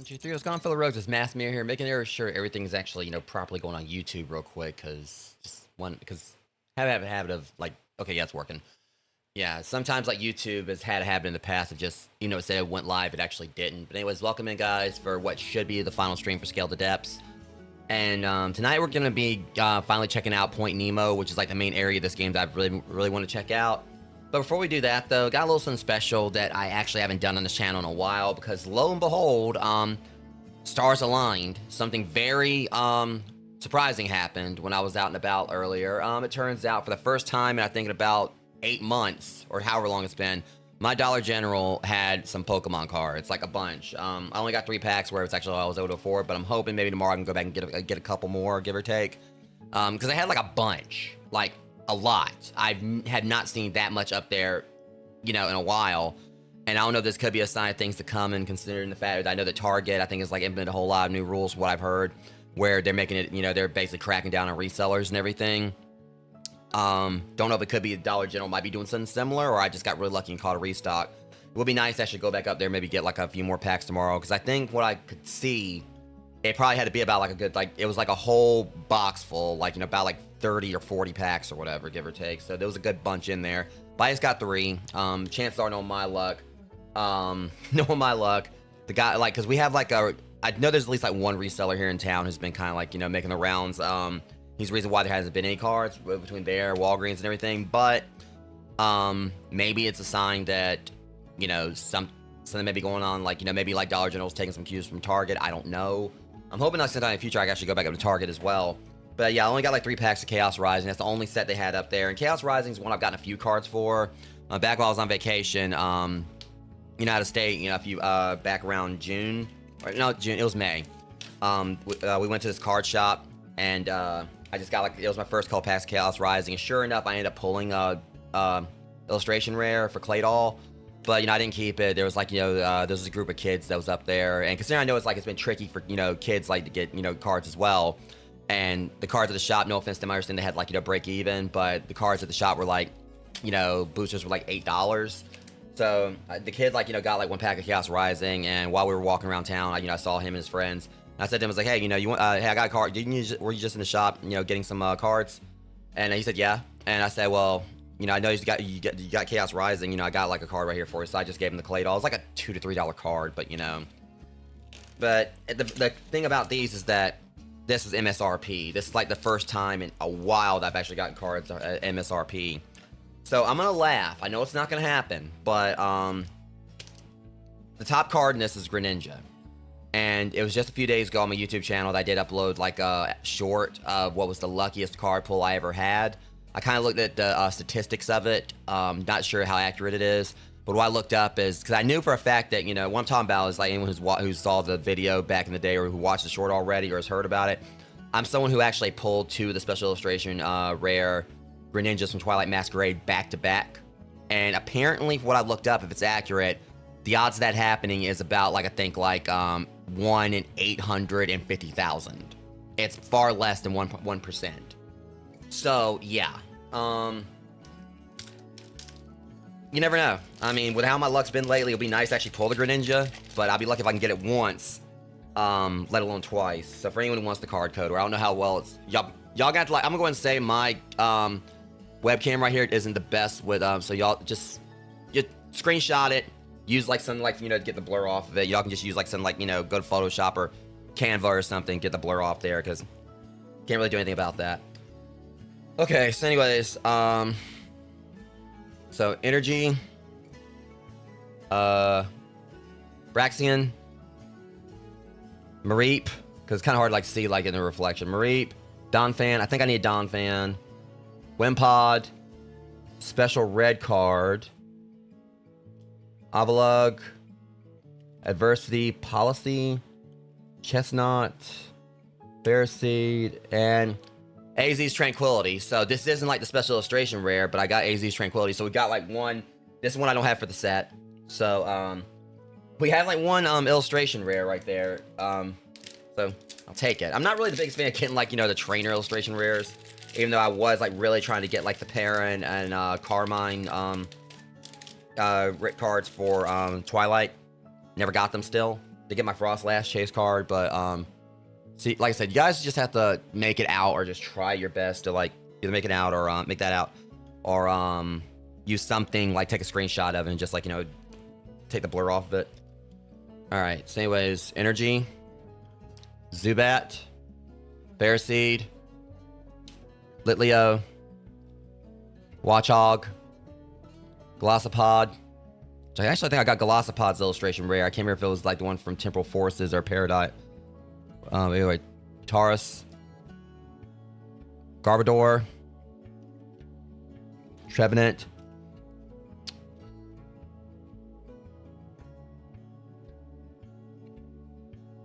123, what's going on, fellow rogues? It's Massmere here, making sure everything's actually, properly going on YouTube real quick, because I have a habit of, like, okay, yeah, it's working. Yeah, sometimes, like, YouTube has had a habit in the past of just, say it went live, it actually didn't. But anyways, welcome in, guys, for what should be the final stream for Scale to Depths. And tonight we're going to be finally checking out Point Nemo, which is, like, the main area of this game that I really want to check out. But before we do that, though, got a little something special that I actually haven't done on this channel in a while, because lo and behold, stars aligned. Something very surprising happened when I was out and about earlier. It turns out for the first time in I think in about 8 months, or however long it's been, my Dollar General had some Pokemon cards, like a bunch. I only got 3 packs, where it's actually all I was able to afford, but I'm hoping maybe tomorrow I can go back and get a couple more, give or take. Because I had like a bunch, like a lot. I had not seen that much up there, in a while. And I don't know if this could be a sign of things to come, and considering the fact that I know that Target, I think, is like implemented a whole lot of new rules from what I've heard, where they're making it, they're basically cracking down on resellers and everything. Don't know if it could be Dollar General might be doing something similar, or I just got really lucky and caught a restock. It would be nice to actually go back up there, maybe get like a few more packs tomorrow, because I think what I could see, it probably had to be about like a good, like, it was like a whole box full, like, about like 30 or 40 packs or whatever, give or take. So there was a good bunch in there. But I just got 3. Chances are, knowing my luck, the guy, like, because we have like I know there's at least like one reseller here in town who's been kind of like, making the rounds. He's the reason why there hasn't been any cards between there, Walgreens and everything. But maybe it's a sign that, something may be going on, like, maybe like Dollar General's taking some cues from Target. I don't know. I'm hoping that sometime in the future I can actually go back up to Target as well. But yeah, I only got like 3 packs of Chaos Rising. That's the only set they had up there. And Chaos Rising is one I've gotten a few cards for. Back while I was on vacation, out of state, a few, back around June. Or, no, June, it was May. We went to this card shop, and I just got, like, it was my first couple packs of Chaos Rising. And sure enough, I ended up pulling Illustration Rare for Claydol. But, I didn't keep it. There was, like, there was a group of kids that was up there. And considering I know it's been tricky for, kids, like, to get, cards as well. And the cards at the shop, no offense to them, I understand they had, like, break even. But the cards at the shop were, like, boosters were, like, $8. So, the kid, like, got, like, 1 pack of Chaos Rising. And while we were walking around town, I saw him and his friends. And I said to him, I was like, hey, you want, hey, I got a card. Were you just in the shop, getting some cards? And he said, yeah. And I said, well, I know you got Chaos Rising. I got like a card right here for you. So I just gave him the Claydol. It's like a $2 to $3 card, but But the thing about these is that this is MSRP. This is like the first time in a while that I've actually gotten cards at MSRP. So I'm gonna laugh. I know it's not gonna happen, but the top card in this is Greninja. And it was just a few days ago on my YouTube channel that I did upload like a short of what was the luckiest card pull I ever had. I kind of looked at the statistics of it. Not sure how accurate it is, but what I looked up is, because I knew for a fact that, what I'm talking about is like anyone who saw the video back in the day, or who watched the short already, or has heard about it. I'm someone who actually pulled 2 of the Special Illustration Rare Greninjas from Twilight Masquerade back to back. And apparently, for what I've looked up, if it's accurate, the odds of that happening is about, like, I think, like, 1 in 850,000. It's far less than 1%. So, yeah. You never know. I mean, with how my luck's been lately, it'll be nice to actually pull the Greninja, but I'll be lucky if I can get it once, let alone twice. So for anyone who wants the card code, or I don't know how well it's... Y'all got to, like... I'm gonna go ahead and say my webcam right here isn't the best with... so y'all just screenshot it. Use, like, something like, to get the blur off of it. Y'all can just use, like, something like, go to Photoshop or Canva or something, get the blur off there, because can't really do anything about that. Okay, so anyways, so Energy, Braxian, Mareep, because it's kind of hard to, like, see, like, in the reflection. Mareep, Donphan, I think I need a Donphan, Wimpod, Special Red Card, Avalugg, Adversity, Policy, Chestnut, Ferroseed, and AZ's Tranquility. So this isn't like the Special Illustration Rare, but I got AZ's Tranquility. So we got like one. This one I don't have for the set. So we have like one illustration rare right there. So I'll take it. I'm not really the biggest fan of getting, like, the trainer illustration rares, even though I was like really trying to get like the Perrin and Carmine cards for Twilight. Never got them still. to get my Frost Lash chase card, but see, like I said, you guys just have to make it out or just try your best to like either make it out or make that out or use something like take a screenshot of it and just like, you know, take the blur off of it. All right. So anyways, Energy, Zubat, Bearseed, Litleo, Watchog, Glossopod. I actually think I got Glossopod's illustration rare. I can't remember if it was like the one from Temporal Forces or Paradise. Anyway, Taurus, Garbodor, Trevenant,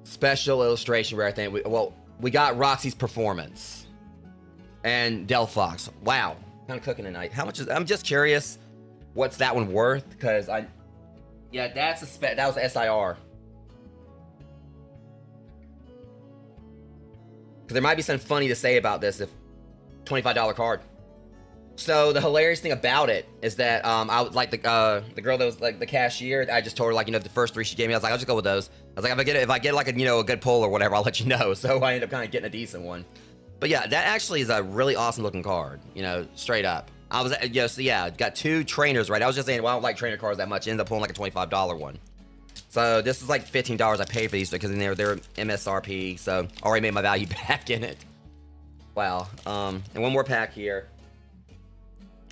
special illustration rare. I think we got Roxy's Performance and Delphox. Wow, kind of cooking tonight. How much is? I'm just curious, what's that one worth? Because yeah, that was SIR. Because there might be something funny to say about this if $25 card. So the hilarious thing about it is that I was like the girl that was like the cashier. I just told her like, you know, the first 3 she gave me, I was like, I'll just go with those. I was like, if I get like a, you know, a good pull or whatever, I'll let you know. So I ended up kind of getting a decent one. But yeah, that actually is a really awesome looking card. You know, straight up. I was so yeah, got 2 trainers right. I was just saying, well, I don't like trainer cards that much. Ended up pulling like a $25 one. So this is like $15 I paid for these because they're MSRP. So already made my value back in it. Wow. And one more pack here.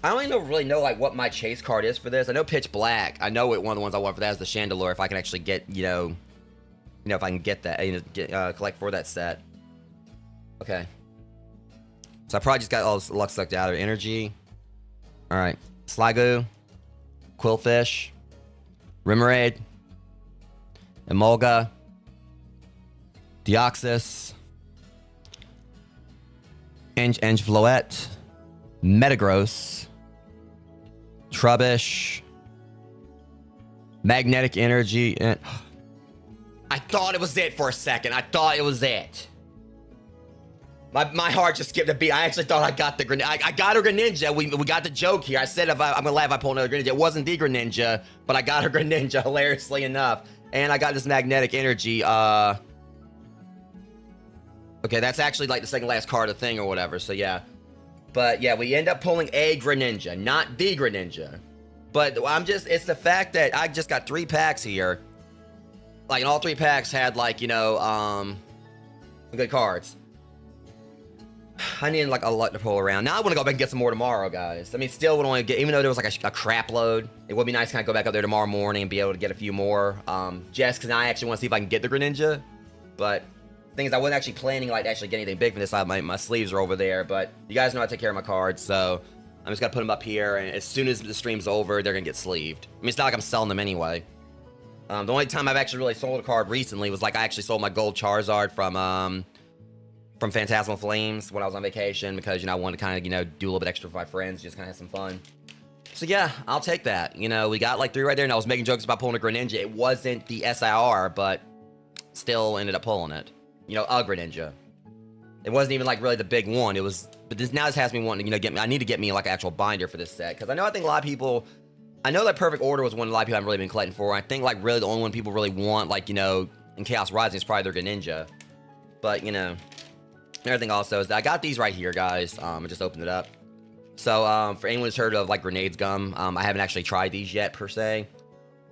I don't even really know like what my chase card is for this. I know Pitch Black. I know one of the ones I want for that is the Chandelure. If I can actually get, you know, if I can get that, you know, collect for that set. Okay. So I probably just got all this luck sucked out of Energy. All right. Sligo, Quillfish, Remoraid, Emolga, Deoxys, Angefloette, Metagross, Trubbish, Magnetic Energy, and I thought it was it for a second. I thought it was it. My heart just skipped a beat. I actually thought I got the Greninja. I got a Greninja. We got the joke here. I said I'm gonna laugh if I pull another Greninja. It wasn't the Greninja, but I got a Greninja, hilariously enough. And I got this Magnetic Energy. Okay, that's actually like the second last card of the thing or whatever. So yeah. But yeah, we end up pulling a Greninja, not the Greninja. But it's the fact that I just got 3 packs here. Like, and all 3 packs had like, you know, some good cards. I need like a lot to pull around. Now I want to go back and get some more tomorrow, guys. I mean, still would only get, even though there was like a crap load, it would be nice to kind of go back up there tomorrow morning and be able to get a few more. Just because I actually want to see if I can get the Greninja. But the thing is, I wasn't actually planning like actually get anything big from this side. My sleeves are over there, but you guys know I take care of my cards, so I'm just gonna put them up here. And as soon as the stream's over, they're gonna get sleeved. I mean, it's not like I'm selling them anyway. The only time I've actually really sold a card recently was like I actually sold my gold Charizard from Phantasmal Flames when I was on vacation because, you know, I wanted to kind of, you know, do a little bit extra for my friends, just kind of have some fun. So yeah, I'll take that. You know, we got like 3 right there, and I was making jokes about pulling a Greninja. It wasn't the SIR, but still ended up pulling it. You know, a Greninja. It wasn't even like really the big one. It was, but this has me wanting to, you know, I need to get me like an actual binder for this set because I think a lot of people. I know that Perfect Order was one a lot of people haven't really been collecting for. I think like really the only one people really want, like, you know, in Chaos Rising is probably their Greninja. But, you know, everything also is that I got these right here, guys. I just opened it up. So for anyone who's heard of like Grenades Gum, I haven't actually tried these yet per se.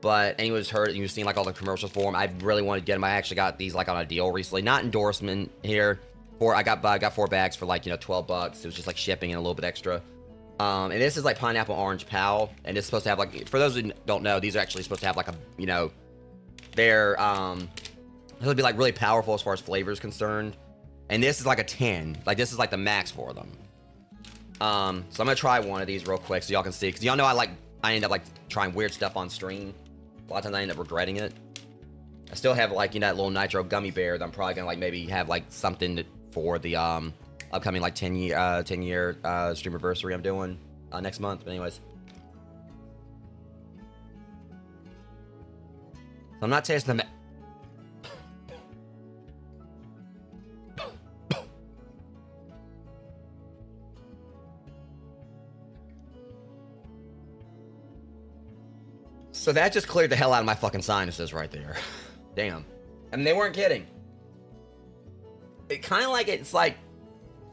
But anyone who's heard, you've seen like all the commercials for them. I really wanted to get them. I actually got these like on a deal recently, not endorsement here. I got 4 bags for like, you know, $12. It was just like shipping and a little bit extra. And this is like Pineapple Orange Pal, and it's supposed to have like, for those who don't know, these are actually supposed to have like a, you know, they're it'll be like really powerful as far as flavor is concerned. And this is like a 10. Like this is like the max for them. So I'm gonna try one of these real quick so y'all can see, because y'all know I end up like trying weird stuff on stream. A lot of times I end up regretting it. I still have like, you know, that little nitro gummy bear that I'm probably gonna like maybe have like something for the upcoming like 10 year stream anniversary I'm doing next month. But anyways, so I'm not tasting them. So that just cleared the hell out of my fucking sinuses right there. Damn. I mean, they weren't kidding. It kind of like it's like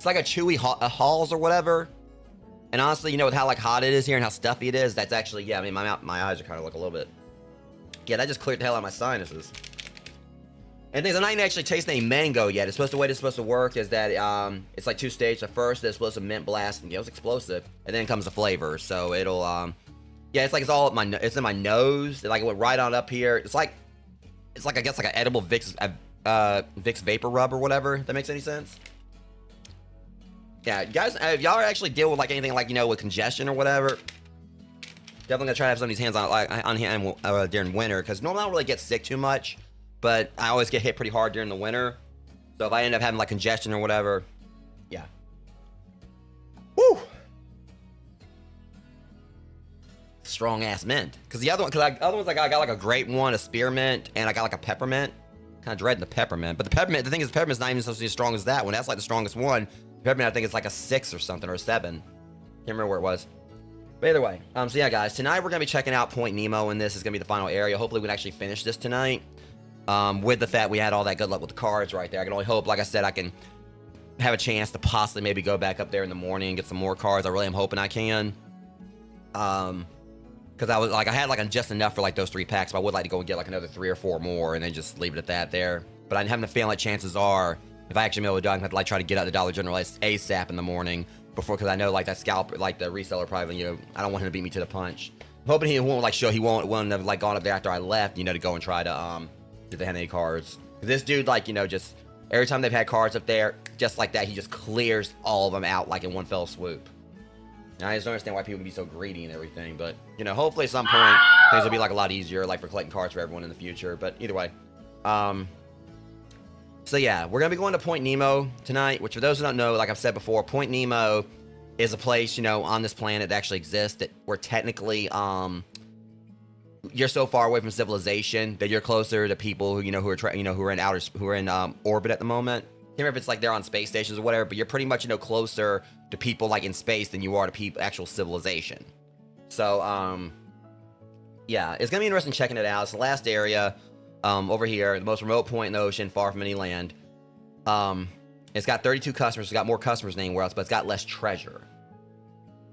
a chewy Halls or whatever. And honestly, you know, with how like hot it is here and how stuffy it is, that's actually, yeah. I mean, my eyes are kind of like a little bit. Yeah, that just cleared the hell out of my sinuses. And things, I'm not even actually tasting any mango yet. It's the way it's supposed to work is that it's like 2 stages. The first, it's supposed to mint blast, and it's explosive, and then comes the flavor. So it'll yeah, it's like it's all it's in my nose. It like went right on up here. It's like I guess like an edible Vicks vapor rub or whatever. If that makes any sense. Yeah, guys, if y'all actually deal with like anything like, you know, with congestion or whatever, definitely gonna try to have some of these hands on like on hand during winter, because normally I don't really get sick too much, but I always get hit pretty hard during the winter. So if I end up having like congestion or whatever, yeah. Woo! Strong ass mint. Because the other ones I got like a grape one, a spearmint, and I got like a peppermint. Kind of dreading the peppermint, but the thing is, the peppermint's not even supposed to be as strong as that one. That's like the strongest one. Peppermint, I think it's like a 6 or something, or a 7. Can't remember where it was. But either way, so yeah, guys, tonight we're gonna be checking out Point Nemo, and this is gonna be the final area. Hopefully, we can actually finish this tonight. With the fact we had all that good luck with the cards right there, I can only hope, like I said, I can have a chance to possibly maybe go back up there in the morning and get some more cards. I really am hoping I can. Because I had like just enough for like those 3 packs, but I would like to go and get like another 3 or 4 more, and then just leave it at that there. But I'm having a feeling like chances are, if I actually be able to do it, I'm gonna have to like try to get out the Dollar General ASAP in the morning before, because I know like that scalper, like the reseller probably, you know, I don't want him to beat me to the punch. I'm hoping he won't like he won't have like gone up there after I left, you know, to go and try to if they had any cards. This dude, like, you know, just every time they've had cards up there, just like that, he just clears all of them out like in one fell swoop. And I just don't understand why people can be so greedy and everything, but you know, hopefully at some point things will be like a lot easier, like for collecting cards for everyone in the future. But either way, so yeah, we're gonna be going to Point Nemo tonight, which for those who don't know, like I've said before, Point Nemo is a place, you know, on this planet that actually exists, that we're technically, you're so far away from civilization that you're closer to people who, you know, who are in orbit at the moment. I can't remember if it's like they're on space stations or whatever, but you're pretty much, you know, closer to people like in space than you are to people, actual civilization. So, yeah, it's gonna be interesting checking it out. It's the last area. Over here, the most remote point in the ocean, far from any land. It's got 32 customers. It's got more customers than anywhere else, but it's got less treasure.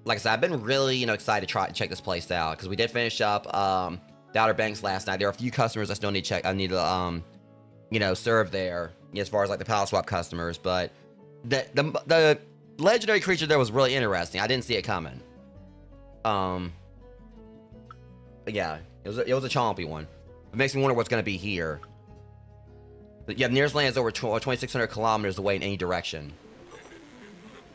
Like I said, I've been really, you know, excited to check this place out, because we did finish up the Outer Banks last night. There are a few customers I still need to check. I need to, you know, serve there as far as like the pallet swap customers. But the legendary creature there was really interesting. I didn't see it coming. But yeah, it was a chompy one. It makes me wonder what's going to be here. But yeah, the nearest land is over 2,600 kilometers away in any direction.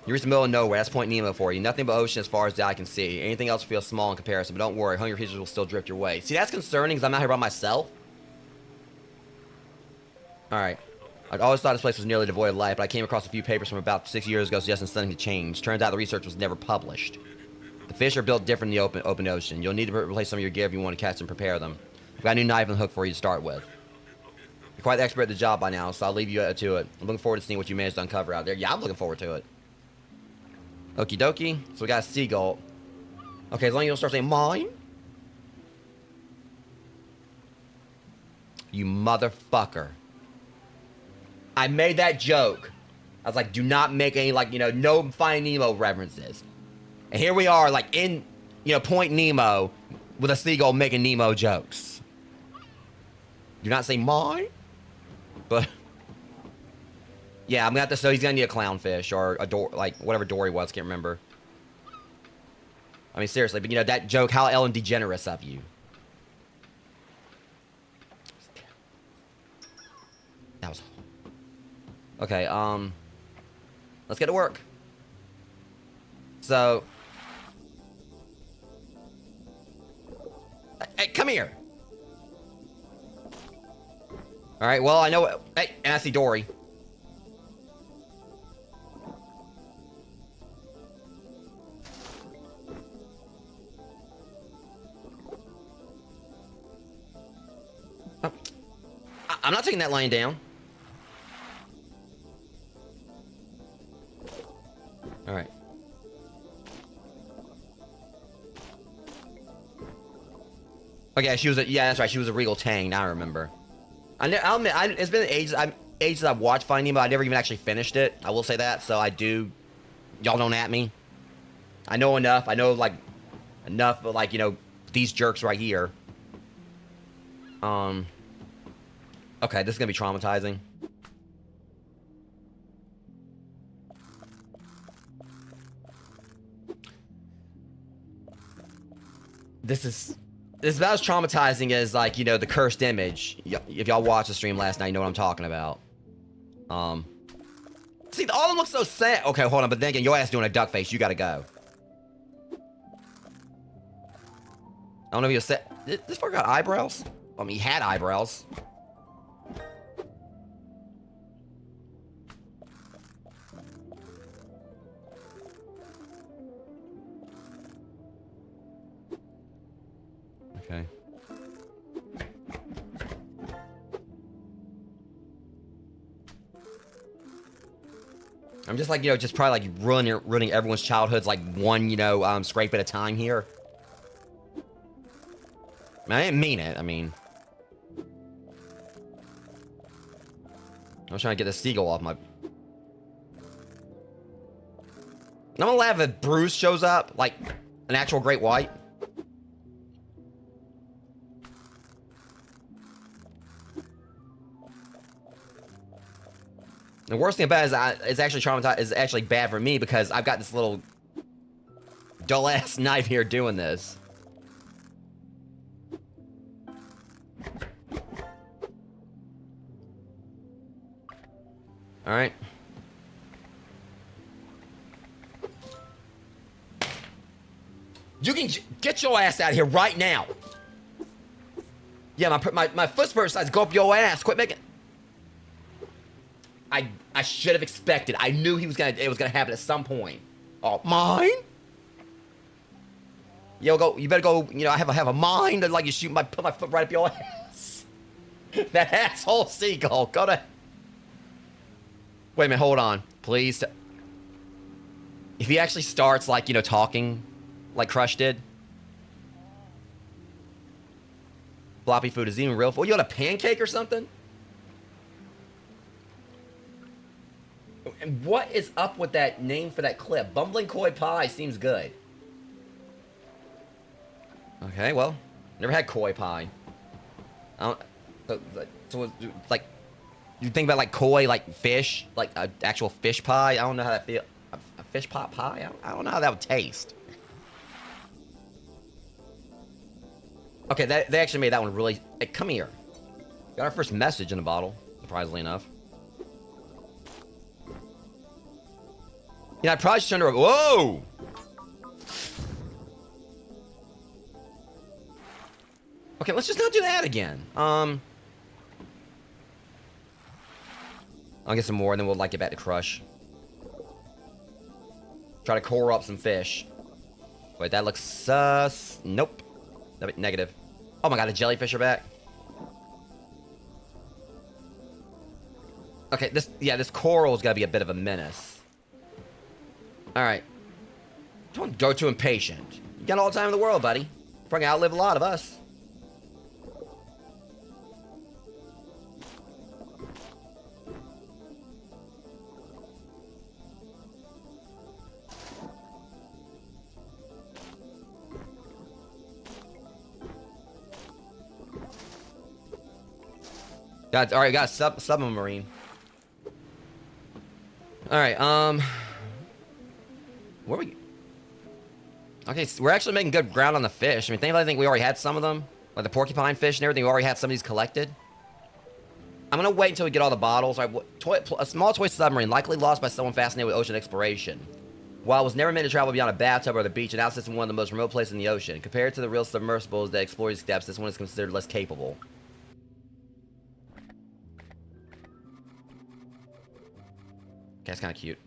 You're in the middle of nowhere. That's Point Nemo for you. Nothing but ocean as far as the eye can see. Anything else feels small in comparison, but don't worry. Hungry creatures will still drift your way. See, that's concerning, because I'm not here by myself. Alright. I always thought this place was nearly devoid of life, but I came across a few papers from about 6 years ago suggesting something to change. Turns out the research was never published. The fish are built different in the open ocean. You'll need to replace some of your gear if you want to catch and prepare them. I've got a new knife and hook for you to start with. You're quite the expert at the job by now, so I'll leave you to it. I'm looking forward to seeing what you managed to uncover out there. Yeah, I'm looking forward to it. Okie dokie. So we got a seagull. Okay, as long as you don't start saying mine. You motherfucker. I made that joke. I was like, do not make any, like, you know, no Finding Nemo references. And here we are, like, in, you know, Point Nemo with a seagull making Nemo jokes. Do not say mine. But yeah, I'm gonna have to. So he's gonna need a clownfish or a like whatever Dory was. Can't remember. I mean, seriously, but you know that joke. How Ellen DeGeneres of you. That was okay. Let's get to work. So, hey, come here. All right. Well, I know. Hey, and I see Dory. Oh. I'm not taking that line down. All right. Okay, she was a, yeah, that's right. She was a Regal Tang. Now I remember. I'll admit, it's been ages I've watched Finding Nemo. I never even actually finished it. I will say that. So I do. Y'all don't at me. I know enough. I know like enough. Like, you know, these jerks right here. Okay, this is gonna be traumatizing. This is about as traumatizing as, like, you know, the cursed image. If y'all watched the stream last night, you know what I'm talking about. See, all of them look so sad. Okay, hold on, but then again, your ass doing a duck face. You gotta go. I don't know if you're set. This fucker got eyebrows? I mean, he had eyebrows. Okay. I'm just like, you know, just probably like ruining everyone's childhoods like one, you know, scrape at a time here. I didn't mean it. I mean, I was trying to get the seagull off my... I'm gonna laugh if Bruce shows up, like an actual great white. The worst thing about it is actually traumatized. Is actually bad for me because I've got this little dull ass knife here doing this. All right. You can get your ass out of here right now. Yeah, my foot spur decides to go up your ass. Quit making. I should have expected. I knew it was gonna happen at some point. Oh, mine? Yo, go. You better go. You know, I have a mind that like you put my foot right up your ass. That asshole seagull. Go to. Wait a minute. Hold on, please. If he actually starts like, you know, talking, like Crush did. Floppy food is even real food. You want a pancake or something? And what is up with that name for that clip? Bumbling Koi Pie seems good. Okay, well, never had koi pie. I don't. So like, you think about like koi, like fish, like an actual fish pie. I don't know how that feel. A fish pot pie. I don't know how that would taste. Okay, they actually made that one really. Hey, come here. Got our first message in the bottle, surprisingly enough. Yeah, I probably should turn around. Whoa! Okay, let's just not do that again. I'll get some more, and then we'll like get back to Crush. Try to core up some fish. Wait, that looks sus. Nope. Negative. Oh my god, the jellyfish are back. Okay, this coral's gotta be a bit of a menace. Alright. Don't go too impatient. You got all the time in the world, buddy. Probably outlive a lot of us. Alright, got a submarine. Alright, where we... Okay, so we're actually making good ground on the fish. I mean, I think we already had some of them. Like the porcupine fish and everything, we already had some of these collected. I'm gonna wait until we get all the bottles. A small toy submarine, likely lost by someone fascinated with ocean exploration. While it was never meant to travel beyond a bathtub or the beach, it now sits in one of the most remote places in the ocean. Compared to the real submersibles that explore these depths, this one is considered less capable. Okay, that's kind of cute.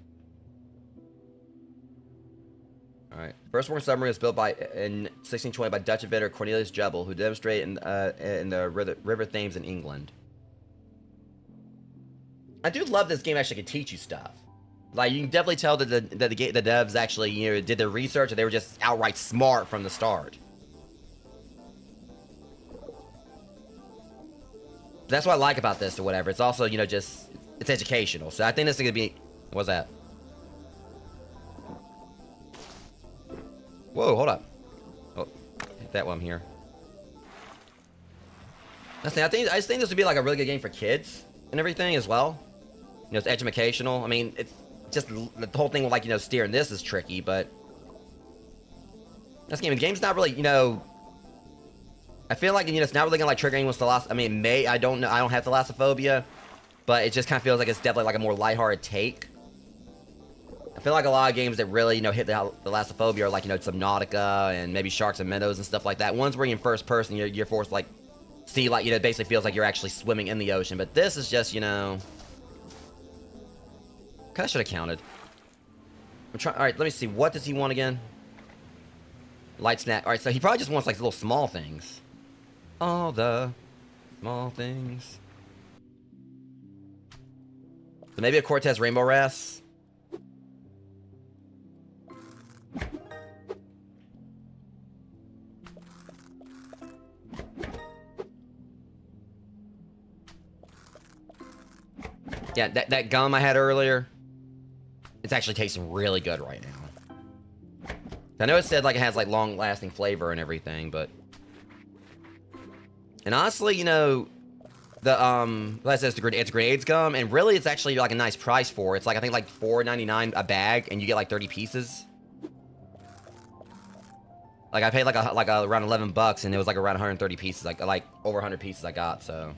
Alright. First working submarine was built in 1620 by Dutch inventor Cornelius Jubbel, who demonstrated in the River Thames in England. I do love this game actually can teach you stuff. Like, you can definitely tell that the devs actually, you know, did their research, and they were just outright smart from the start. That's what I like about this or whatever. It's also, you know, just, it's educational. So I think this is going to be, what's that? Whoa, hold up. Oh, hit that one here. That's the thing. I just think this would be like a really good game for kids and everything as well. You know, it's educational. I mean, it's just the whole thing with, like, you know, steering this is tricky, but this game, the game's not really, you know, I feel like, you know, it's not really gonna like trigger anyone's I mean, it may, I don't know, I don't have thalassophobia, but it just kind of feels like it's definitely like a more lighthearted take. I feel like a lot of games that really, you know, hit the thalassophobia are like, you know, Subnautica and maybe Sharks and Minnows and stuff like that. Ones where you're in first person, you're forced to, like, see, like, you know, it basically feels like you're actually swimming in the ocean. But this is just, you know, kind of should have counted. I'm trying. All right, let me see. What does he want again? Light snack. All right, so he probably just wants like little small things. All the small things. So maybe a Cortez rainbow wrasse. Yeah, that gum I had earlier, it's actually tasting really good right now. I know it said like it has like long-lasting flavor and everything, but and honestly, you know, the like I said, it's grenades gum, and really it's actually like a nice price for it. It's like I think like $4.99 a bag, and you get like 30 pieces. Like I paid like around $11, and it was like around 130 pieces, like over 100 pieces I got. So.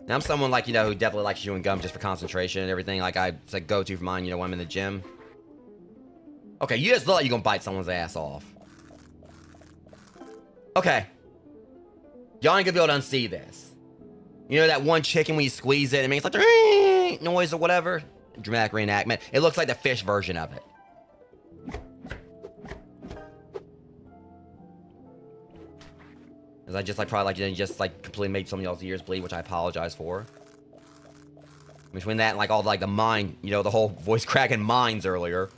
Now, I'm someone, like, you know, who definitely likes chewing gum just for concentration and everything. Like, it's a go-to for mine, you know, when I'm in the gym. Okay, you just look like you're gonna bite someone's ass off. Okay. Y'all ain't gonna be able to unsee this. You know that one chicken when you squeeze it, it makes like noise or whatever? Dramatic reenactment. It looks like the fish version of it. As I just like probably like, you know, just like completely made some of y'all's ears bleed, which I apologize for. Between that and like all the, like the mine, you know, the whole voice cracking mines earlier.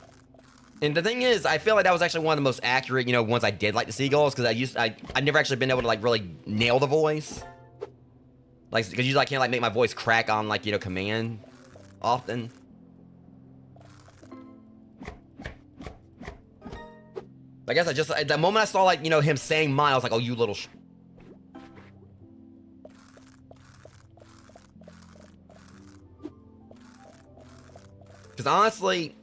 And the thing is, I feel like that was actually one of the most accurate, you know, ones I did like the seagulls, because I've never actually been able to like really nail the voice. Like, because usually I can't like make my voice crack on like, you know, command often. I guess I just, at the moment I saw like, you know, him saying mine, I was like, oh, you little Because honestly,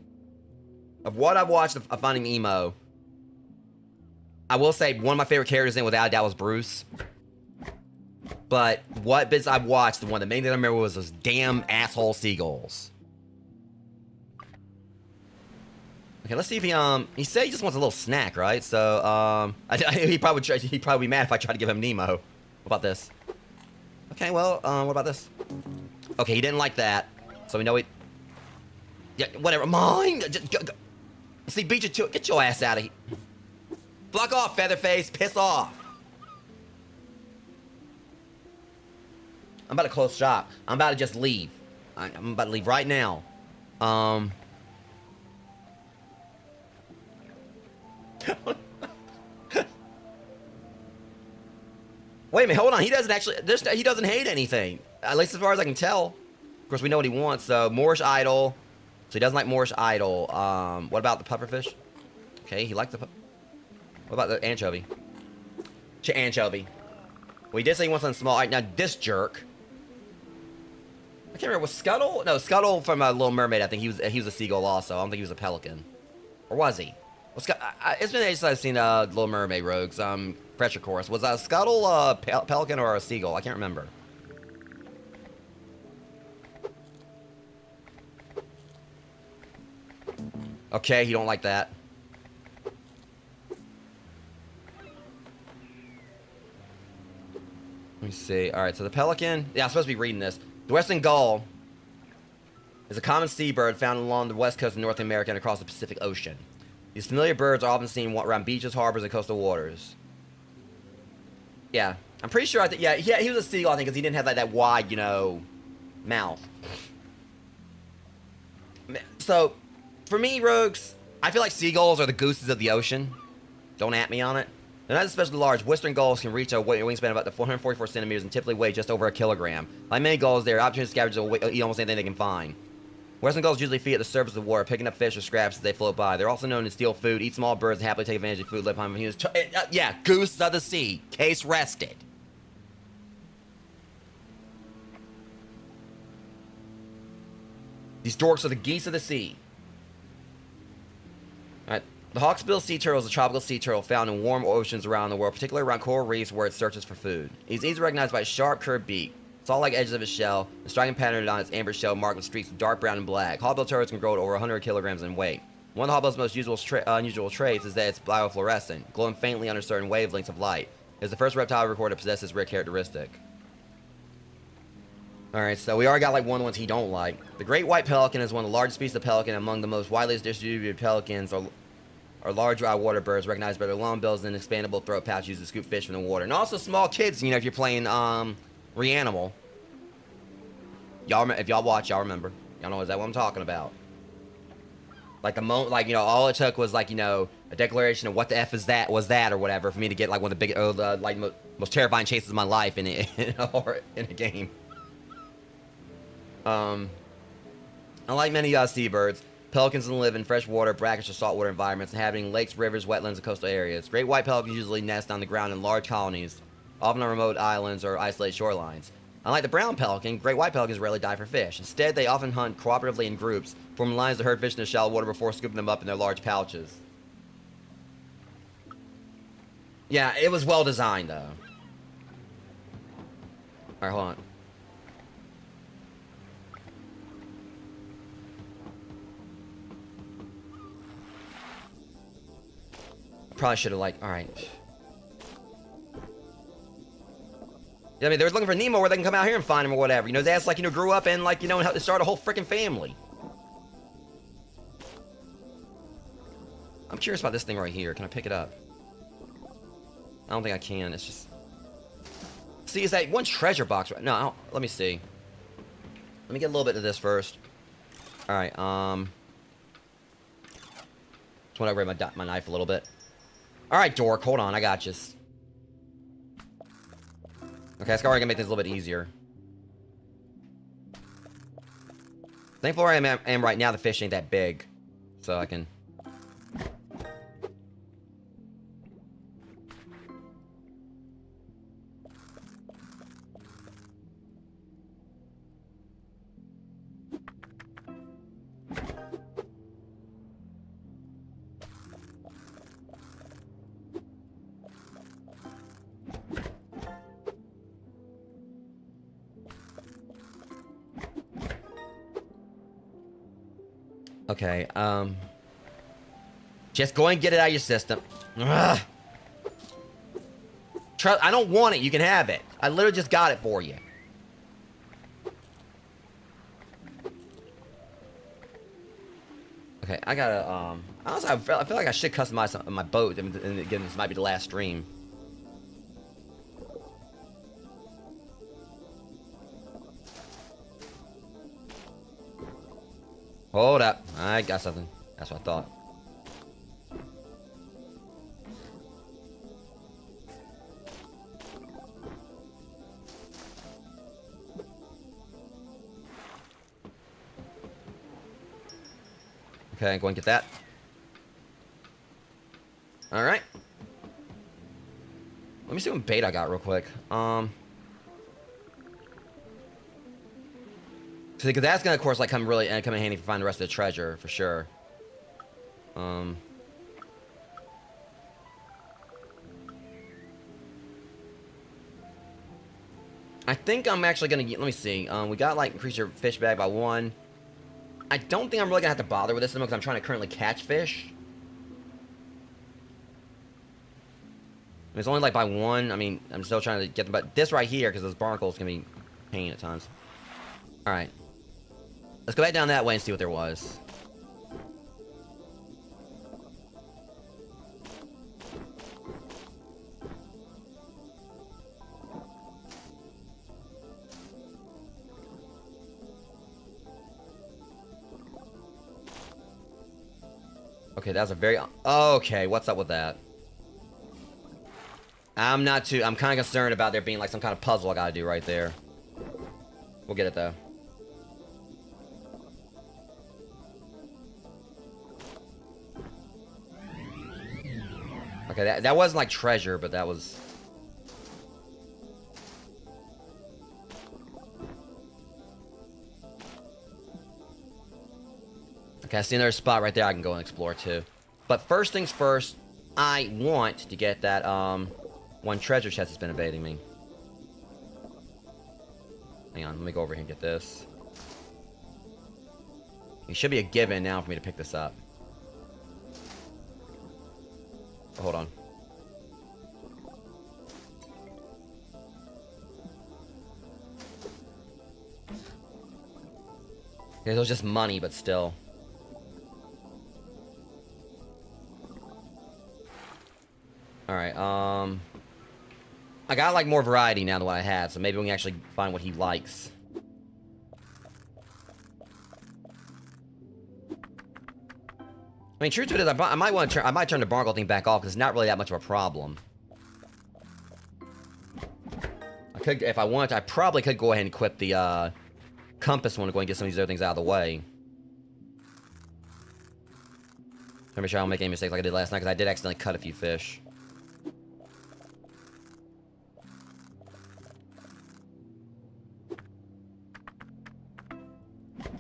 of what I've watched of Finding Nemo, I will say one of my favorite characters in without a doubt was Bruce. But what bits I've watched, the one the main thing I remember was those damn asshole seagulls. Okay, let's see if he said he just wants a little snack, right? So he'd probably be mad if I tried to give him Nemo. What about this? Okay, well, what about this? Okay, he didn't like that, so we know it. Yeah, whatever. Mine. Just go. See, beat you to it. Get your ass out of here. Fuck off, Featherface. Piss off. I'm about to close shop. I'm about to just leave. I'm about to leave right now. Wait a minute. Hold on. He doesn't actually. He doesn't hate anything. At least as far as I can tell. Of course, we know what he wants. So Moorish idol. So he doesn't like Moorish idol. What about the pufferfish? Okay, he likes the. What about the anchovy? Anchovy. Well, he did say he wants something small. All right, now this jerk. I can't remember. Was Scuttle? No, Scuttle from Little Mermaid. I think he was a seagull also. I don't think he was a pelican. Or was he? Well, it's been ages since I've seen Little Mermaid Rogues. Pressure course. Was a Scuttle a pelican or a seagull? I can't remember. Okay, he don't like that. Let me see. All right, so the pelican. Yeah, I'm supposed to be reading this. The western gull is a common seabird found along the west coast of North America and across the Pacific Ocean. These familiar birds are often seen around beaches, harbors, and coastal waters. Yeah, I'm pretty sure. Yeah, he was a seagull, I think, because he didn't have like that wide, you know, mouth. So, for me, Rogues, I feel like seagulls are the gooses of the ocean. Don't at me on it. They're not especially large. Western gulls can reach a wingspan of up to 444 centimeters and typically weigh just over a kilogram. Like many gulls, they're opportunistic scavengers will eat almost anything they can find. Western gulls usually feed at the surface of the water, picking up fish or scraps as they float by. They're also known to steal food, eat small birds, and happily take advantage of food left behind humans. Yeah, goose of the sea. Case rested. These dorks are the geese of the sea. Alright. The hawksbill sea turtle is a tropical sea turtle found in warm oceans around the world, particularly around coral reefs where it searches for food. It's easily recognized by its sharp, curved beak, saw-like edges of its shell, and striking pattern on its amber shell marked with streaks of dark brown and black. Hawksbill turtles can grow to over 100 kilograms in weight. One of the hawksbill's most unusual traits is that it's biofluorescent, glowing faintly under certain wavelengths of light. It is the first reptile recorded to possess this rare characteristic. Alright, so we already got like one of the ones he don't like. The great white pelican is one of the largest species of pelican. Among the most widely distributed pelicans are large dry water birds recognized by their long bills and expandable throat pouch used to scoop fish from the water. And also small kids, you know, if you're playing Reanimal. If y'all watch, y'all remember. Y'all know exactly what I'm talking about. Like you know, all it took was like, you know, a declaration of what the F is that or whatever for me to get like one of the big most terrifying chases of my life in a game. Unlike many seabirds, pelicans can live in freshwater, brackish, or saltwater environments, inhabiting lakes, rivers, wetlands, and coastal areas. Great white pelicans usually nest on the ground in large colonies, often on remote islands or isolated shorelines. Unlike the brown pelican, great white pelicans rarely dive for fish. Instead, they often hunt cooperatively in groups, forming lines to herd fish in the shallow water before scooping them up in their large pouches. Yeah, it was well designed, though. Alright, hold on. Probably should have, like, alright. Yeah, I mean, they were looking for Nemo where they can come out here and find him or whatever. You know, his ass, like, you know, grew up and, like, you know, and started a whole freaking family. I'm curious about this thing right here. Can I pick it up? I don't think I can. It's just... See, is that one treasure box right... No, let me see. Let me get a little bit of this first. Alright, just want to upgrade my knife a little bit. Alright, dork, hold on, I got you. Okay, that's already gonna make things a little bit easier. Thankfully where I am right now, the fish ain't that big. So I can... Okay, just go and get it out of your system. Ugh. I don't want it, you can have it. I literally just got it for you. Okay, I gotta, honestly, I feel like I should customize my boat, and again, this might be the last stream. Hold up. I got something. That's what I thought. Okay, go and get that. Alright. Let me see what bait I got real quick. Because that's gonna, of course, like come in handy for finding the rest of the treasure for sure. I think I'm actually gonna get. Let me see. We got like increase your fish bag by 1. I don't think I'm really gonna have to bother with this anymore because I'm trying to currently catch fish. It's only like by 1. I mean, I'm still trying to get them, but this right here, because those barnacles can be a pain at times. All right. Let's go back down that way and see what there was. Okay, that was a very... Okay, what's up with that? I'm not too... I'm kind of concerned about there being, like, some kind of puzzle I gotta do right there. We'll get it, though. Okay, that wasn't, like, treasure, but that was... Okay, I see another spot right there I can go and explore, too. But first things first, I want to get that, one treasure chest that's been evading me. Hang on, let me go over here and get this. It should be a given now for me to pick this up. Oh, hold on. Okay, it was just money, but still. Alright, I got, like, more variety now than what I had, so maybe we can actually find what he likes. I mean, truth to it is, I might turn the barnacle thing back off, because it's not really that much of a problem. I could, if I wanted to, I probably could go ahead and equip the, compass one to go and get some of these other things out of the way. To make sure I don't make any mistakes like I did last night, because I did accidentally cut a few fish.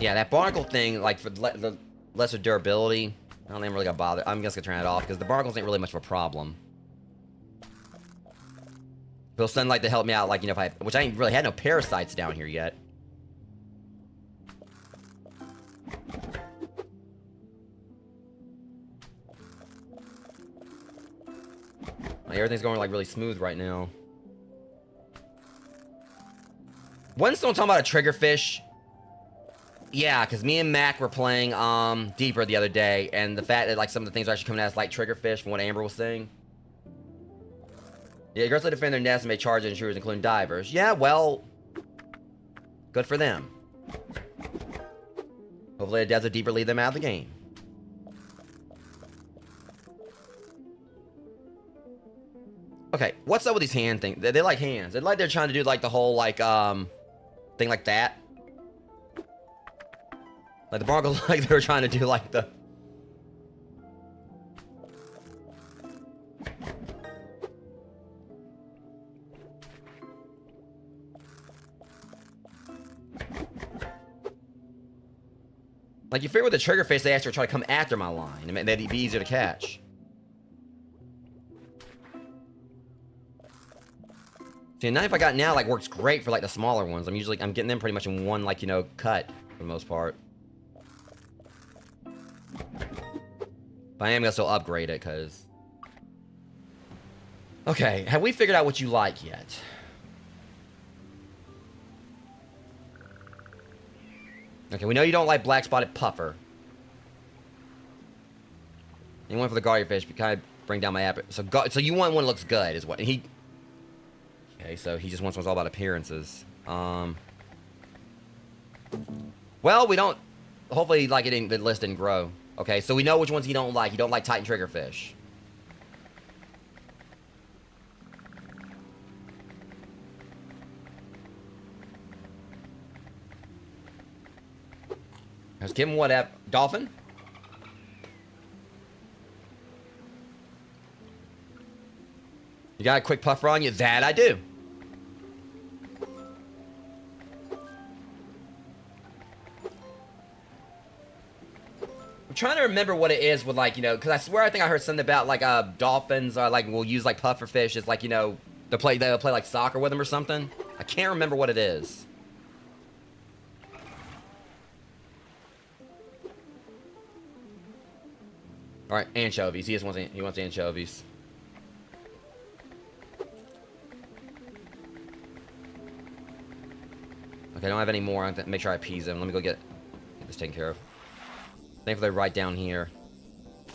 Yeah, that barnacle thing, like, for the lesser durability, I don't even really got bothered. I'm just gonna turn it off, because the barnacles ain't really much of a problem. They'll send, like, to help me out, like, you know, if I... Which I ain't really had no parasites down here yet. Like, everything's going, like, really smooth right now. Wasn't someone talking about a triggerfish? Yeah, because me and Mac were playing Deeper the other day, and the fact that, like, some of the things are actually coming out as, like, triggerfish from what Amber was saying. Yeah, girls that defend their nests and may charge intruders, including divers. Yeah, well, good for them. Hopefully the devs of Deeper lead them out of the game. Okay, what's up with these hand things? They like hands. They're like they're trying to do, like, the whole, like, thing like that. Like, the barnacles, like, they were trying to do, like, the... Like, you figure with the triggerfish, they actually try to come after my line, and they'd be easier to catch. See, the knife I got now, like, works great for, like, the smaller ones. I'm getting them pretty much in one, like, you know, cut, for the most part. But I am gonna still upgrade it, because... Okay, have we figured out what you like yet? Okay, we know you don't like black-spotted puffer. You went for the garterfish, but kind of bring down my appetite. So you want one that looks good, is what... And he... Okay, so he just wants one's all about appearances. Well, we don't... Hopefully, like, the list didn't grow. Okay, so we know which ones he don't like. He don't like Titan triggerfish. Let's give him what app? Dolphin? You got a quick puffer on you? That I do. I'm trying to remember what it is with, like, you know, because I swear I think I heard something about, like, dolphins, like, will use, like, pufferfish as, like, you know, they'll play, like, soccer with them or something. I can't remember what it is. Alright, anchovies. He wants anchovies. Okay, I don't have any more. I have to make sure I appease him. Let me go get this taken care of. Thankfully, they're right down here.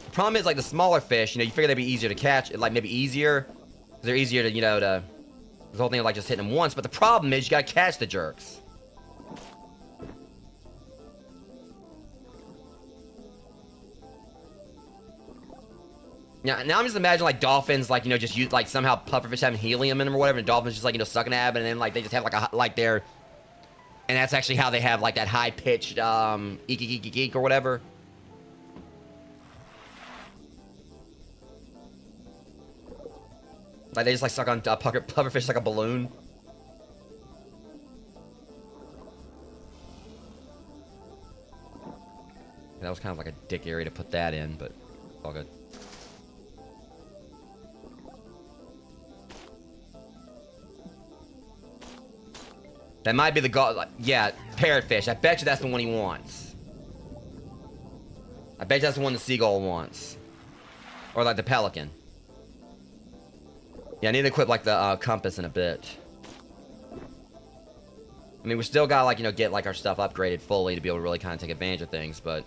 The problem is, like, the smaller fish, you know, you figure they'd be easier to catch. Like, maybe easier. Because they're easier to, you know, the whole thing of, like, just hitting them once. But the problem is, you gotta catch the jerks. Yeah, now I'm just imagining like dolphins, like, you know, just use like somehow pufferfish having helium in them or whatever, and dolphins just like, you know, sucking at it, and then like they just have like a like their, and that's actually how they have like that high pitched eek eek eek eek or whatever. Like they just like suck on pufferfish like a balloon. That was kind of like a dick area to put that in, but it's all good. That might be the like, yeah, parrotfish. I bet you that's the one he wants. I bet you that's the one the seagull wants. Or like the pelican. Yeah, I need to equip like the compass in a bit. I mean, we still gotta like, you know, get like our stuff upgraded fully to be able to really kind of take advantage of things, but...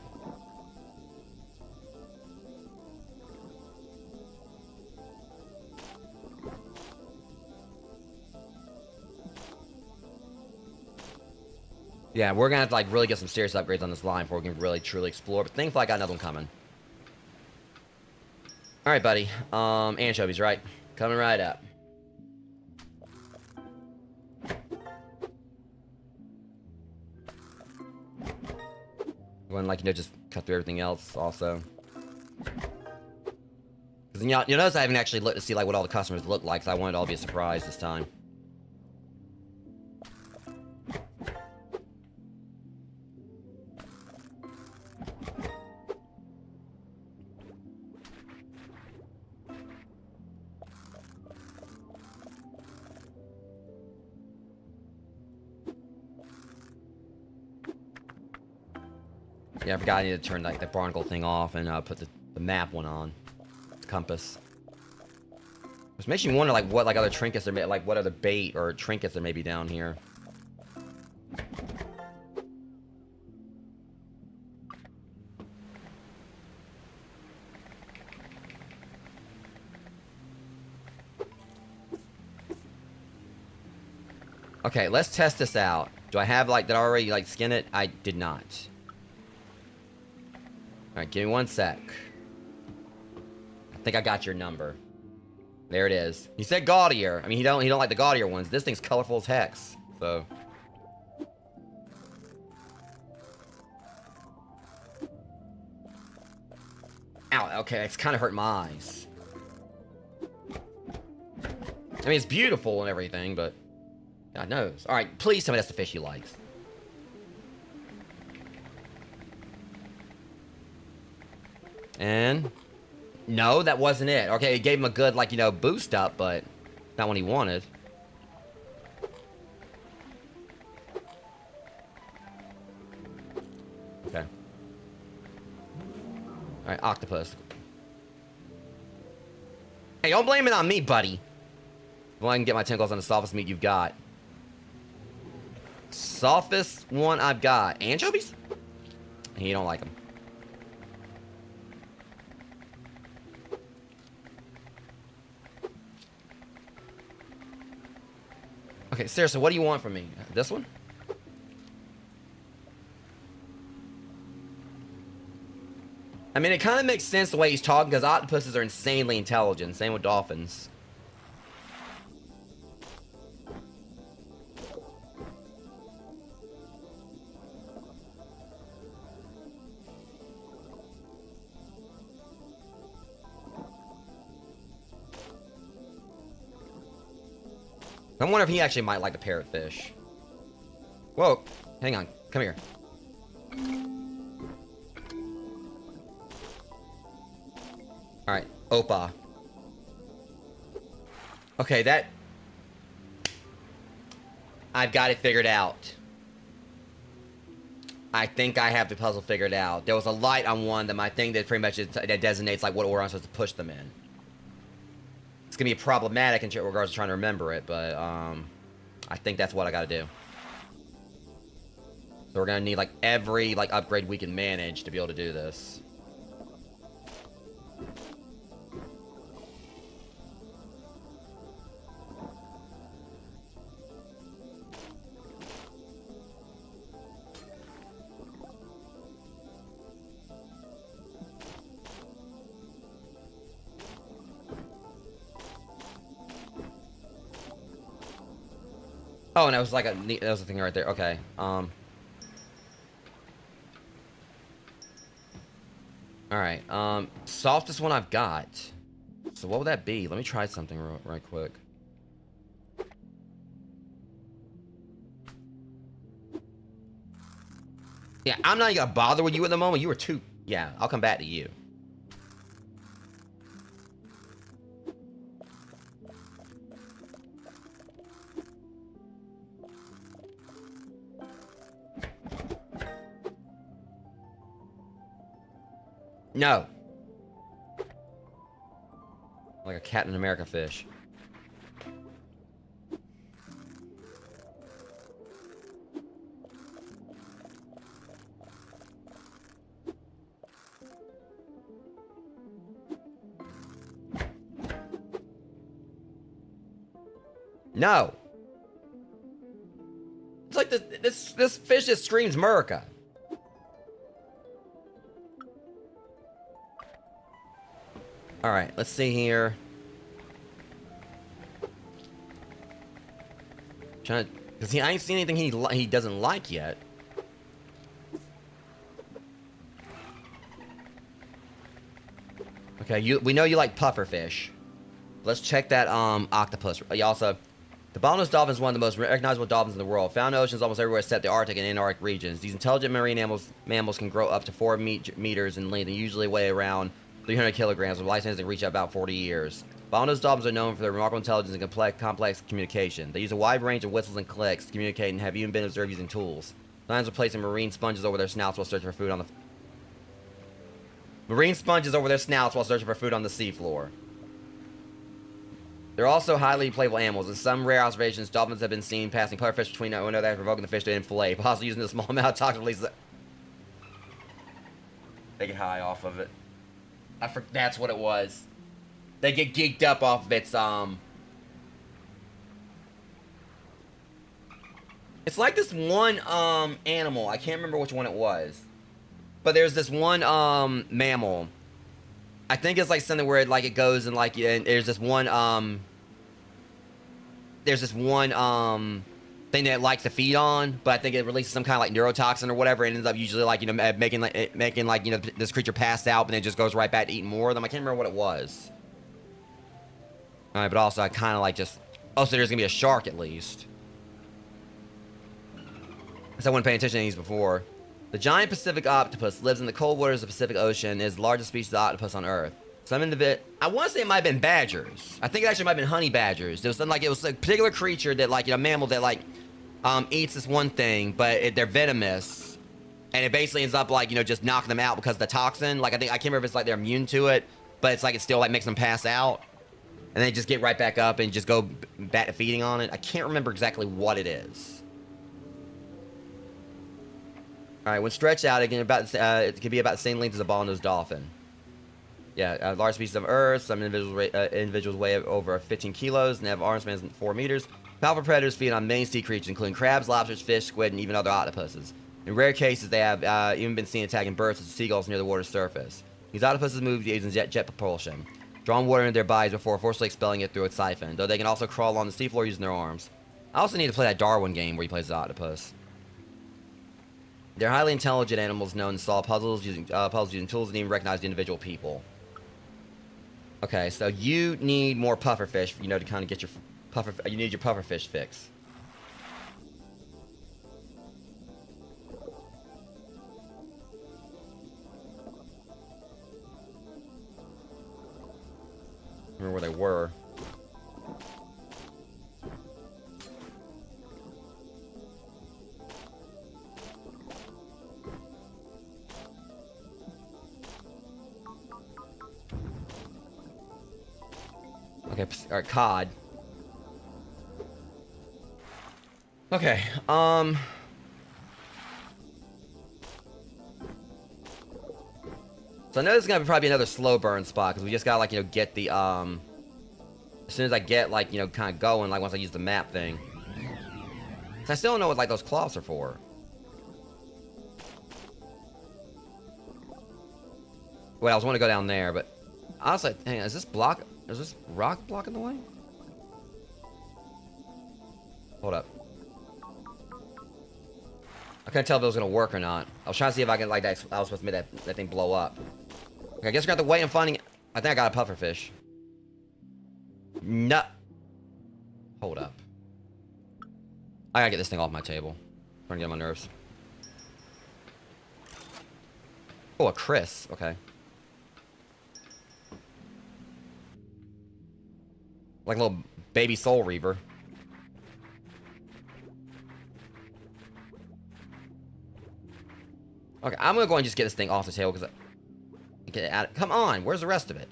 Yeah, we're gonna have to like really get some serious upgrades on this line before we can really truly explore. But thankfully, I got another one coming. All right, buddy. Anchovies, right? Coming right up. Go and like, you know, just cut through everything else also. Because you know, you'll notice I haven't actually looked to see like what all the customers look like. So I wanted it all to be a surprise this time. Yeah, I forgot I need to turn like the barnacle thing off and put the map one on. The compass. Which makes you wonder like what like other trinkets there like what other bait or trinkets there may be down here. Okay, let's test this out. Do I have like did I already like skin it? I did not. Alright, give me 1 sec. I think I got your number. There it is. He said gaudier. I mean, he don't like the gaudier ones. This thing's colorful as hex. So. Ow, okay, it's kind of hurt my eyes. I mean, it's beautiful and everything, but God knows. Alright, please tell me that's the fish he likes. And no, that wasn't it. Okay, it gave him a good, like, you know, boost up, but not what he wanted. Okay. Alright, octopus. Hey, don't blame it on me, buddy. Well, I can get my tentacles on the softest meat you've got. Softest one I've got. Anchovies? He don't like them. Okay, seriously, what do you want from me? This one? I mean, it kind of makes sense the way he's talking, because octopuses are insanely intelligent. Same with dolphins. I wonder if he actually might like the parrotfish. Whoa, hang on, come here. Alright, Opa. Okay, that... I've got it figured out. I think I have the puzzle figured out. There was a light on one that my thing that pretty much is, that designates like what order I'm supposed to push them in. It's gonna be problematic in regards to trying to remember it, but I think that's what I gotta do. So we're gonna need like every like upgrade we can manage to be able to do this. Oh, and that was like that was the thing right there. Okay. Alright, softest one I've got. So what would that be? Let me try something right quick. Yeah, I'm not even gonna bother with you at the moment. You were too... Yeah, I'll come back to you. No. Like a Captain America fish. No. It's like this fish just screams America. All right, let's see here. Trying to, cause I ain't seen anything he doesn't like yet. Okay, we know you like pufferfish. Let's check that octopus. Also, the bottlenose dolphin is one of the most recognizable dolphins in the world. Found in oceans almost everywhere except the Arctic and Antarctic regions. These intelligent marine mammals can grow up to 4 meters in length and usually weigh around 300 kilograms, with lifespans that reach about 40 years. Bottlenose dolphins are known for their remarkable intelligence and complex communication. They use a wide range of whistles and clicks to communicate and have even been observed using tools. Sometimes placing marine sponges over their snouts while searching for food on the... Marine sponges over their snouts while searching for food on the seafloor. They're also highly playful animals. In some rare observations, dolphins have been seen passing pufferfish between one another, provoking the fish to inflate, possibly using a small amount of toxic releases. They get high off of it. That's what it was. They get geeked up off of its, It's like this one, animal. I can't remember which one it was. But there's this one, mammal. I think it's like something where it goes and and there's this one thing that it likes to feed on, but I think it releases some kind of like neurotoxin or whatever, and ends up usually making this creature pass out, but then it just goes right back to eating more of them. I can't remember what it was. All right, but also I kind of so there's gonna be a shark at least. Because I wasn't paying attention to these before. The giant Pacific octopus lives in the cold waters of the Pacific Ocean and is the largest species of octopus on Earth. I want to say it might have been badgers. I think it actually might have been honey badgers. It was something it was a particular creature that a mammal that eats this one thing, but they're venomous, and it basically ends up just knocking them out because of the toxin. I can't remember if it's they're immune to it, but it's it still makes them pass out, and they just get right back up and just go back to feeding on it. I can't remember exactly what it is. All right, when stretched out, it can be about the same length as a bottlenose dolphin. Yeah, large species of Earth. Some individuals weigh over 15 kilos and have arm spans of 4 meters. Powerful predators feed on many sea creatures, including crabs, lobsters, fish, squid, and even other octopuses. In rare cases, they have even been seen attacking birds such as seagulls near the water's surface. These octopuses move using jet propulsion, drawing water into their bodies before forcibly expelling it through its siphon, though they can also crawl on the seafloor using their arms. I also need to play that Darwin game where he plays the octopus. They're highly intelligent animals known to solve puzzles using tools and even recognize the individual people. Okay, so you need more pufferfish, to kind of get your you need your pufferfish fix. Remember where they were. Okay, alright, cod. Okay, so I know this is gonna probably be another slow burn spot, because we just gotta, get the, as soon as I get, kind of going, once I use the map thing. So I still don't know what, those cloths are for. Wait, I was wanting to go down there, but honestly, hang on, is this rock blocking the way? Hold up. I couldn't tell if it was gonna work or not. I was trying to see if I could, like, that. I was supposed to make that thing blow up. Okay, I guess we're gonna have to wait on finding. I think I got a pufferfish. No. Hold up. I gotta get this thing off my table. I'm trying to get on my nerves. Oh, a Chris. Okay. Like a little baby soul reaver. Okay, I'm gonna go and just get this thing off the table because get it out. Come on, where's the rest of it?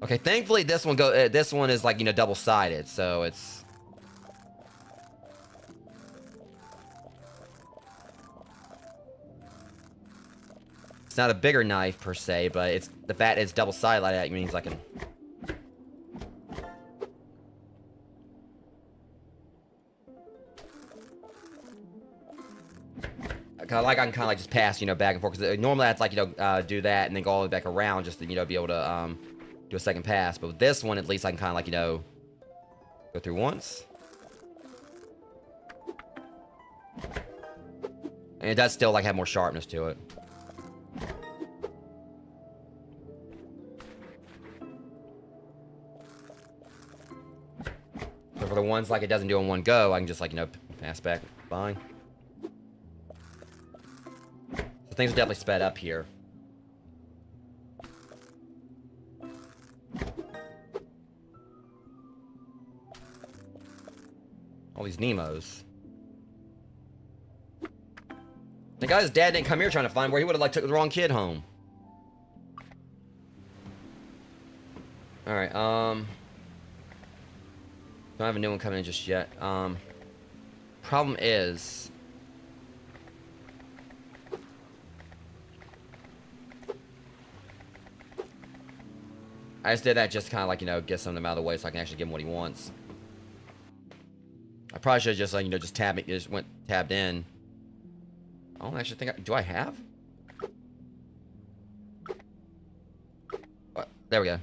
Okay, thankfully this one is like, you know, double-sided, so it's not a bigger knife per se, but it's the fact it's double-sided like that means I can. I can kind of like just pass, you know, back and forth because normally I have to, like, you know, do that and then go all the way back around just to, you know, be able to do a second pass. But with this one, at least I can kind of, like, you know, go through once. And it does still, like, have more sharpness to it. So for the ones, like, it doesn't do in one go, I can just, like, you know, pass back. Fine. So things are definitely sped up here. All these Nemos. The guy's dad didn't come here trying to find where he would have, like, took the wrong kid home. Alright, don't have a new one coming in just yet. Problem is, I just did that just to kind of, like, you know, get some of them out of the way so I can actually give him what he wants. I probably should have just, like, you know, just went tabbed in. I don't actually think do I have? What? There we go.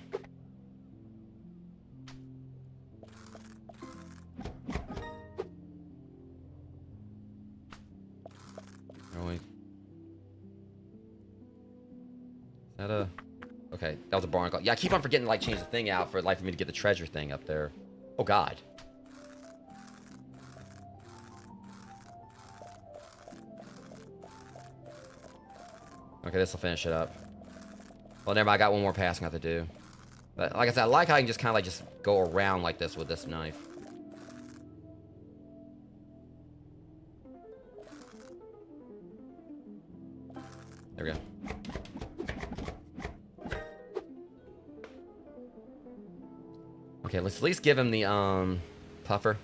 Oh, wait. Is that a... Okay, that was a barn call. Yeah, I keep on forgetting to, like, change the thing out for, like, for me to get the treasure thing up there. Oh, God. Okay, this will finish it up. Well, never mind, I got one more passing I have to do. But like I said, I like how I can just kind of like just go around like this with this knife. There we go. Okay, let's at least give him the puffer.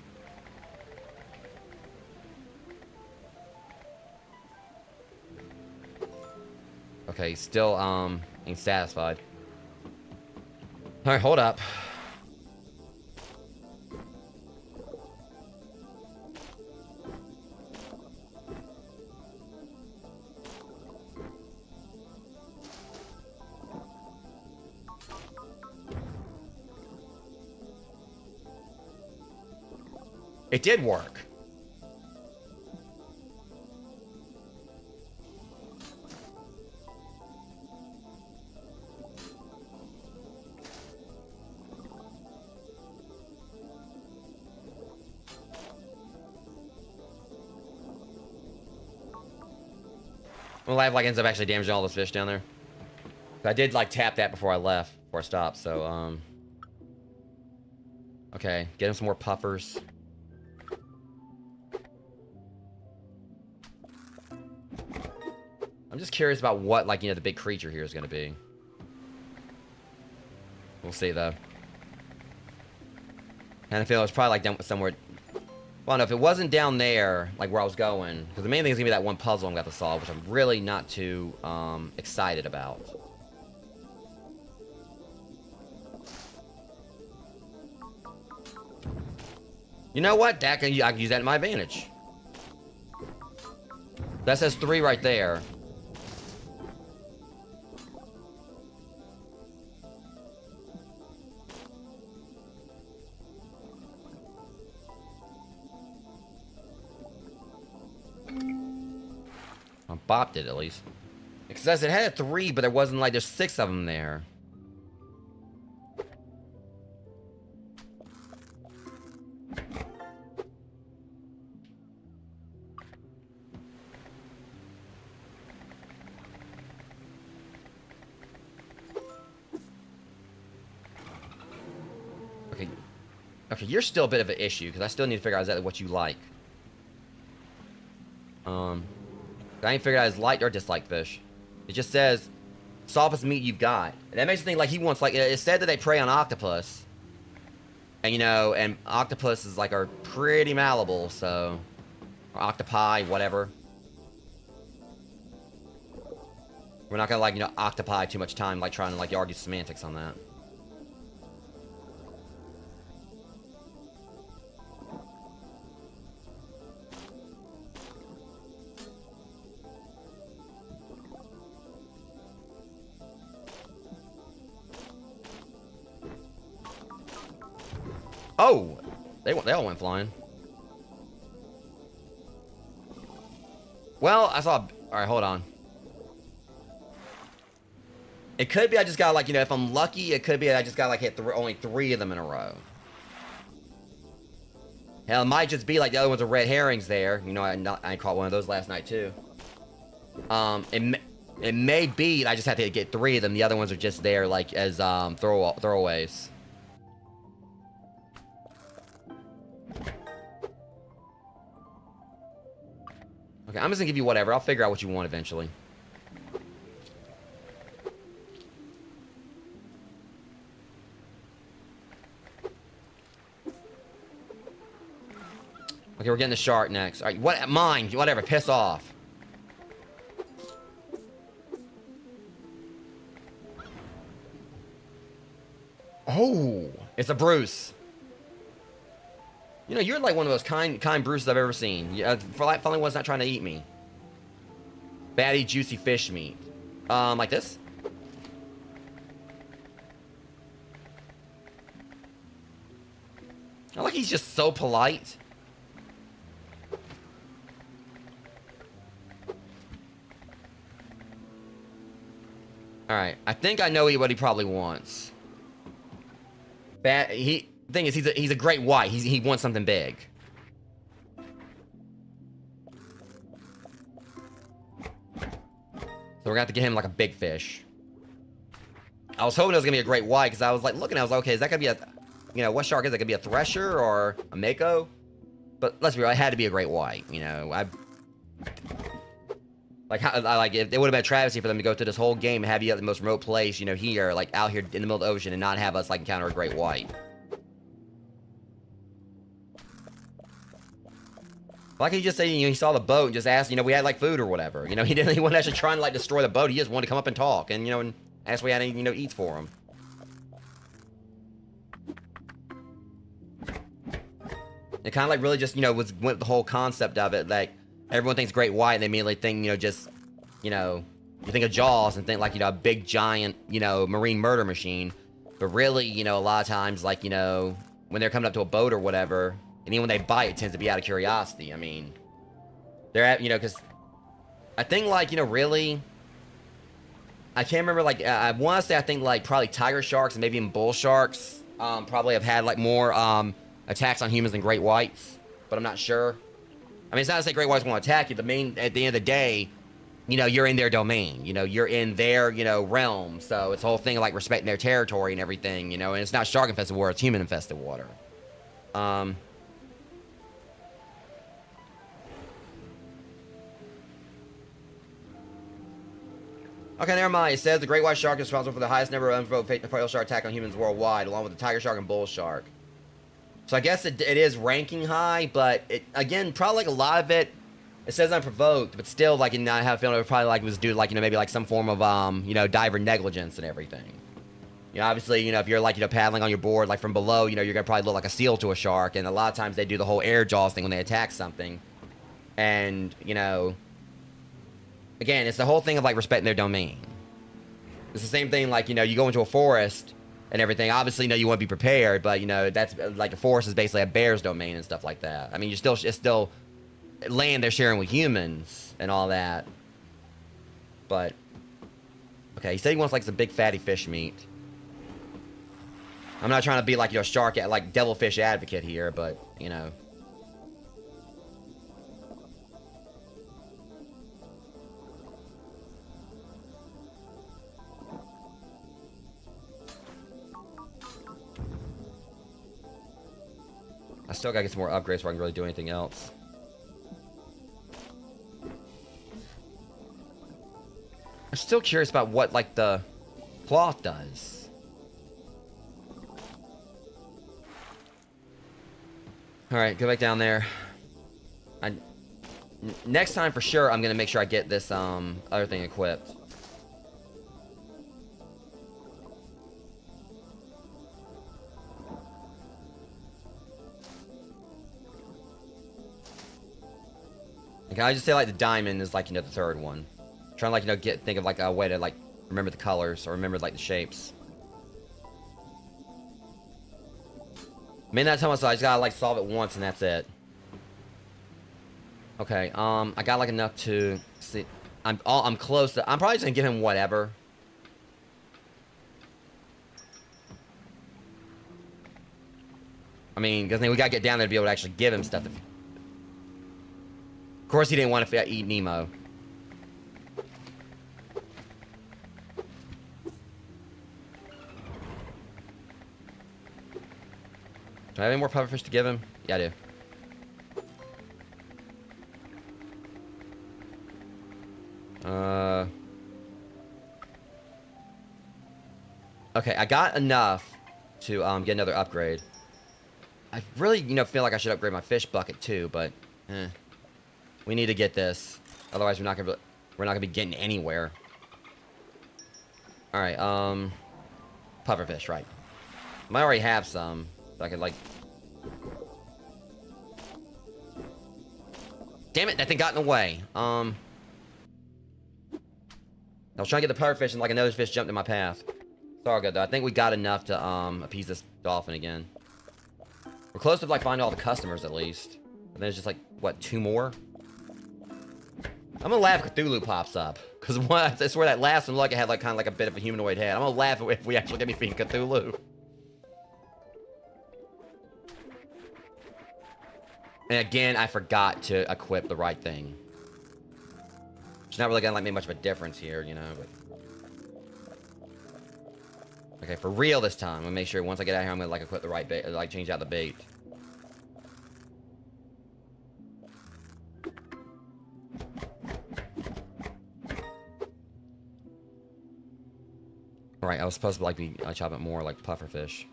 Okay, he's still ain't satisfied. Alright, hold up. It did work. My life like ends up actually damaging all those fish down there. I did like tap that before I stopped, so okay, get him some more puffers. I'm just curious about what, like, you know, the big creature here is gonna be. We'll see though. And I feel it's probably like down somewhere. Well, no, if it wasn't down there, like where I was going, because the main thing is gonna be that one puzzle I'm got to solve, which I'm really not too excited about. You know what? I can use that to my advantage. That says 3 right there. bopped it at least. It says it had a 3, but there wasn't like there's 6 of them there. Okay. Okay, you're still a bit of an issue because I still need to figure out exactly what you like. I ain't figured out his like or dislike fish. It just says softest meat you've got. And that makes me think like he wants like it said that they prey on octopus. And you know, and octopuses like are pretty malleable, so or octopi, whatever. We're not gonna like, you know, octopi too much time like trying to like argue semantics on that. Oh, they all went flying. Well, I saw. All right, hold on. It could be I just got like, you know, if I'm lucky, it could be I just got like hit only 3 of them in a row. Hell, it might just be like the other ones are red herrings there. You know, I caught one of those last night too. It may be I just have to get 3 of them. The other ones are just there like as throwaways. Okay, I'm just gonna give you whatever. I'll figure out what you want eventually. Okay, we're getting the shark next. All right, what? Mine, whatever. Piss off. Oh, it's a Bruce. You know, you're like one of those kind Bruces I've ever seen. Yeah, finally one's not trying to eat me. Fatty, juicy fish meat. Like this? I like he's just so polite. Alright, I think I know what he probably wants. Thing is, he's a great white. He wants something big. So we're gonna have to get him like a big fish. I was hoping it was gonna be a great white because I was like looking. I was like, okay, is that gonna be a, you know, what shark is that gonna be, a thresher or a mako? But let's be real, it had to be a great white. You know, it would have been a travesty for them to go through this whole game and have you at the most remote place, you know, here, like out here in the middle of the ocean, and not have us like encounter a great white. Why can't he just say, you know, he saw the boat and just asked, you know, we had like food or whatever. You know, he wasn't actually trying to like destroy the boat. He just wanted to come up and talk and, you know, and ask if we had any, you know, eats for him. It kind of like really just, you know, went with the whole concept of it. Like everyone thinks great white and they immediately think, you know, just, you know, you think of Jaws and think like, you know, a big giant, you know, marine murder machine. But really, you know, a lot of times, like, you know, when they're coming up to a boat or whatever, and even when they bite, it tends to be out of curiosity. I mean, they're at, you know, because I think, like, you know, really, I can't remember, like, I want to say, I think, like, probably tiger sharks and maybe even bull sharks probably have had, like, more attacks on humans than great whites, but I'm not sure. I mean, it's not to say great whites won't attack you. At the end of the day, you know, you're in their domain. You know, you're in their, you know, realm. So it's a whole thing of, like, respecting their territory and everything, you know, and it's not shark-infested water, it's human-infested water. Okay, never mind. It says the great white shark is responsible for the highest number of unprovoked fatal shark attack on humans worldwide, along with the tiger shark and bull shark. So I guess it is ranking high, but it, again, probably like a lot of it, it says unprovoked, but still, like, I have a feeling it probably like was due to, like, you know, maybe like some form of you know, diver negligence and everything. You know, obviously, you know, if you're like, you know, paddling on your board like from below, you know, you're gonna probably look like a seal to a shark, and a lot of times they do the whole air jaws thing when they attack something, and you know. Again, it's the whole thing of, like, respecting their domain. It's the same thing, like, you know, you go into a forest and everything. Obviously, you know, you want to be prepared, but, you know, that's, like, a forest is basically a bear's domain and stuff like that. I mean, it's still land they're sharing with humans and all that. But okay, he said he wants like some big fatty fish meat. I'm not trying to be like your shark, like devilfish advocate here, but you know. I still gotta get some more upgrades before I can really do anything else. I'm still curious about what, like, the cloth does. Alright, go back down there. Next time, for sure, I'm gonna make sure I get this, other thing equipped. Like, I just say, like, the diamond is, like, you know, the third one. Trying to, like, you know, think of, like, a way to, like, remember the colors or remember, like, the shapes. May not tell myself, I just gotta, like, solve it once and that's it. Okay, I got, like, enough to see. I'm close to, I'm probably just gonna give him whatever. I mean, because we gotta get down there to be able to actually give him stuff. Of course, he didn't want to eat Nemo. Do I have any more pufferfish to give him? Yeah, I do. Okay, I got enough to get another upgrade. I really, you know, feel like I should upgrade my fish bucket too, but we need to get this. Otherwise, we're not gonna be getting anywhere. All right, pufferfish, right? I might already have some. So I could like. Damn it! That thing got in the way. I was trying to get the pufferfish and like another fish jumped in my path. It's all good though. I think we got enough to appease this dolphin again. We're close to like finding all the customers at least. And there's just like what, 2 more? I'm gonna laugh if Cthulhu pops up. Cause I swear that last one, look, it had like kind of like a bit of a humanoid head. I'm gonna laugh if we actually get me feeding Cthulhu. And again, I forgot to equip the right thing. It's not really gonna like make much of a difference here, you know, but. Okay, for real this time. I'm gonna make sure once I get out here, I'm gonna like equip the right bait, like change out the bait. Alright, I was supposed to like be chopping more like pufferfish.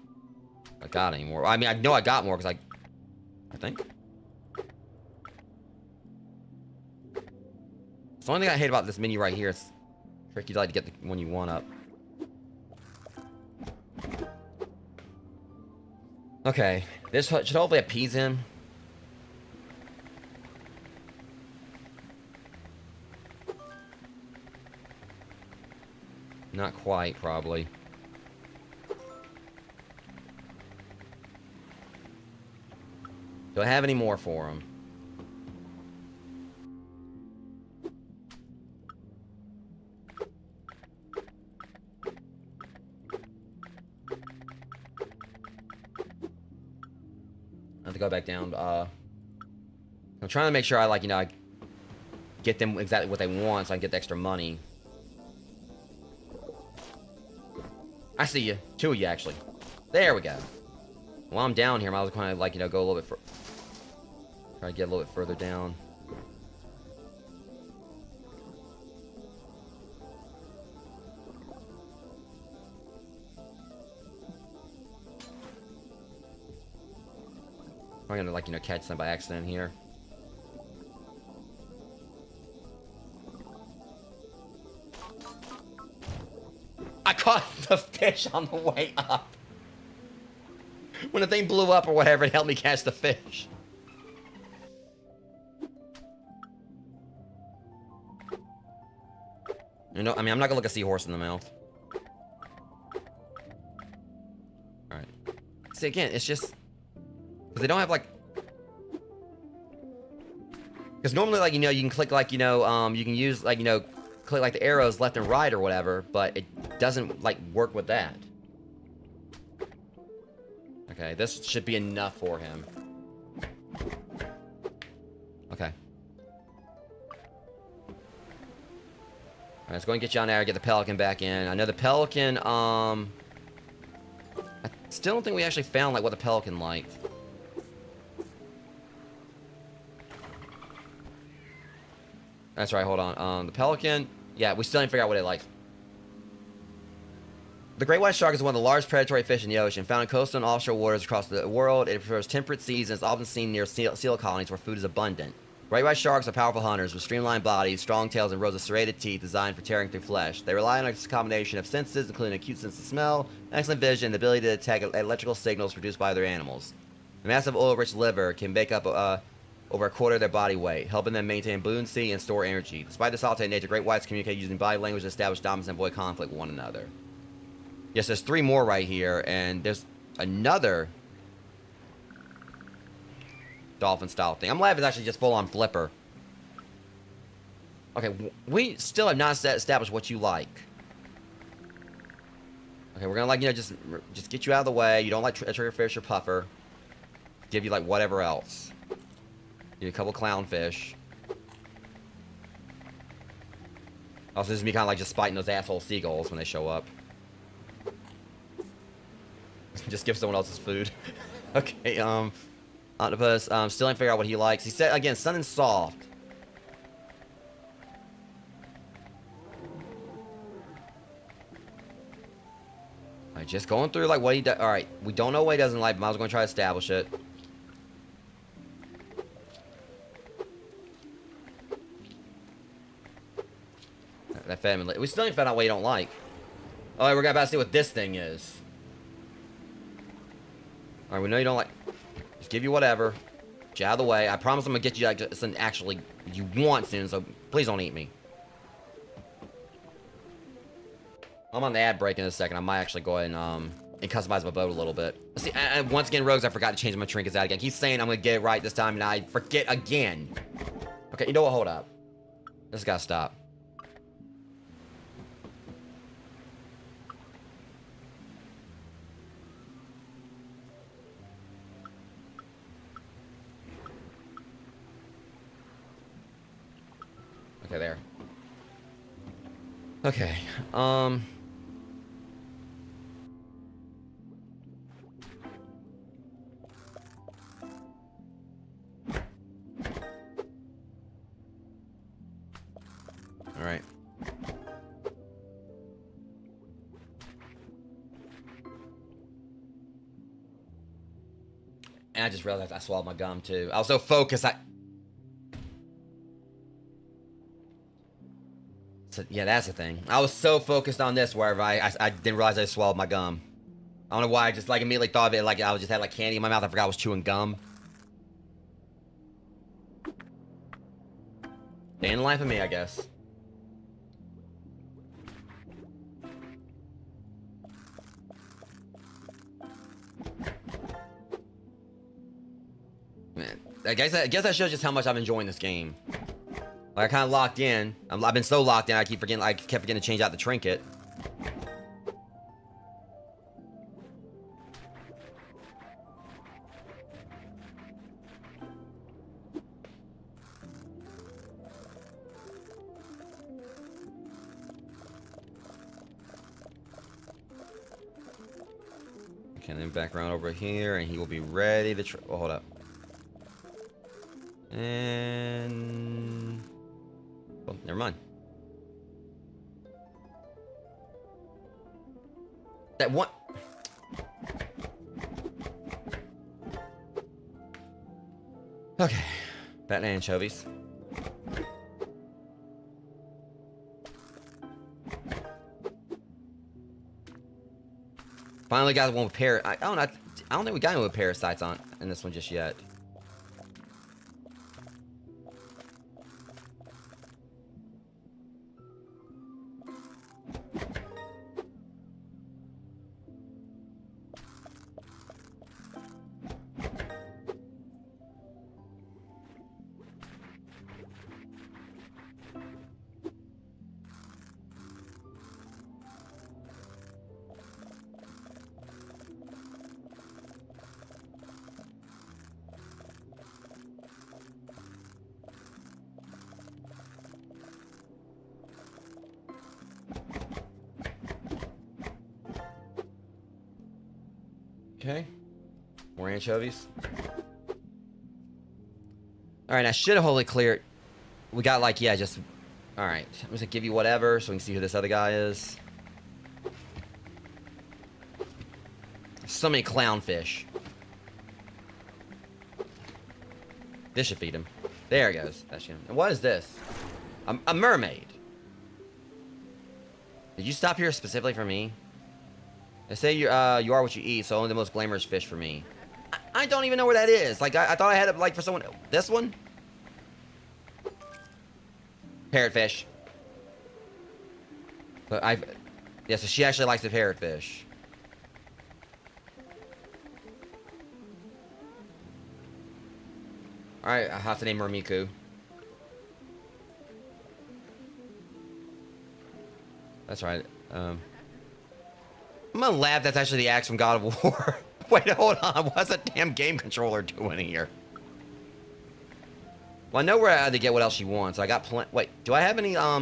I got any more. I mean, I know I got more because I think. It's the only thing I hate about this menu right here. It's tricky to like to get the one you want up. Okay, this should hopefully appease him. Not quite, probably. Do I have any more for him? I have to go back down. I'm trying to make sure I like, you know, I get them exactly what they want so I can get the extra money. I see you. 2 of you, actually. There we go. While I'm down here, I was kind of like, you know, go a little bit further. Try to get a little bit further down. I'm gonna, like, you know, catch them by accident here. I caught the fish on the way up. When the thing blew up or whatever, it helped me catch the fish. You know, I mean, I'm not gonna look a seahorse in the mouth. Alright. See, again, it's just... Because they don't have, like... Because normally, like, you know, you can click, like, you know, you can use, like, you know, click like the arrows left and right or whatever, but it doesn't like work with that. Okay, this should be enough for him. Okay. Alright, let's go and get you on there, get the pelican back in. I know the pelican, I still don't think we actually found, like, what the pelican liked. That's right, hold on. The pelican, yeah, we still didn't figure out what it likes. The great white shark is one of the largest predatory fish in the ocean. Found in coastal and offshore waters across the world, it prefers temperate seas and is often seen near seal colonies where food is abundant. Great white sharks are powerful hunters with streamlined bodies, strong tails, and rows of serrated teeth designed for tearing through flesh. They rely on a combination of senses, including acute sense of smell, excellent vision, and the ability to detect electrical signals produced by other animals. The massive oil-rich liver can make up over a quarter of their body weight, helping them maintain buoyancy and store energy. Despite their solitary nature, great whites communicate using body language to establish dominance and avoid conflict with one another. Yes, there's 3 more right here, and there's another dolphin-style thing. I'm glad it's actually just full-on flipper. Okay, we still have not established what you like. Okay, we're gonna, like, you know, just get you out of the way. You don't like triggerfish or puffer. Give you, like, whatever else. Give you a couple clownfish. Also, this is me kind of like just spiting those asshole seagulls when they show up. Just give someone else's food. Okay, octopus, still ain't figure out what he likes. He said, again, something soft. Alright, just going through, like, what he does. Alright, we don't know what he doesn't like, but I was going to try to establish it. That fed him. We still ain't found out what he don't like. Alright, we're about to see what this thing is. Alright, we know you don't like... Just give you whatever. Get out of the way. I promise I'm gonna get you like something actually you want soon, so please don't eat me. I'm on the ad break in a second. I might actually go ahead and customize my boat a little bit. See, once again, Rogues, I forgot to change my trinkets out again. I keep saying I'm gonna get it right this time, and I forget again. Okay, you know what? Hold up. This gotta stop. Okay, there. Okay, Alright. And I just realized I swallowed my gum, too. I was so focused, So, yeah, that's the thing. I was so focused on this wherever I didn't realize I swallowed my gum. I don't know why, I just like immediately thought of it like I just had like candy in my mouth. I forgot I was chewing gum. Day in the life of me, I guess. Man, I guess that shows just how much I'm enjoying this game. Like, I kind of locked in. I've been so locked in, I kept forgetting to change out the trinket. Okay, then back around over here, and he will be ready to oh, hold up. And... oh, never mind. That one... Okay. Batman anchovies. Finally got one with I don't think we got any with parasites on in this one just yet. Okay. More anchovies. Alright, I should have wholly cleared. We got like, yeah, just... Alright. I'm just gonna give you whatever so we can see who this other guy is. So many clownfish. This should feed him. There it goes. That's him. And what is this? A mermaid. Did you stop here specifically for me? They say you are what you eat, so only the most glamorous fish for me. I don't even know where that is. Like, I thought I had it, like, for someone... This one? Parrotfish. But yeah, so she actually likes the parrotfish. Alright, Hatsune Murmiku. That's right. I'm gonna laugh that's actually the axe from God of War. Wait, hold on. What's a damn game controller doing here? Well, I know where I had to get what else she wants. I got plenty. Wait, do I have any, I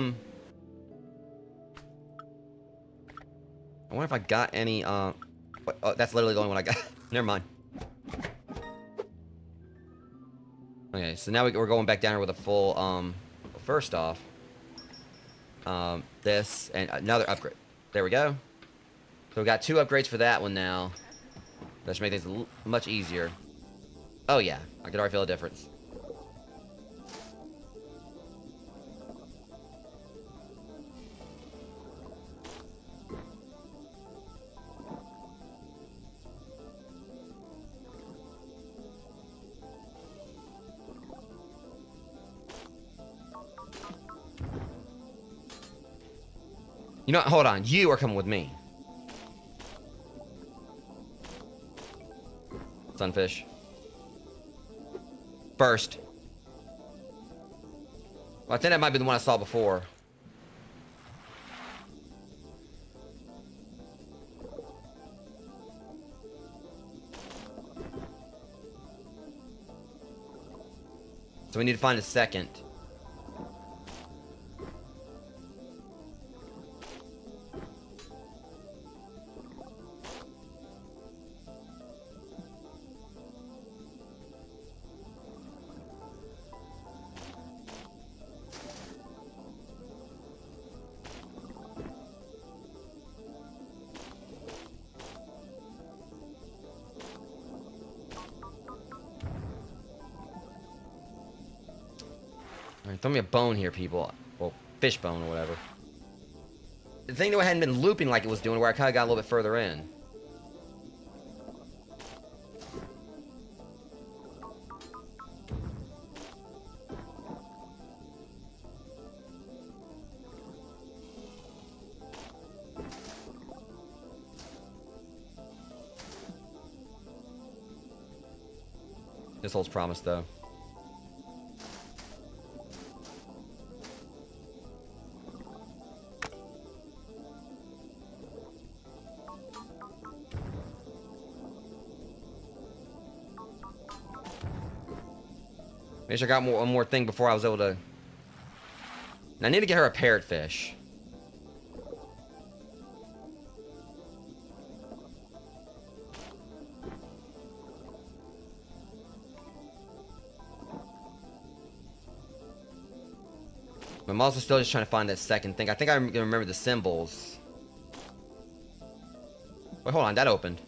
wonder if I got any, oh, that's literally the only one I got. Never mind. Okay, so now we're going back down here with a full, first off, this and another upgrade. There we go. So we got 2 upgrades for that one now. That should make things much easier. Oh yeah, I can already feel a difference. You know, hold on. You are coming with me. Sunfish. First. Well, I think that might be the one I saw before. So we need to find a second. Alright, throw me a bone here, people. Well, fish bone or whatever. The thing though, I hadn't been looping like it was doing, where I kind of got a little bit further in. This holds promise, though. Make sure I got one more thing before I was able to... And I need to get her a parrotfish. But I'm also still just trying to find that second thing. I think I'm gonna remember the symbols. Wait, hold on, that opened.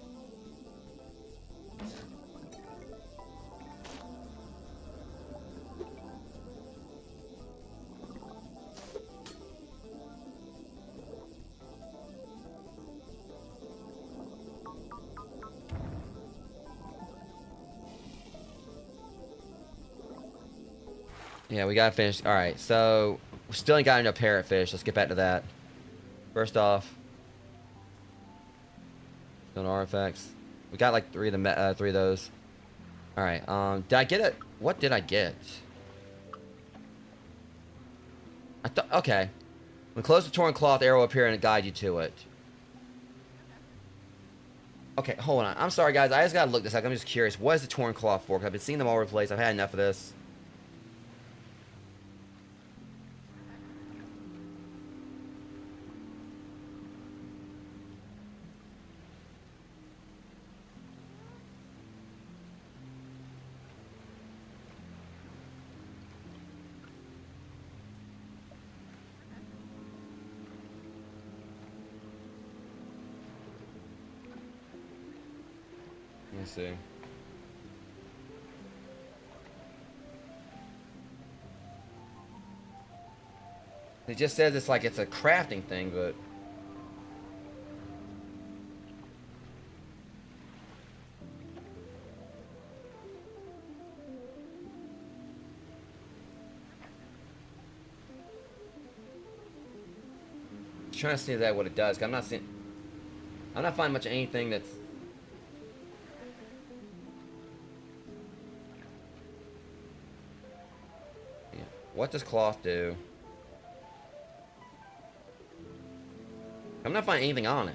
Yeah, we gotta finish. Alright, so we still ain't got enough parrotfish. Let's get back to that. First off, stone artifacts. We got like three of those. Alright, did I get it? What did I get? I thought, okay. When close the torn cloth, arrow will appear and guide you to it. Okay, hold on. I'm sorry, guys. I just gotta look this up. I'm just curious. What is the torn cloth for? Because I've been seeing them all over the place. I've had enough of this. see. It just says it's like it's a crafting thing, but... trying to see that what it does, 'cause I'm not seeing... I'm not finding much of anything that's... Yeah. What does cloth do? I'm not finding anything on it.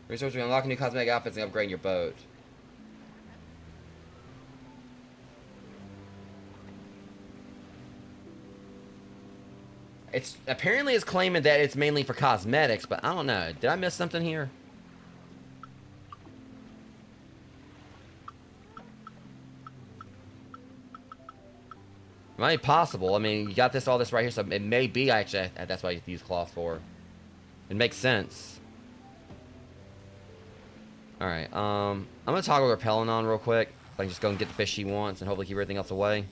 Researching unlocking new cosmetic outfits and upgrading your boat. It's apparently it's claiming that it's mainly for cosmetics, but I don't know. Did I miss something here? Might be possible. I mean, you got all this right here, so it may be actually that's what I use cloth for. It makes sense. All right. I'm gonna toggle repelling on real quick. So I can just go and get the fish she wants, and hopefully keep everything else away.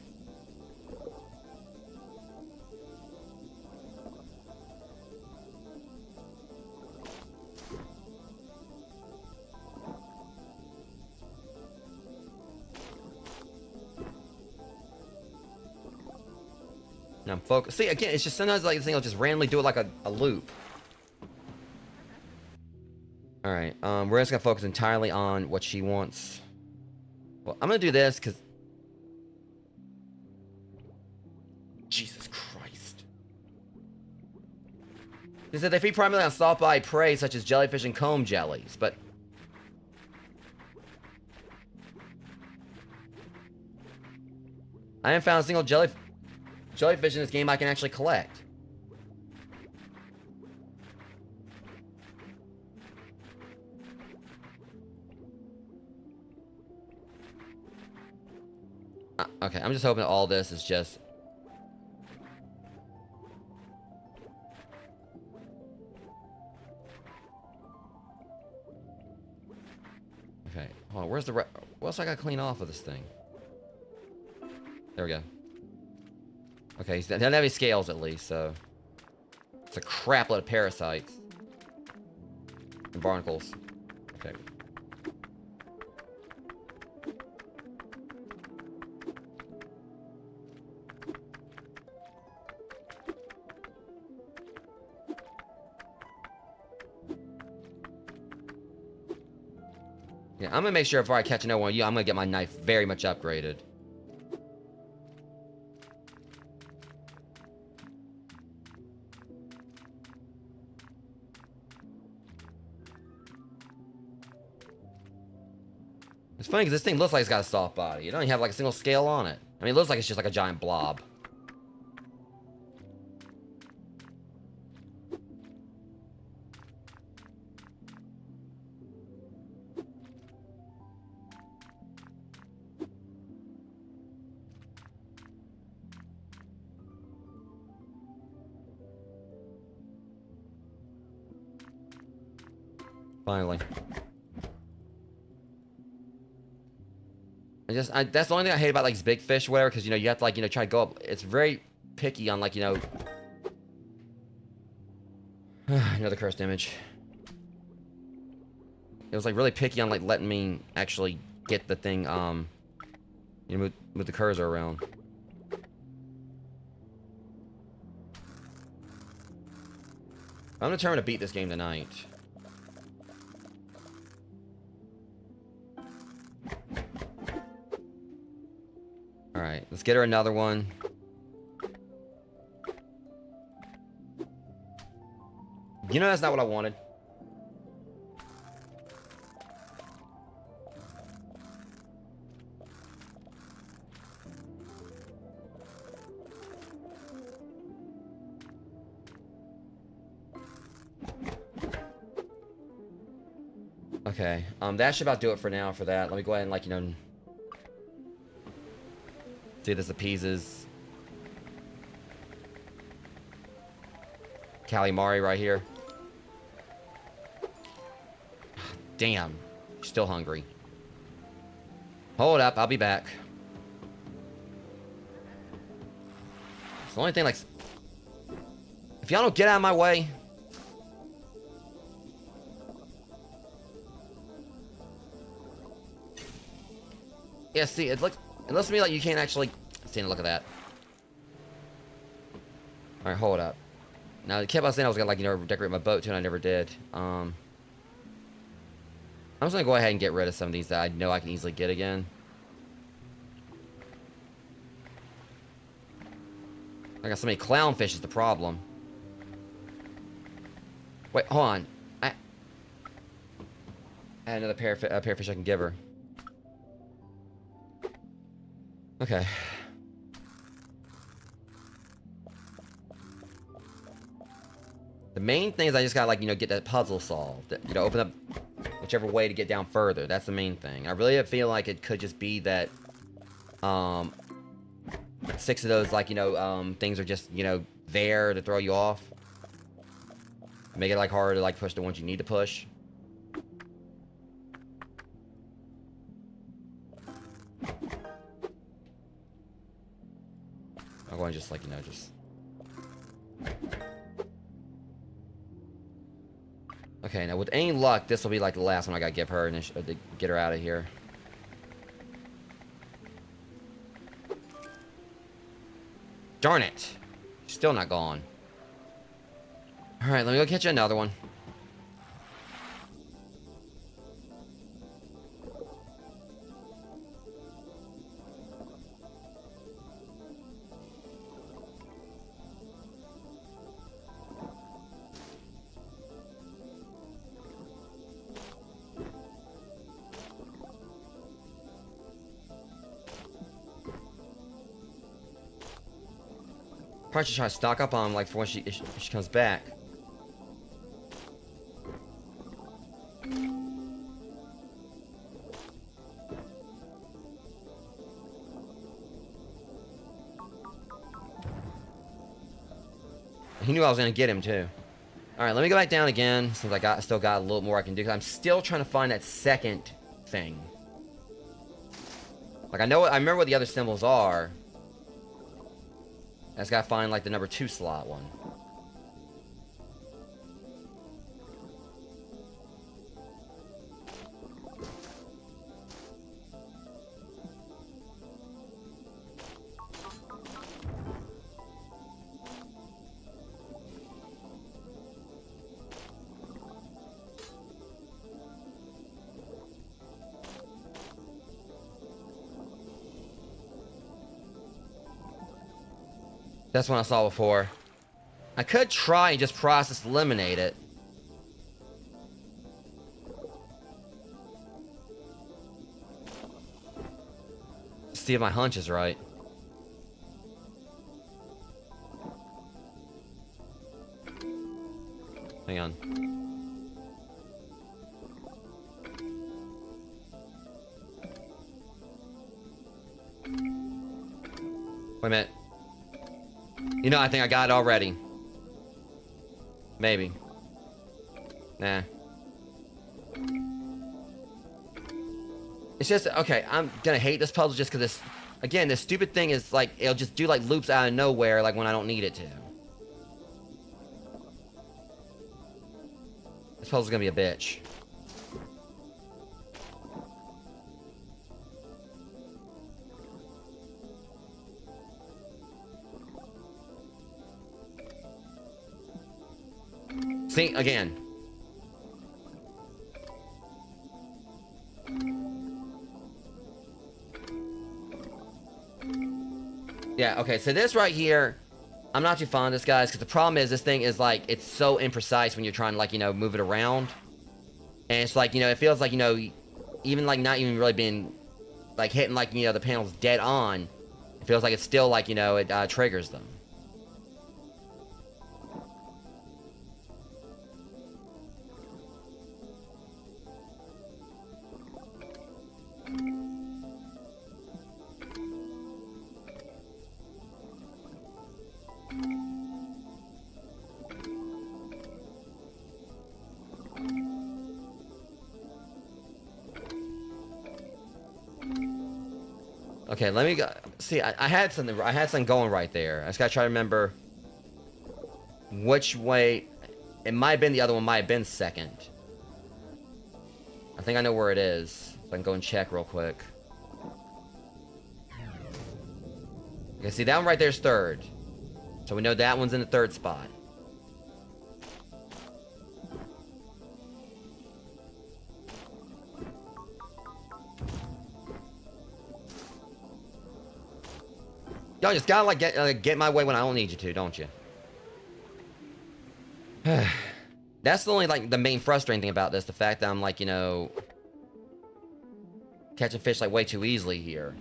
And I'm focused. See, again, it's just sometimes like this thing will just randomly do it like a loop. Alright, we're just gonna focus entirely on what she wants. Well, I'm gonna do this because... Jesus Christ. They said they feed primarily on soft-bodied prey such as jellyfish and comb jellies, but... I haven't found a single jellyfish in this game I can actually collect. Okay, I'm just hoping that all this is just... Okay, hold on, where's the... What else I gotta clean off of this thing? There we go. Okay, he doesn't have any scales at least, so... It's a crap load of parasites. And barnacles. Okay. Yeah, I'm gonna make sure before I catch another one of you, I'm gonna get my knife very much upgraded. It's funny because this thing looks like it's got a soft body. It don't even have like a single scale on it. I mean, it looks like it's just like a giant blob. Finally. That's the only thing I hate about like these big fish, whatever, because you know you have to like try to go up. It's very picky on like another cursed image. It was like really picky on like letting me actually get the thing move the cursor around. I'm determined to beat this game tonight. Alright, let's get her another one. You know that's not what I wanted. Okay, that should about do it for now for that. Let me go ahead and see if this appeases. calamari right here. Damn. Still hungry. Hold up, I'll be back. It's the only thing, like... If y'all don't get out of my way... Yeah, see, it looks to me like you can't actually... See, look at that. Alright, hold up. Now, it kept on saying I was gonna, like, you know, decorate my boat too, and I never did. I'm just gonna go ahead and get rid of some of these that I know I can easily get again. I got so many clownfish is the problem. Wait, hold on. I had another pair of fish I can give her. Okay. The main thing is I just gotta, like, you know, get that puzzle solved. You know, open up whichever way to get down further. That's the main thing. I really feel like it could just be that, 6 of those, like, you know, things are just, you know, there to throw you off. Make it, like, harder to, like, push the ones you need to push. I'm going to just, like, you know, just... Okay, now with any luck, this will be, like, the last one I gotta give her and to get her out of here. Darn it! She's still not gone. Alright, let me go catch you another one. Probably should try to stock up on, like, for when she comes back. He knew I was gonna get him too. All right, let me go back down again since I still got a little more I can do. Cause I'm still trying to find that second thing. Like I remember what the other symbols are. I just gotta find like the number 2 slot one. That's one I saw before. I could try and just process eliminate it. See if my hunch is right. Hang on. Wait a minute. You know, I think I got it already. Maybe. Nah. It's just, okay, I'm gonna hate this puzzle just because this, again, this stupid thing is like, it'll just do like loops out of nowhere, like when I don't need it to. This puzzle's gonna be a bitch. See, again. Yeah, okay, so this right here, I'm not too fond of this, guys, because the problem is this thing is, like, it's so imprecise when you're trying to, like, you know, move it around. And it's like, you know, it feels like, you know, even, like, not even really being, like, hitting, like, you know, the panels dead on. It feels like it's still, like, you know, it triggers them. Okay, let me go. See, I had something. I had something going right there. I just gotta try to remember which way. It might have been the other one. Might have been second. I think I know where it is. So I can go and check real quick. Okay, see that one right there is third. So we know that one's in the third spot. Y'all just gotta like get my way when I don't need you to, don't you? That's the only like the main frustrating thing about this, the fact that I'm like, you know, catching fish like way too easily here.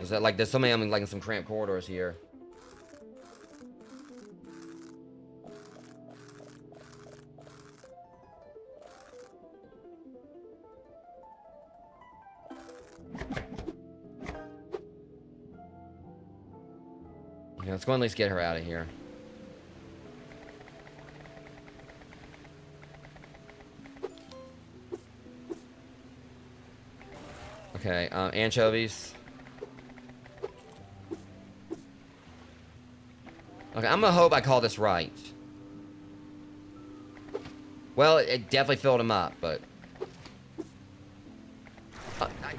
Is that like there's so many, I'm like in some cramped corridors here. Okay, let's go and at least get her out of here. Okay, anchovies. Okay, I'm gonna hope I call this right. Well, it definitely filled him up, but...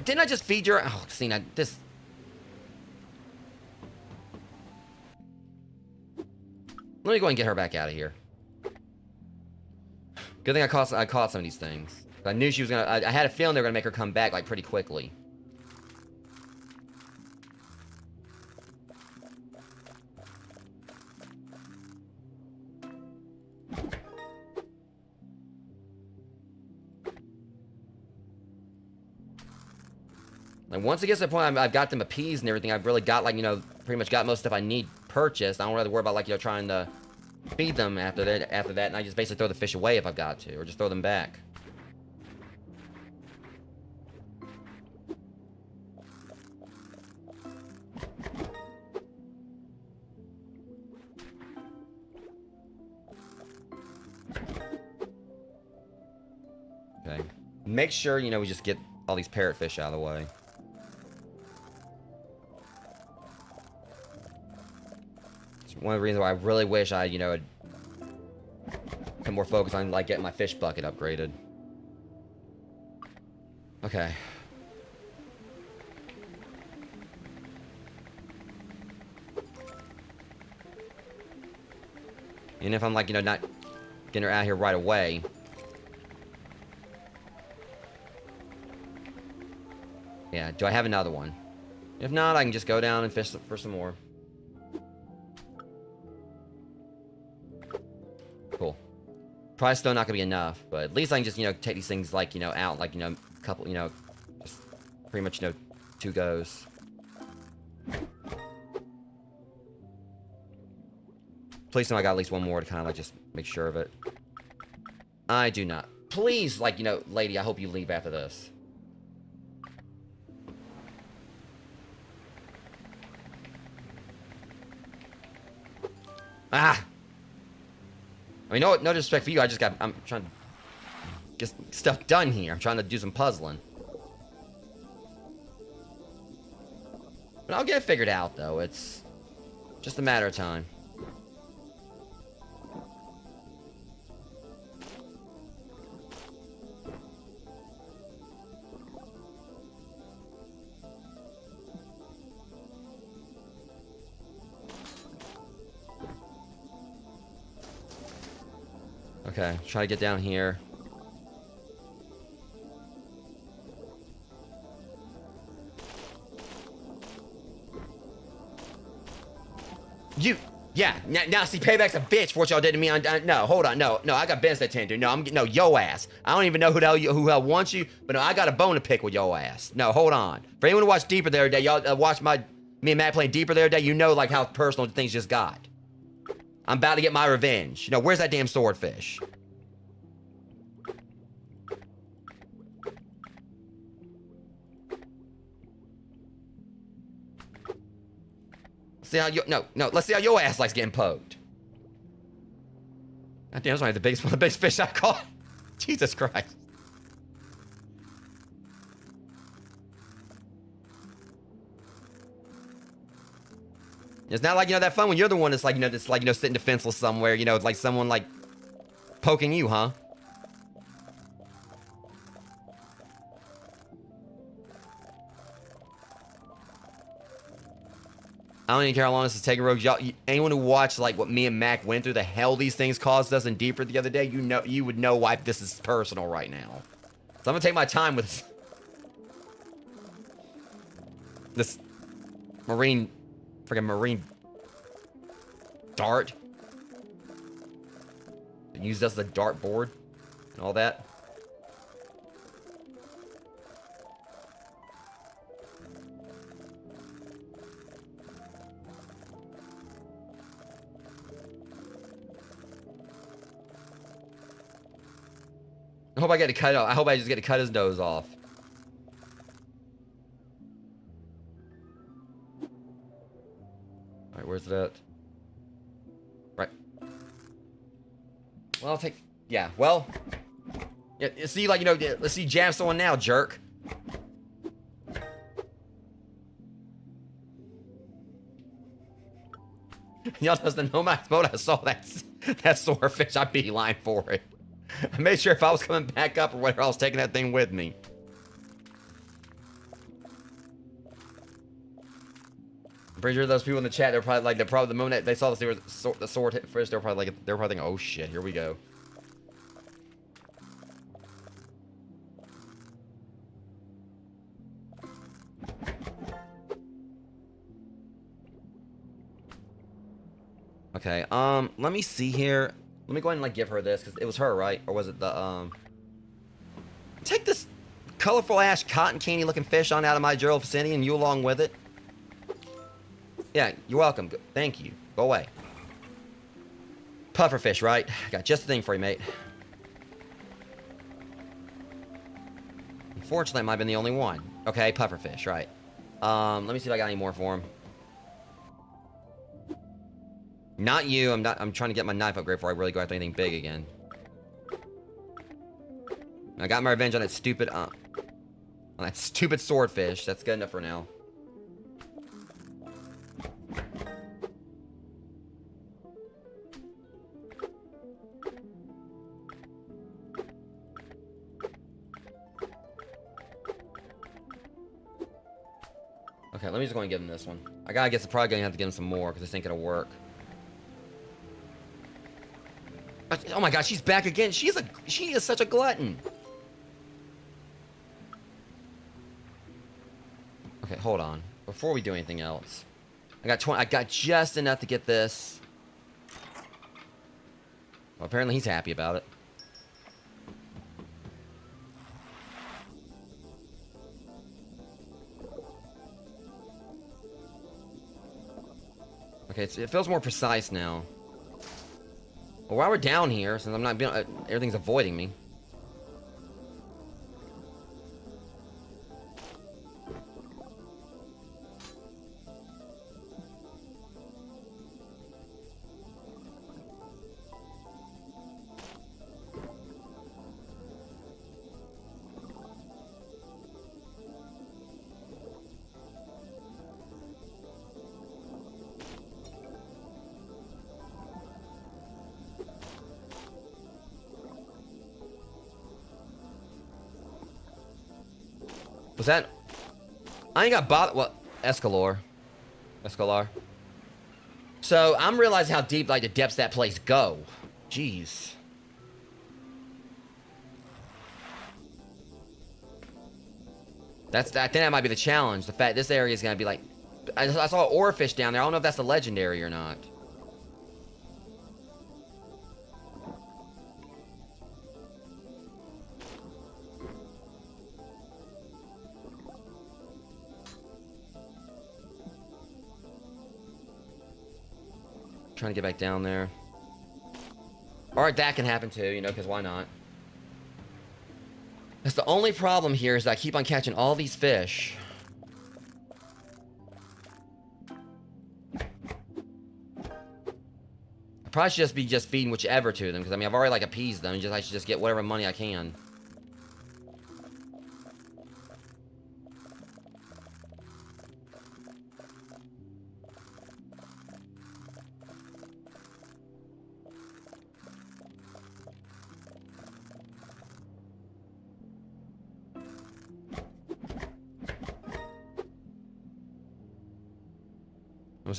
didn't I just feed your... Oh, see, now, this... Let me go and get her back out of here. Good thing I caught some of these things. I knew she was gonna... I had a feeling they were gonna make her come back, like, pretty quickly. Like, once it gets to the point I've got them appeased and everything, I've really got, like, you know, pretty much got most stuff I need purchased. I don't really worry about, like, you know, trying to feed them after that, and I just basically throw the fish away if I've got to, or just throw them back. Okay. Make sure, you know, we just get all these parrotfish out of the way. One of the reasons why I really wish I, you know, had put more focus on, like, getting my fish bucket upgraded. Okay. And if I'm, like, you know, not getting her out here right away... Yeah, do I have another one? If not, I can just go down and fish for some more. Cool. Probably still not gonna be enough, but at least I can just, you know, take these things, like, you know, out, like, you know, a couple, you know, just pretty much, you know, 2 goes. Please know I got at least one more to kind of, like, just make sure of it. I do not. Please, like, you know, lady, I hope you leave after this. Ah! I mean, no disrespect for you, I'm trying to get stuff done here. I'm trying to do some puzzling. But I'll get it figured out, though. It's just a matter of time. Okay, try to get down here. Yeah, now see, payback's a bitch for what y'all did to me on, no, hold on, no, I got business to tend to. No, yo ass. I don't even know who the hell wants you, but no, I got a bone to pick with yo ass. No, hold on. For anyone who watched Deeper the other day, y'all watched me and Matt playing Deeper the other day, you know, like, how personal things just got. I'm about to get my revenge. You know, where's that damn swordfish? See how let's see how your ass likes getting poked. God damn, that's one of the biggest fish I've caught. Jesus Christ. It's not like, you know, that fun when you're the one that's like, you know, sitting defenseless somewhere, you know, like someone like poking you, huh? I don't even care how long this is taking, Rogues. Y'all, anyone who watched like what me and Mac went through, the hell these things caused us in Deeper the other day, you would know why this is personal right now. So I'm gonna take my time with this marine, freaking marine dart. Used as a dartboard and all that. I hope I get to cut it off. I hope I just get to cut his nose off. Alright, where's it at? Right. Well, I'll take... Yeah, well... Yeah, see, like, you know, let's see, jam someone now, jerk. Y'all doesn't know my mode. I saw that swordfish. I beeline for it. I made sure if I was coming back up or whatever, I was taking that thing with me. I'm pretty sure those people in the chat, they're probably like, the moment they saw the sword hit first, they were probably thinking, oh shit, here we go. Okay, let me see here. Let me go ahead and like give her this, because it was her, right? Or was it the, take this colorful ass cotton candy looking fish on out of my general vicinity and you along with it. Yeah, you're welcome. Thank you. Go away. Pufferfish, right? Got just the thing for you, mate. Unfortunately, I might have been the only one. Okay, pufferfish, right. Let me see if I got any more for him. Not you. I'm trying to get my knife upgrade before I really go after anything big again. I got my revenge on that stupid swordfish. That's good enough for now. Okay, let me just go and give him this one. I gotta guess I'm probably gonna have to give him some more because this ain't gonna work. Oh my god, she's back again. She is such a glutton. Okay, hold on. Before we do anything else, I got just enough to get this. Well, apparently he's happy about it. Okay, it feels more precise now. Well, while we're down here, since I'm not being, everything's avoiding me. Was that... I ain't got bothered... What? Escalor. So, I'm realizing how deep, like, the depths that place go. Jeez. I think that might be the challenge. The fact this area is gonna be like... I saw an oarfish down there. I don't know if that's a legendary or not. Trying to get back down there. Alright, that can happen too, you know, because why not? That's the only problem here is that I keep on catching all these fish. I probably should just feeding whichever to them, because I mean I've already like appeased them. I should just get whatever money I can.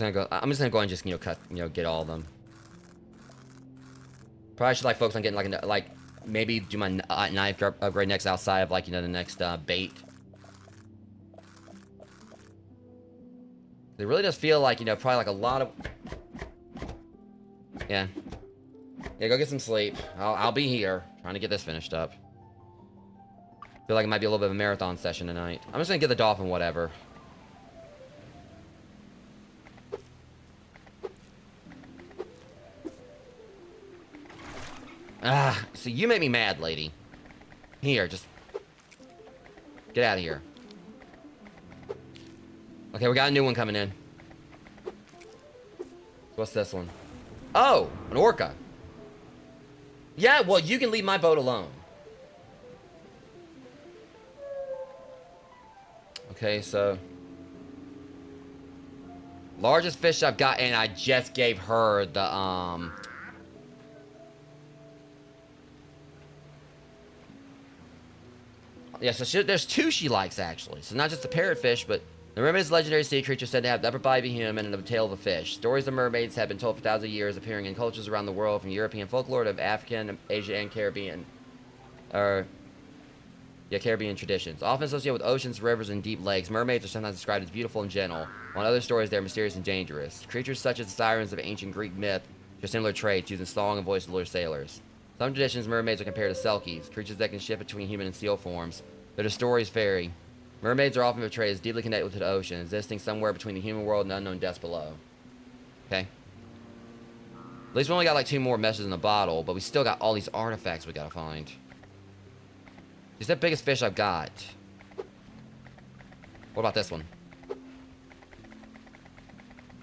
I'm just gonna go and just, cut, get all of them. Probably should, like, focus on getting, like, maybe do my knife upgrade next outside of, like, the next, bait. It really does feel like, probably, like, a lot of... Yeah. Yeah, go get some sleep. I'll be here, trying to get this finished up. Feel like it might be a little bit of a marathon session tonight. I'm just gonna get the dolphin, whatever. Ah, so you make me mad, lady. Here, just... Get out of here. Okay, we got a new one coming in. What's this one? Oh, an orca. Yeah, well, you can leave my boat alone. Okay, so... Largest fish I've got, and I just gave her the, Yeah, so there's two she likes, actually. So not just the parrotfish, but... The mermaid is a legendary sea creature said to have the upper body of a human and the tail of a fish. Stories of mermaids have been told for thousands of years, appearing in cultures around the world, from European folklore to African, Asian, and Caribbean. Caribbean traditions. Often associated with oceans, rivers, and deep lakes, mermaids are sometimes described as beautiful and gentle, while in other stories they are mysterious and dangerous. Creatures such as the sirens of ancient Greek myth share similar traits, using song and voice to lure sailors. Some traditions, mermaids are compared to selkies, creatures that can shift between human and seal forms. Their stories vary. Mermaids are often portrayed as deeply connected to the ocean, existing somewhere between the human world and the unknown depths below. Okay. At least we only got like 2 more messages in the bottle, but we still got all these artifacts we gotta find. Is that biggest fish I've got? What about this one?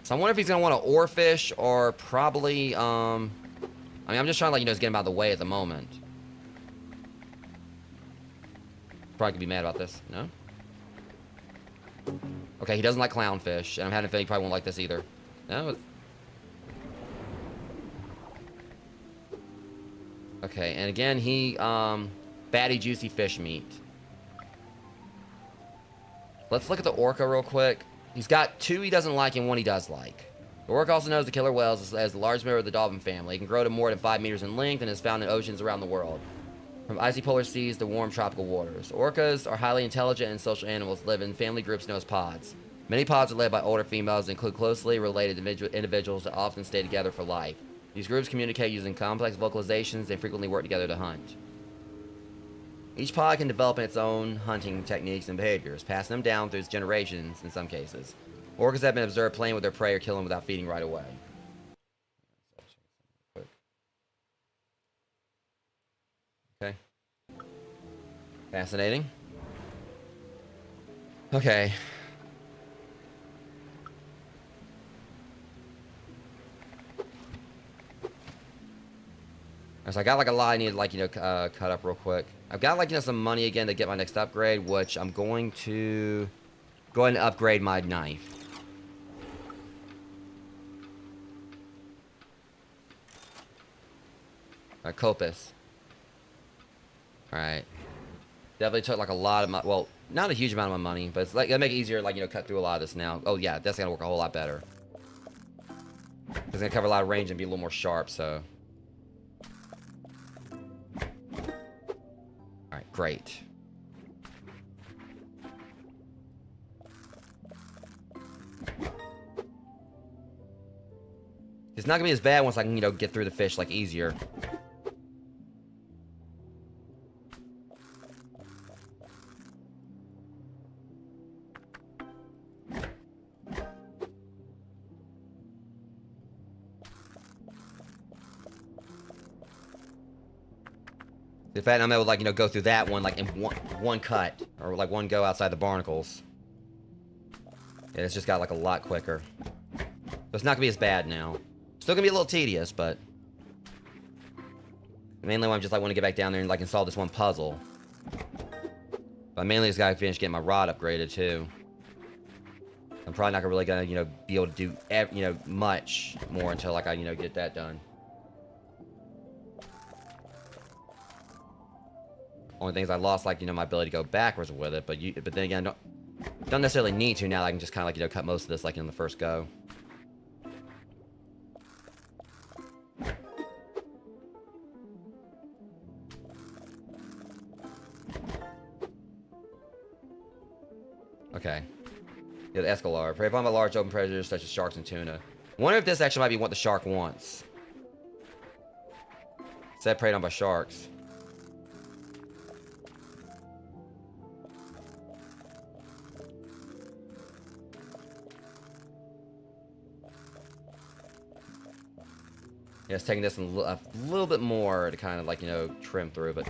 So I wonder if he's gonna want an oarfish or probably, I mean, I'm just trying to, like, just get him out of the way at the moment. Probably could be mad about this. No? Okay, he doesn't like clownfish, and I'm having a feeling he probably won't like this either. No? Okay, and again, he, fatty, juicy fish meat. Let's look at the orca real quick. He's got 2 he doesn't like and 1 he does like. The orca, also known as the killer whales, is the largest member of the dolphin family. It can grow to more than 5 meters in length and is found in oceans around the world, from icy polar seas to warm tropical waters. Orcas are highly intelligent and social animals, live in family groups known as pods. Many pods are led by older females and include closely related individuals that often stay together for life. These groups communicate using complex vocalizations and frequently work together to hunt. Each pod can develop its own hunting techniques and behaviors, passing them down through generations in some cases. Orcas have been observed playing with their prey or killing without feeding right away. Okay. Fascinating. Okay. So I got like a lot I need to, like, cut up real quick. I've got, like, some money again to get my next upgrade, which I'm going to go ahead and upgrade my knife. Copus. Alright. Definitely took, like, a lot of my, well, not a huge amount of my money, but it's like, it'll make it easier, like, cut through a lot of this now. Oh yeah, that's gonna work a whole lot better. It's gonna cover a lot of range and be a little more sharp, so. Alright, great. It's not gonna be as bad once I can, get through the fish, like, easier. In fact, I'm able to, like, go through that one, like, in one cut. Or, like, one go outside the barnacles. Yeah, it's just got, like, a lot quicker. So it's not gonna be as bad now. Still gonna be a little tedious, but... Mainly when I'm just, like, want to get back down there and, like, solve this one puzzle. But mainly just gotta finish getting my rod upgraded, too. I'm probably not really gonna, be able to do, much more until, like, I, get that done. Only thing is I lost, like, my ability to go backwards with it, but then again, I don't necessarily need to now. I can just kind of, like, cut most of this, like, in the first go. Okay. Yeah, the escalar. Prey upon by large open predators such as sharks and tuna. Wonder if this actually might be what the shark wants. It said preyed on by sharks. Yeah, it's taking this a little bit more to kind of like, you know, trim through, but...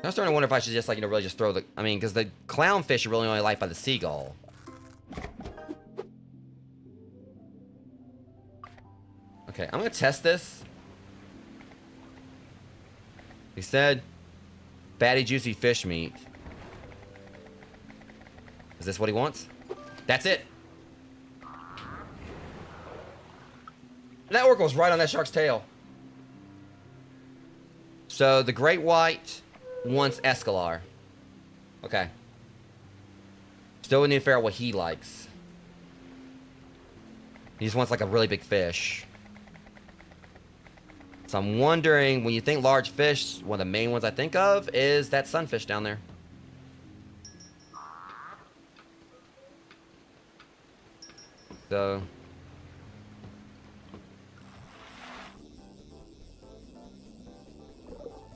I'm starting to wonder if I should just, like, you know, really just throw the... I mean, because the clownfish are really only liked by the seagull. Okay, I'm going to test this. He said, fatty, juicy fish meat. Is this what he wants? That's it. That orca was right on that shark's tail. So the great white wants escalar. Okay. Still need to figure out what he likes. He just wants like a really big fish. So I'm wondering, when you think large fish, one of the main ones I think of is that sunfish down there. So...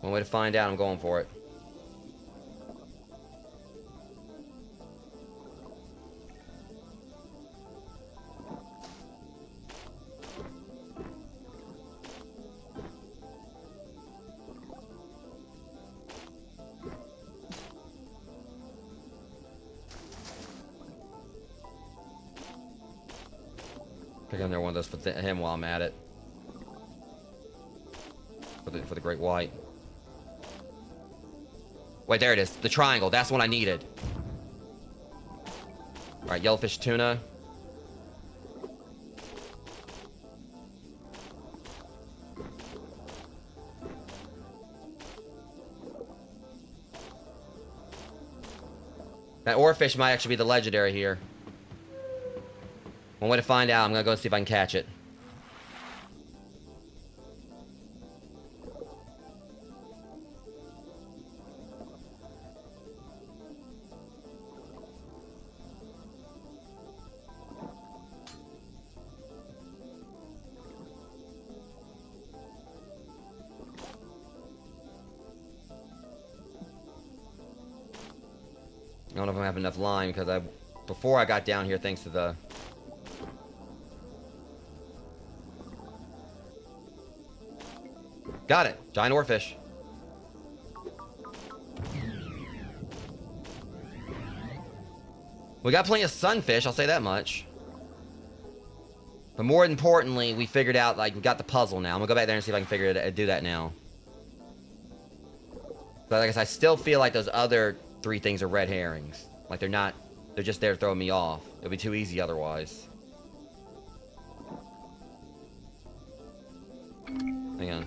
one way to find out, I'm going for it. Pick up there one of those for him while I'm at it. For the great white. Wait, there it is. The triangle. That's what I needed. Alright, yellowfish tuna. That oarfish might actually be the legendary here. One way to find out. I'm gonna go see if I can catch it. I don't know if I have enough line because before I got down here, thanks to the... Got it. Giant oarfish. We got plenty of sunfish, I'll say that much. But more importantly, we figured out, like, we got the puzzle now. I'm gonna go back there and see if I can figure it, do that now. But like I guess I still feel like those other 3 things are red herrings. Like they're not, they're just there throwing me off. It'll be too easy otherwise. Hang on.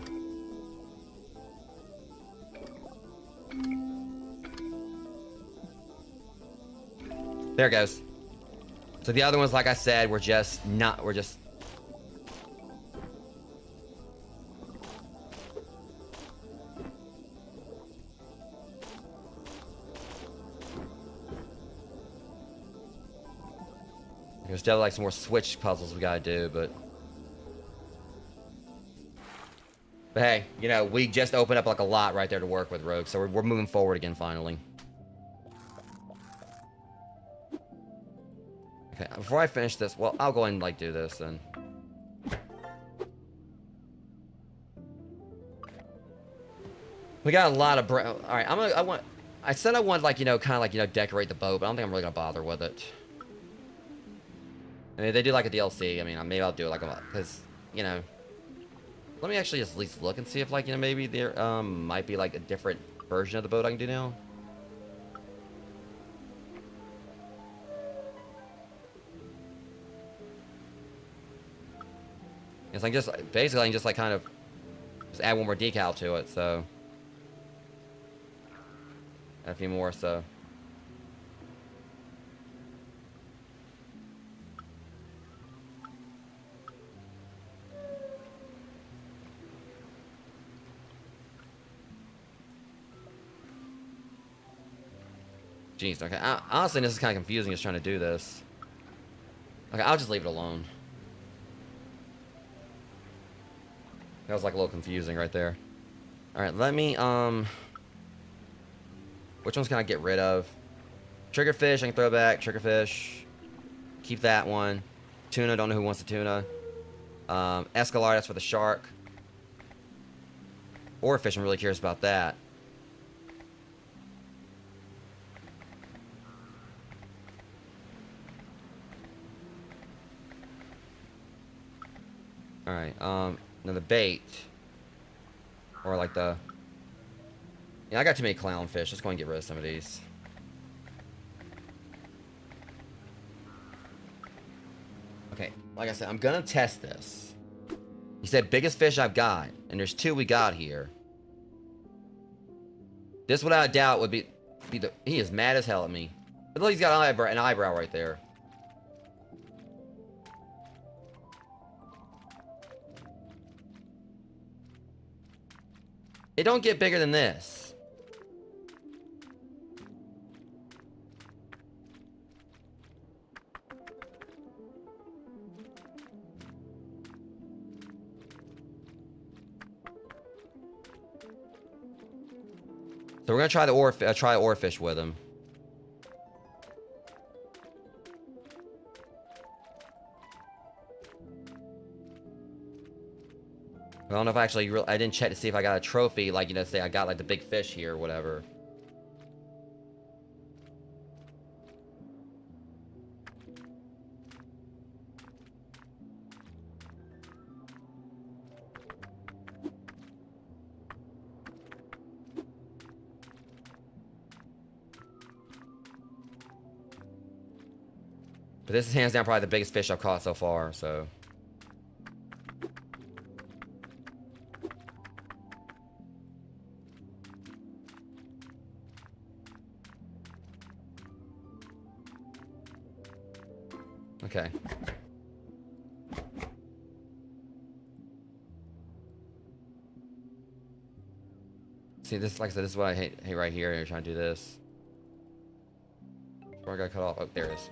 There it goes. So the other ones, like I said, we're just... There's still like some more switch puzzles we gotta do, but hey, you know, we just opened up like a lot right there to work with, Rogue, so we're moving forward again finally. Okay, before I finish this, well, I'll go ahead and like do this then. We got a lot of all right, I said I want like, you know, kind of like, you know, decorate the boat, but I don't think I'm really gonna bother with it. I mean, if they do like a DLC, I mean, maybe I'll do it like a lot, because, you know, let me actually just at least look and see if, like, you know, maybe there might be like a different version of the boat I can do now. It's like just basically I can just like kind of just add one more decal to it, so add a few more, so. Jeez, okay. Honestly, this is kind of confusing just trying to do this. Okay, I'll just leave it alone. That was like a little confusing right there. Alright, let me, which ones can I get rid of? Triggerfish, I can throw back. Triggerfish. Keep that one. Tuna, don't know who wants the tuna. Escalar, that's for the shark. Oarfish, I'm really curious about that. Alright, now the bait. Or like the... Yeah, I got too many clownfish. Let's go and get rid of some of these. Okay, like I said, I'm gonna test this. He said biggest fish I've got, and there's 2 we got here. This, without a doubt, would be the... He is mad as hell at me. But look, he's got an eyebrow right there. It don't get bigger than this. So we're gonna try the oarfish with him. I don't know if I actually... I didn't check to see if I got a trophy, like, you know, say I got, like, the big fish here or whatever. But this is hands down probably the biggest fish I've caught so far, so... Okay. See, this, like I said, this is what I hate right here. You're trying to do this. Where I got cut off. Oh, there it is.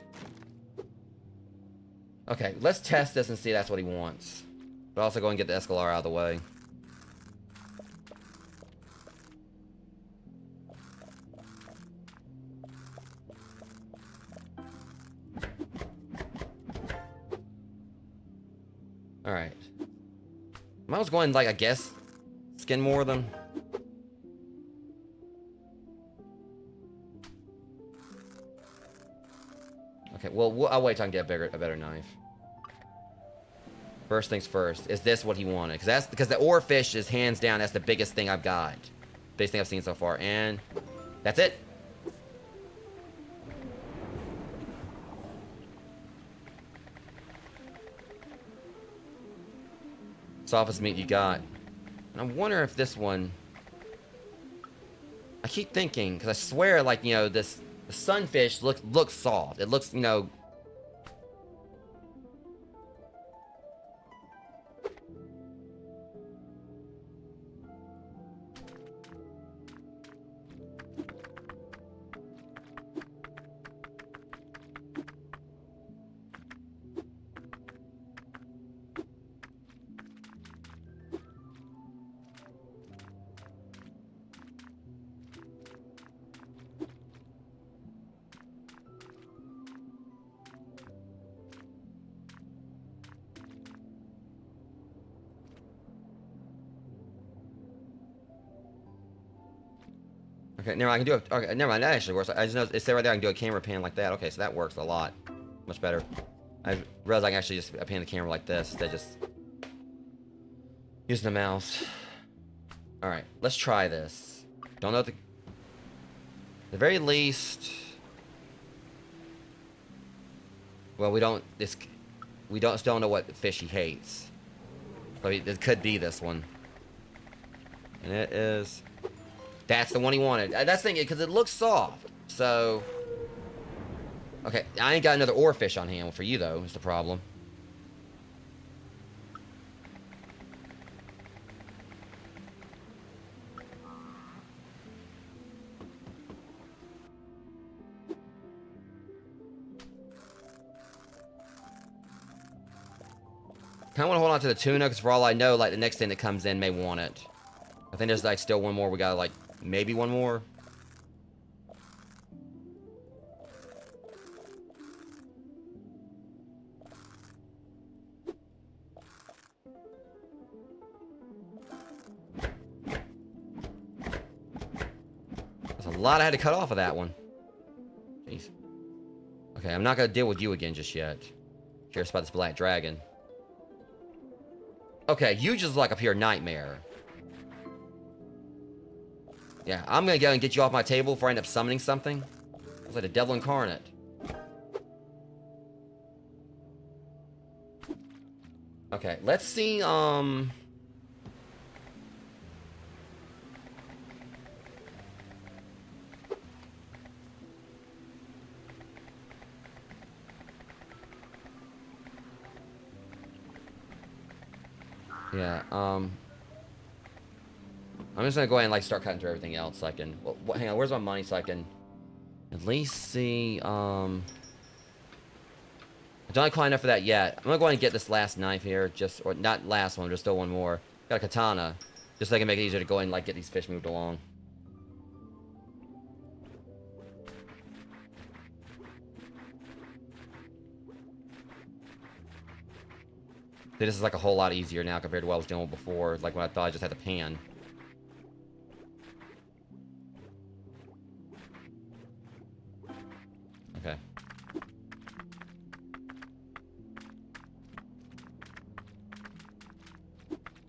Okay, let's test this and see if that's what he wants. But also go and get the Escalar out of the way. Alright. I was going, like, I guess, skin more of them. Okay, well, I'll wait till I can get a better knife. First things first. Is this what he wanted? Because the oarfish is hands down, that's the biggest thing I've got. Biggest thing I've seen so far. And that's it. Softest meat you got. And I wonder if this one... I keep thinking, because I swear, like, you know, the sunfish looks soft. It looks, you know... Okay, never mind, I can do it. Okay, never mind, that actually works. I just know it said right there I can do a camera pan like that. Okay, so that works a lot. Much better. I realized I can actually just pan the camera like this instead of just using the mouse. Alright, let's try this. Don't know at the very least... Well, we still don't know what fish he hates. So it could be this one. And it is... That's the one he wanted. That's the thing, because it looks soft. So... Okay, I ain't got another oarfish on hand for you, though, is the problem. Kind of want to hold on to the tuna, because for all I know, like, the next thing that comes in may want it. I think there's, like, still one more. We got, like, maybe one more. There's a lot I had to cut off of that one. Jeez. Okay, I'm not going to deal with you again just yet. Curious about this black dragon. Okay, you just like a pure nightmare. Yeah, I'm gonna go and get you off my table before I end up summoning something. It's like the devil incarnate. Okay, let's see, yeah, I'm just gonna go ahead and, like, start cutting through everything else so I can... Well, hang on, where's my money so I can at least see, I don't have quite enough for that yet. I'm gonna go ahead and get this last knife here, or not last one, just still one more. Got a katana, just so I can make it easier to go ahead and, like, get these fish moved along. This is, like, a whole lot easier now compared to what I was doing before, like when I thought I just had the pan. Okay.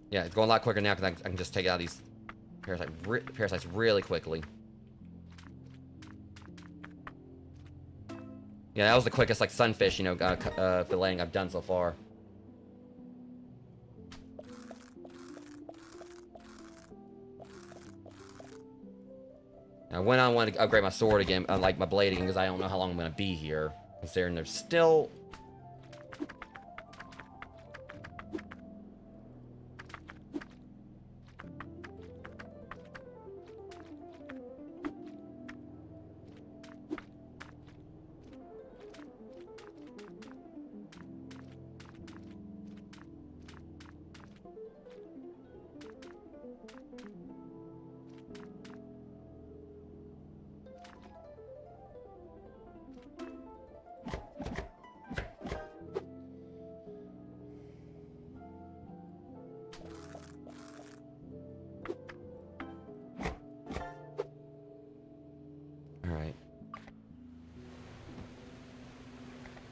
Yeah, it's going a lot quicker now because I can just take out these parasites really quickly. Yeah, that was the quickest, like, sunfish, you know, filleting I've done so far. I went on wanting to upgrade my sword again, like my blade again, because I don't know how long I'm going to be here. Considering there's still...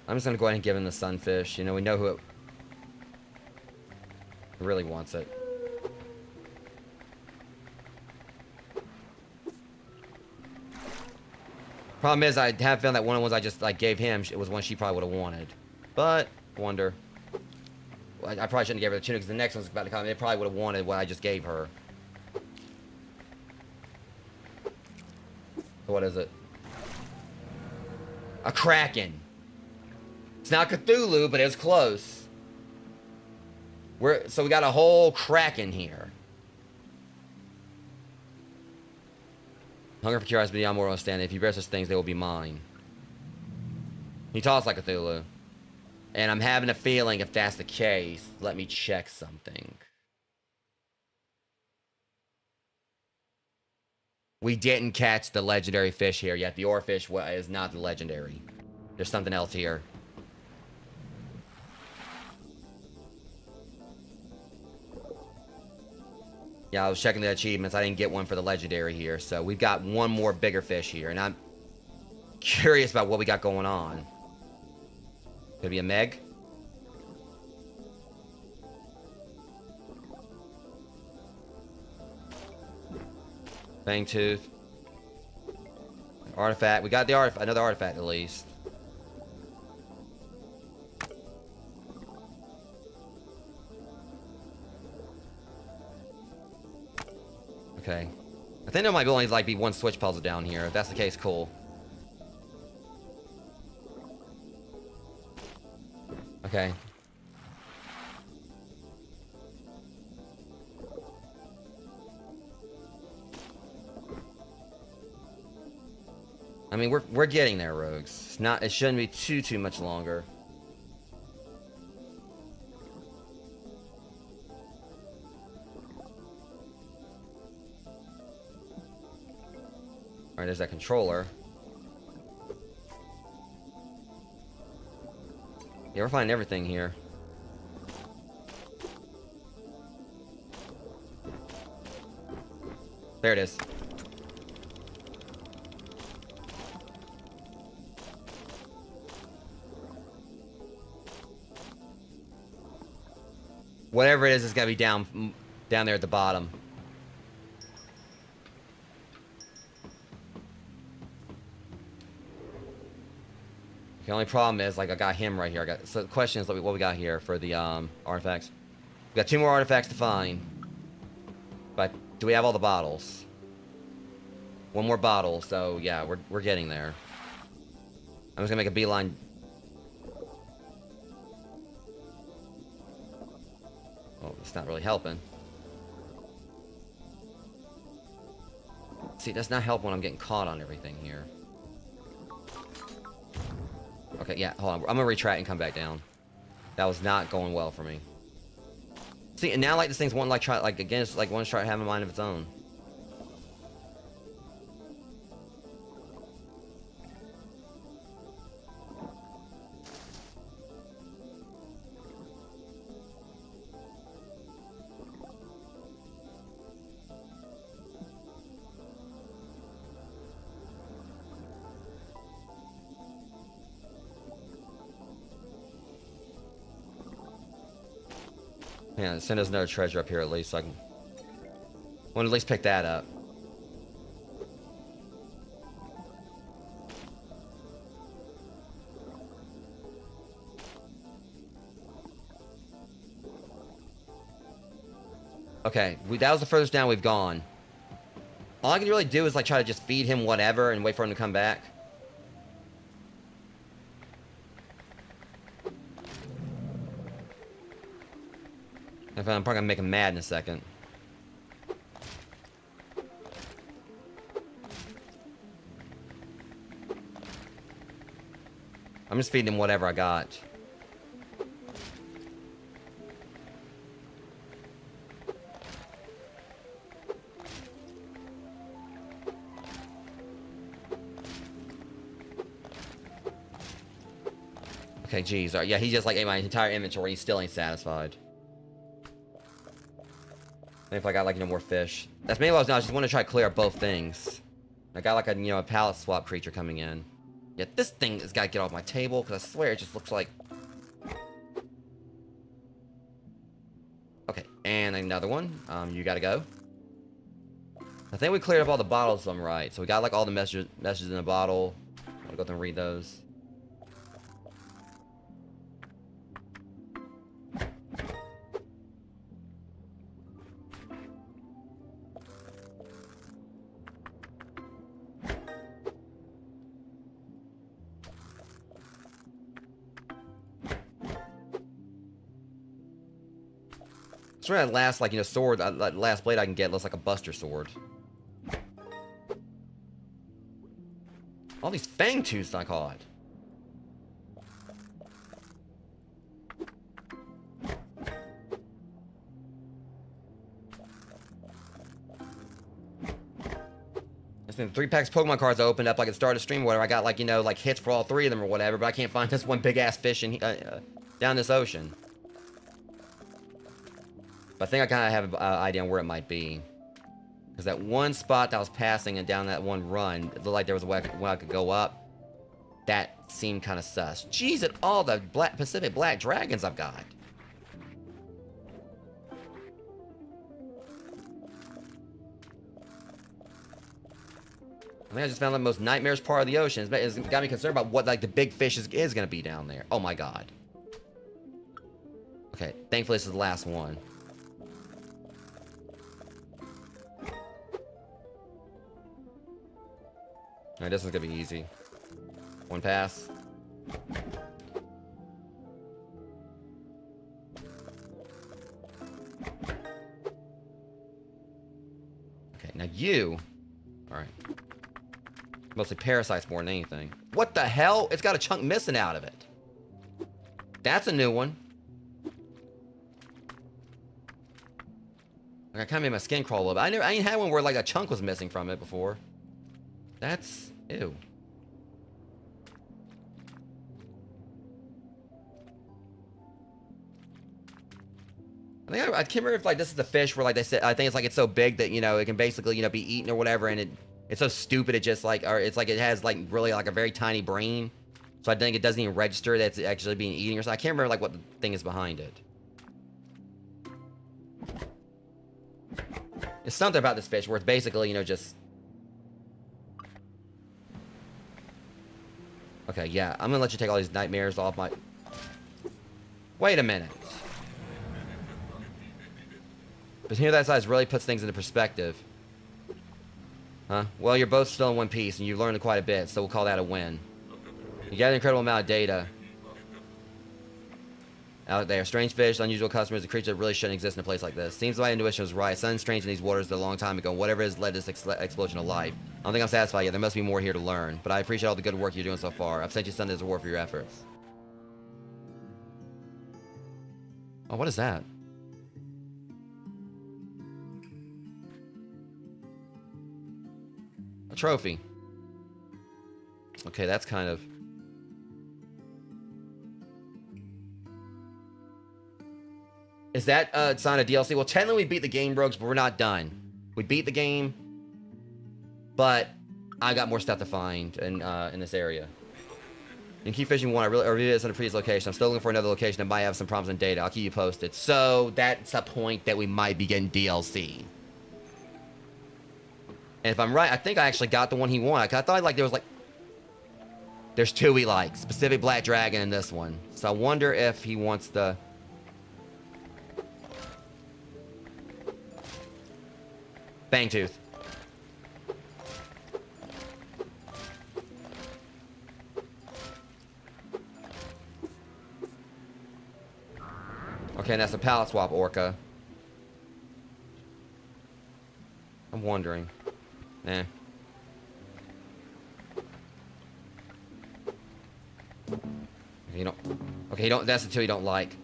I'm just gonna go ahead and give him the sunfish. You know, we know who it really wants it. Problem is, I have found that one of the ones I just, like, gave him, it was one she probably would have wanted. But, wonder. Well, I probably shouldn't have gave her the tuna, because the next one's about to come. It probably would have wanted what I just gave her. So what is it? A kraken. It's not Cthulhu, but it was close. So we got a whole kraken here. Hunger for curiosity beyond mortal understanding. If you bear such things, they will be mine. He talks like Cthulhu. And I'm having a feeling if that's the case, let me check something. We didn't catch the legendary fish here yet. The oarfish is not the legendary. There's something else here. Yeah, I was checking the achievements. I didn't get one for the legendary here. So we've got one more bigger fish here. And I'm curious about what we got going on. Could it be a Meg? Fangtooth. Artifact. We got the another artifact at least. Okay. I think there might only like be one switch puzzle down here. If that's the case, cool. Okay. I mean, we're getting there, rogues. It shouldn't be too much longer. Alright, there's that controller. Yeah, we're finding everything here. There it is. Whatever it is, it's gotta be down there at the bottom. The only problem is, like, I got him right here. So the question is, like, what we got here for the artifacts. We got 2 more artifacts to find. But do we have all the bottles? 1 more bottle, so yeah, we're getting there. I'm just gonna make a beeline. Oh, it's not really helping. See, that's not helping when I'm getting caught on everything here. Okay, yeah, hold on. I'm gonna retract and come back down. That was not going well for me. See, and now, like, this thing's one, like, try, like, again, it's like one to try to have a mind of its own. Yeah, send us another treasure up here at least, so I can... want to at least pick that up. Okay, that was the furthest down we've gone. All I can really do is, like, try to just feed him whatever and wait for him to come back. I'm probably gonna make him mad in a second. I'm just feeding him whatever I got. Okay, geez. Yeah, he just, like, ate my entire inventory. He still ain't satisfied. Maybe if I got, like, more fish. That's maybe what I was doing. I just want to try to clear up both things. I got, like, a, a pallet swap creature coming in. Yeah, this thing has got to get off my table, because I swear it just looks like... Okay, and another one. You gotta go. I think we cleared up all the bottles, if I'm right. So we got, like, all the messages in the bottle. I'll go through and read those. So that last, like, sword, that last blade I can get looks like a buster sword. All these fang tooths I caught. There's been 3 packs of Pokemon cards I opened up like at the start of the stream or whatever. I got, like, like hits for all 3 of them or whatever, but I can't find this one big ass fish in down this ocean. But I think I kind of have an idea on where it might be. Because that one spot that I was passing and down that one run, it looked like there was a way I could go up. That seemed kind of sus. Jeez, at all the Pacific Black Dragons I've got. I think I just found the most nightmarish part of the ocean. It's got me concerned about what, like, the big fish is going to be down there. Oh my god. Okay, thankfully this is the last one. Alright, this one's gonna be easy. One pass. Okay, now you... Alright. Mostly parasites more than anything. What the hell? It's got a chunk missing out of it. That's a new one. Like, I kind of made my skin crawl a little bit. I ain't had one where, like, a chunk was missing from it before. That's... Ew. I can't remember if like this is the fish where like they said I think it's like it's so big that you know it can basically you know be eaten or whatever, and it's so stupid it just like or it's like it has like really like a very tiny brain, so I think it doesn't even register that it's actually being eaten or something. I can't remember like what the thing is behind it. It's something about this fish where it's basically you know just. Okay, yeah, I'm gonna let you take all these nightmares off my. Wait a minute. But here that size really puts things into perspective. Huh? Well, you're both still in one piece, and you've learned quite a bit, so we'll call that a win. You got an incredible amount of data. Out there. Strange fish, unusual customers, a creature that really shouldn't exist in a place like this. Seems my intuition was right. Something strange in these waters a long time ago. Whatever has led to this explosion of life. I don't think I'm satisfied yet. There must be more here to learn. But I appreciate all the good work you're doing so far. I've sent you some as a reward for your efforts. Oh, what is that? A trophy. Okay, that's kind of... Is that a sign of DLC? Well, technically we beat the game, Rogues, but we're not done. We beat the game, but I got more stuff to find in this area. You can keep fishing one. I reviewed this on a previous location. I'm still looking for another location that might have some problems in data. I'll keep you posted. So that's a point that we might be getting DLC. And if I'm right, I think I actually got the one he wanted. I thought like there was like... There's two he likes. Pacific Black Dragon and this one. So I wonder if he wants the... Fangtooth. Okay, and that's a palette swap orca. I'm wondering. Eh. You don't... Okay, you don't... That's the two you don't like.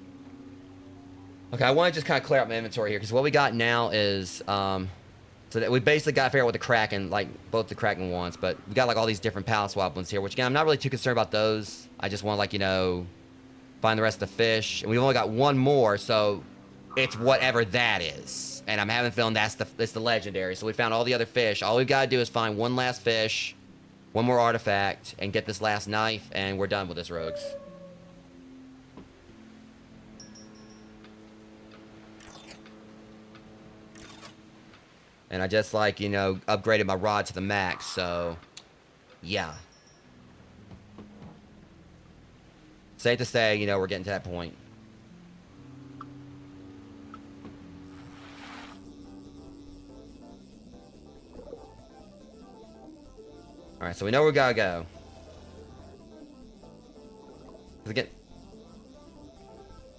Okay, I want to just kind of clear up my inventory here, because what we got now is, so that we basically got to figure out what the Kraken, like, both the Kraken wants, but we got, like, all these different palette swap ones here, which, again, I'm not really too concerned about those. I just want to, like, you know, find the rest of the fish. And we've only got one more, so it's whatever that is. And I'm having a feeling it's the legendary. So we found all the other fish. All we've got to do is find one last fish, one more artifact, and get this last knife, and we're done with this, Rogues. And I just, like, you know, upgraded my rod to the max, so... Yeah. Safe to say, you know, we're getting to that point. Alright, so we know where we gotta go. Because again...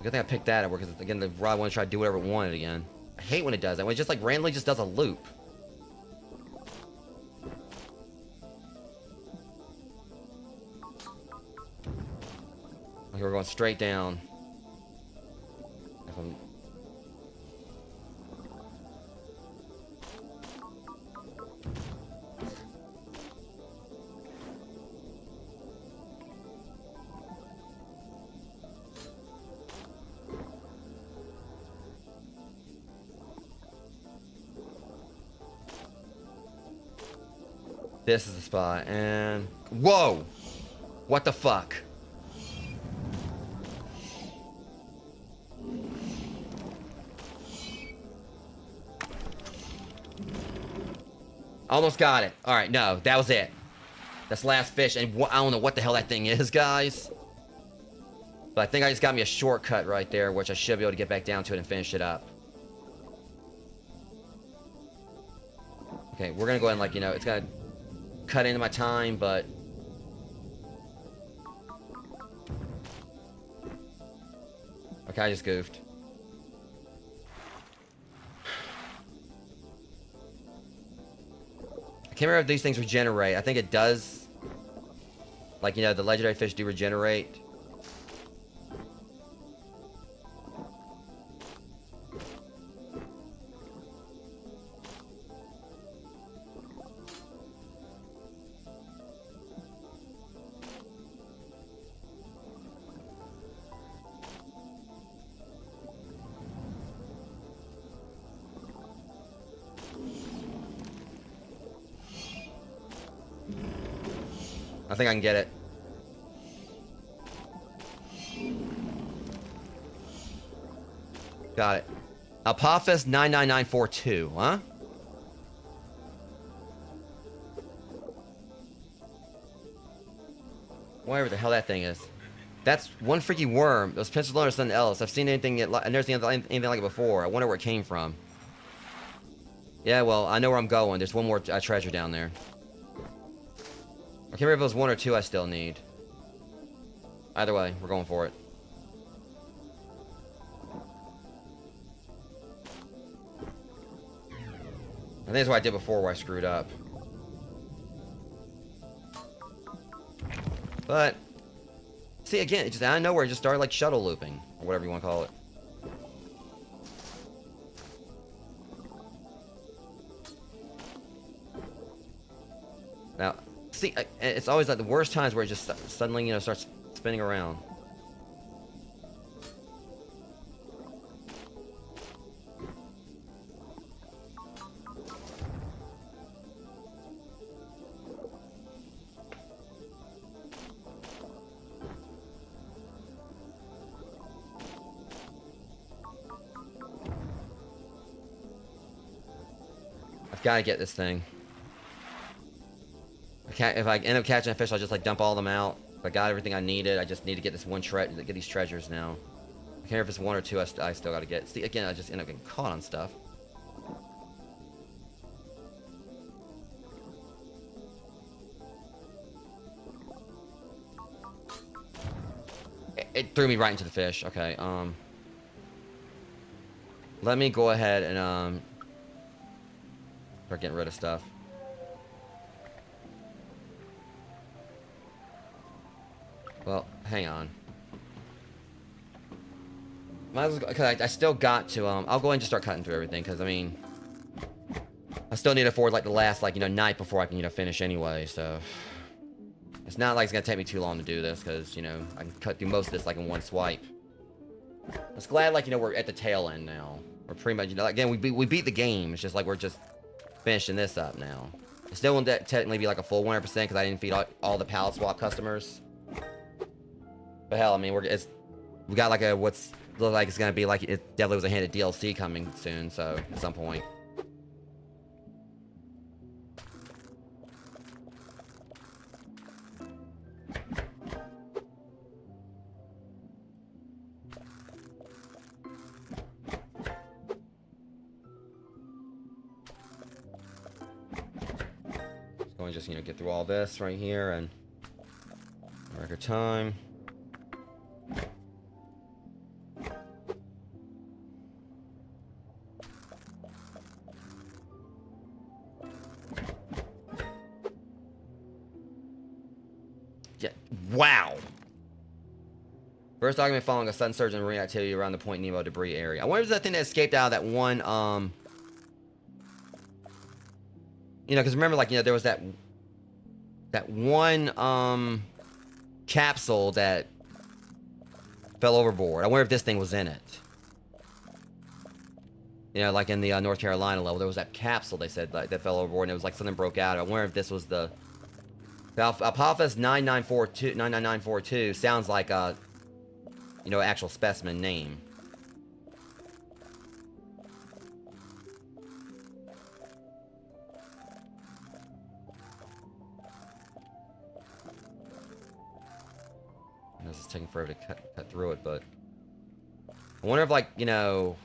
Good thing I picked that up, because, again, the rod wanted to try to do whatever it wanted again. I hate when it does that. When it just, like, randomly just does a loop. Okay, we're going straight down. This is the spot, and... Whoa! What the fuck? Almost got it. Alright, no, that was it. That's the last fish, and I don't know what the hell that thing is, guys. But I think I just got me a shortcut right there, which I should be able to get back down to it and finish it up. Okay, we're gonna go ahead and, like, you know, it's gonna cut into my time, but... Okay, I just goofed. I can't remember if these things regenerate. I think it does. Like, you know, the legendary fish do regenerate. I think I can get it. Got it. Apophis 99942, huh? Whatever the hell that thing is. That's one freaky worm. Those pencils learn something else. I've seen anything. I've never seen anything like it before. I wonder where it came from. Yeah, well, I know where I'm going. There's one more treasure down there. I can't remember if it was 1 or 2 I still need. Either way, we're going for it. I think that's what I did before where I screwed up. But, see, again, it just out of nowhere, it just started like shuttle looping, or whatever you want to call it. Now, see, it's always like the worst times where it just suddenly, you know, starts spinning around. I've got to get this thing. If I end up catching a fish, I'll just like dump all of them out. If I got everything I needed, I just need to get this one get these treasures now. I can't remember if it's 1 or 2 I still got to get. See, again, I just end up getting caught on stuff. It threw me right into the fish. Okay, let me go ahead and start getting rid of stuff. Well, hang on. Might as well, because I still got to, I'll go ahead and just start cutting through everything, because, I mean, I still need it for, like, the last, like, you know, night before I can, you know, finish anyway, so. It's not like it's going to take me too long to do this, because, you know, I can cut through most of this, like, in one swipe. I'm just glad, like, you know, we're at the tail end now. We're pretty much, you know, again, we beat the game. It's just like we're just finishing this up now. It still won't technically be, like, a full 100%, because I didn't feed all the pallet swap customers. But hell, I mean, we got like what's look like it's gonna be like it definitely was a hint of DLC coming soon, so at some point. Just going to just, you know, get through all this right here and record time. Wow. First document following a sudden surge in marine activity around the Point Nemo debris area. I wonder if it's that thing that escaped out of that one, you know, because remember, like, you know, there was that one, capsule that fell overboard. I wonder if this thing was in it. You know, like in the North Carolina level, there was that capsule they said like, that fell overboard, and it was like something broke out. I wonder if this was the Apophis 99942 sounds like a, you know, actual specimen name. This is taking forever to cut through it, but I wonder if, like, you know,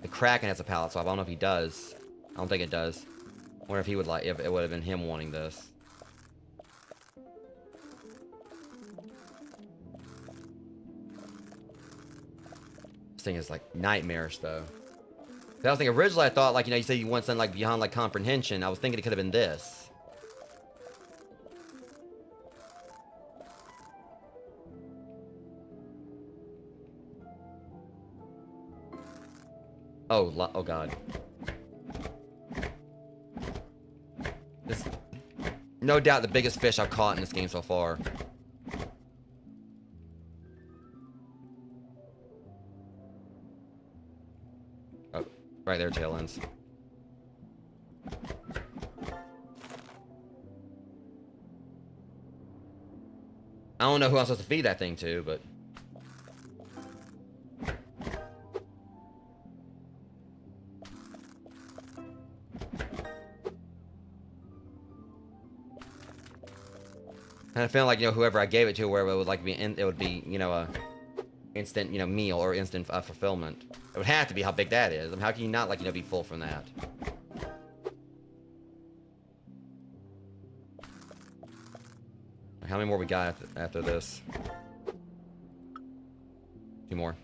the Kraken has a pallet swap. I don't know if he does. I don't think it does. I wonder if he would like, if it would have been him wanting this. This thing is like nightmarish though. I was thinking originally, I thought, like, you know, you said you want something like beyond like comprehension. I was thinking it could have been this. Oh, oh god. This, no doubt, the biggest fish I've caught in this game so far. Oh, right there, tail ends. I don't know who I'm supposed to feed that thing to, but... And I feel like, you know, whoever I gave it to, wherever it would like be, it would be, you know, a instant, you know, meal or instant fulfillment. It would have to be how big that is. I mean, how can you not, like, you know, be full from that? How many more we got after this? 2 more.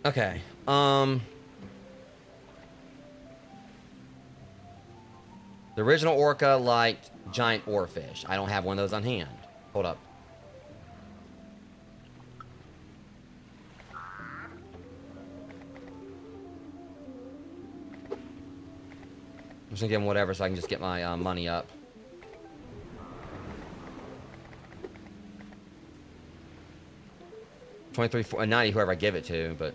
Okay, the original orca liked giant oarfish. I don't have one of those on hand. Hold up. I'm just gonna give him whatever so I can just get my money up. $23, 90, whoever I give it to, but...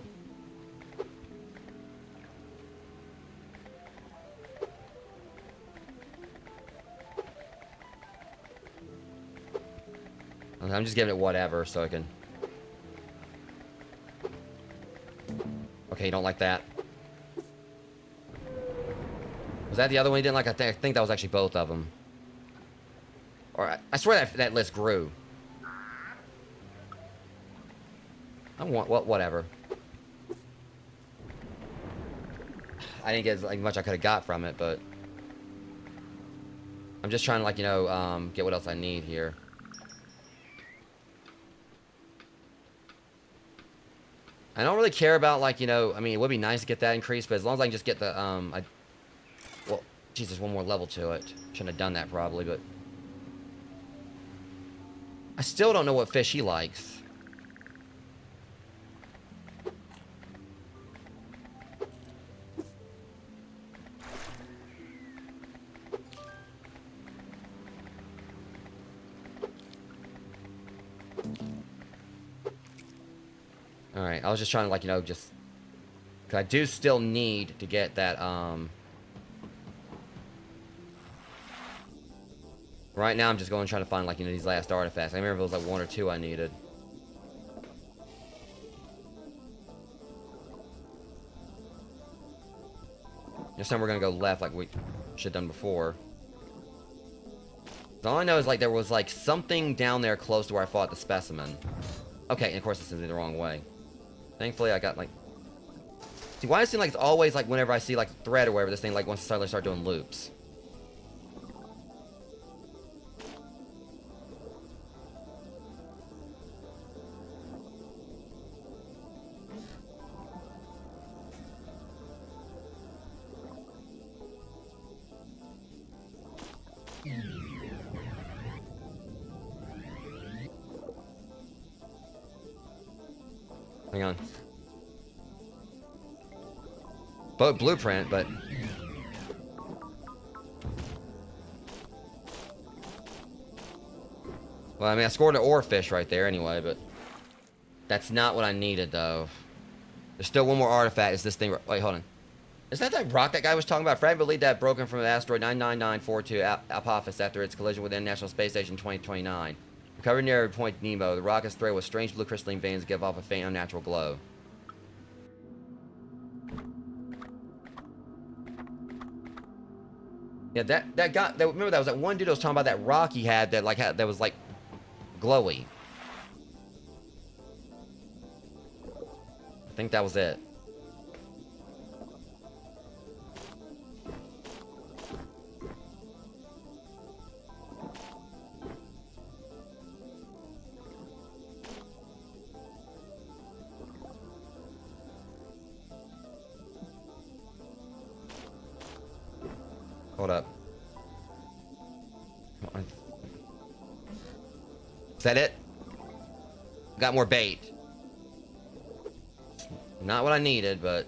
I'm just giving it whatever so I can... Okay, you don't like that. Was that the other one you didn't like? I think that was actually both of them. Or I swear that list grew. I want... Well, whatever. I didn't get as like, much I could have got from it, but... I'm just trying to, like, you know, get what else I need here. I don't really care about, like, you know, I mean, it would be nice to get that increase, but as long as I can just get the, well, geez, there's one more level to it. Shouldn't have done that, probably, but... I still don't know what fish he likes. Alright, I was just trying to, like, you know, just... Cause I do still need to get that, Right now, I'm just going trying to find, like, you know, these last artifacts. I remember it was, like, 1 or 2 I needed. This time we're gonna go left like we should have done before. All I know is, like, there was, like, something down there close to where I fought the specimen. Okay, and of course it's in the wrong way. Thankfully, I got, like... See, why does it seem like it's always, like, whenever I see, like, thread or whatever, this thing, like, wants to suddenly start doing loops? Hang on. Boat blueprint, but... Well, I mean, I scored an oarfish right there anyway, but... That's not what I needed, though. There's still one more artifact. Is this thing... Wait, hold on. Is that rock that guy was talking about? Fred believed that broken from the asteroid 99942 Apophis after its collision with the International Space Station 2029. Recovered near Point Nemo, the rock is threaded with strange blue crystalline veins that give off a faint unnatural glow. Yeah, that guy. Remember that was that one dude I was talking about, that rock he had that that was like glowy. I think that was it. Hold up. Is that it? Got more bait. Not what I needed, but...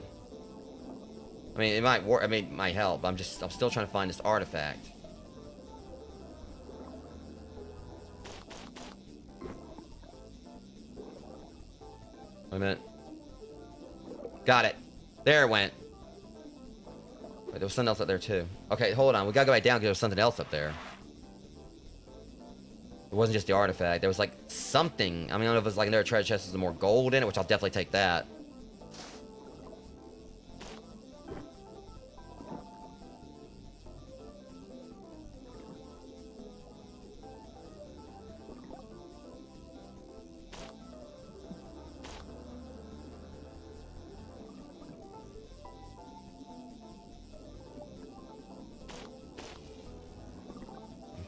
I mean, it might work. I mean, it might help. I'm still trying to find this artifact. Wait a minute. Got it. There it went. Wait, there was something else up there too. Okay, hold on. We gotta go back down because there was something else up there. It wasn't just the artifact. There was like something. I mean, I don't know if it's like another treasure chest with some more gold in it, which I'll definitely take that.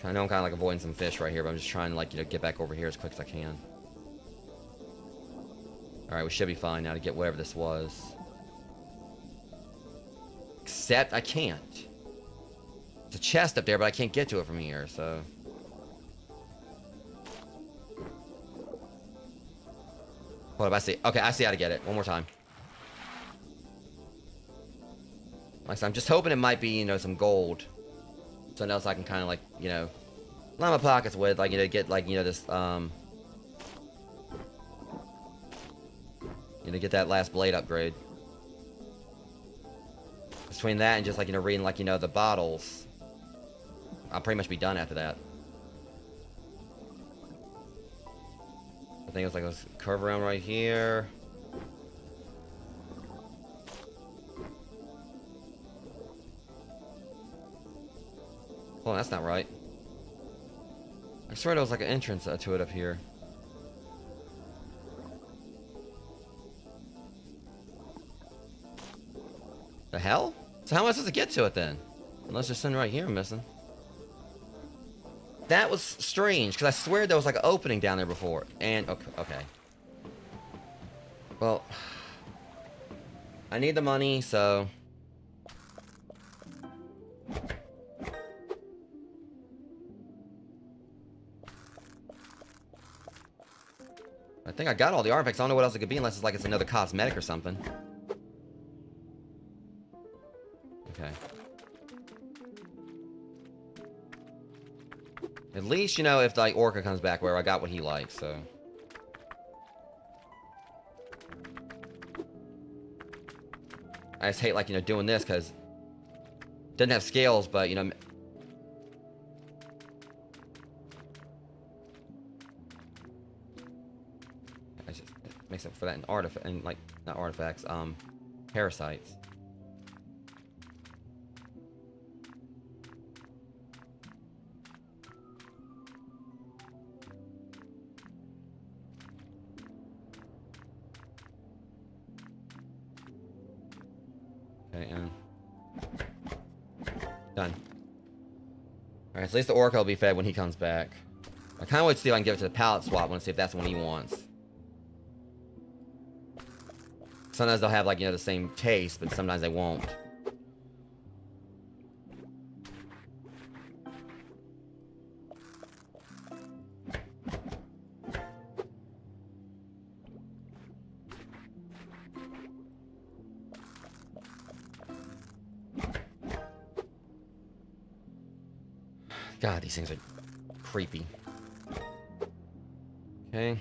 I know I'm kind of like avoiding some fish right here, but I'm just trying to like, you know, get back over here as quick as I can. Alright, we should be fine now to get whatever this was. Except I can't. There's a chest up there, but I can't get to it from here, so... Hold up, I see. Okay, I see how to get it. One more time. Like I said, I'm just hoping it might be, you know, some gold. Something else I can kind of like, you know, line my pockets with, like, you know, get like, you know, this, you know, get that last blade upgrade. Between that and just like, you know, reading like, you know, the bottles, I'll pretty much be done after that. I think it's like let's curve around right here. Oh, that's not right. I swear there was like an entrance to it up here. The hell? So how am I supposed to get to it then? Unless there's something right here I'm missing. That was strange, because I swear there was like an opening down there before. And, okay. Well, I need the money, so... I think I got all the artifacts. I don't know what else it could be unless it's like it's another cosmetic or something. Okay. At least, you know, if like Orca comes back, where I got what he likes, so. I just hate like, you know, doing this because it doesn't have scales, but you know. It makes up for that in artifact and like not artifacts, parasites. Okay, and done. Alright, so at least the Orca will be fed when he comes back. I kind of want to see if I can give it to the pallet swap one, see if that's the one he wants. Sometimes they'll have like, you know, the same taste, but sometimes they won't. God, these things are creepy. Okay.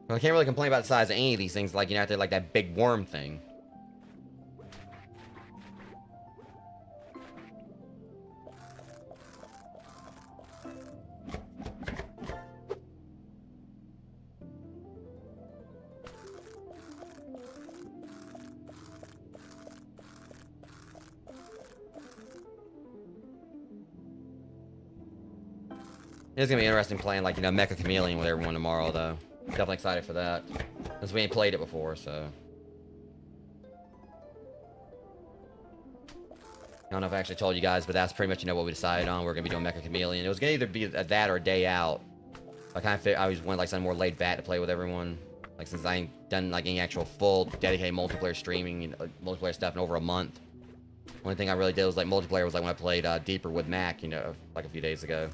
Well, I can't really complain about the size of any of these things, like, you know, they're like that big worm thing. It's gonna be interesting playing, like, you know, Mecha Chameleon with everyone tomorrow, though. Definitely excited for that. Since we ain't played it before, so. I don't know if I actually told you guys, but that's pretty much, you know, what we decided on. We're gonna be doing Mecha Chameleon. It was gonna either be that or a day out. I kind of I always wanted, like, something more laid back to play with everyone. Like, since I ain't done, like, any actual full dedicated multiplayer streaming, you know, multiplayer stuff in over a month. Only thing I really did was, like, multiplayer was, like, when I played Deeper with Mac, you know, like a few days ago.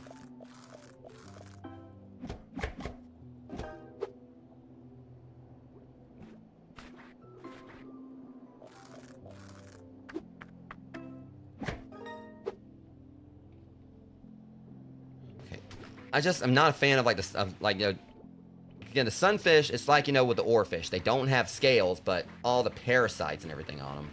I'm not a fan of like this, of like, you know, again, the sunfish, it's like, you know, with the oarfish. They don't have scales, but all the parasites and everything on them.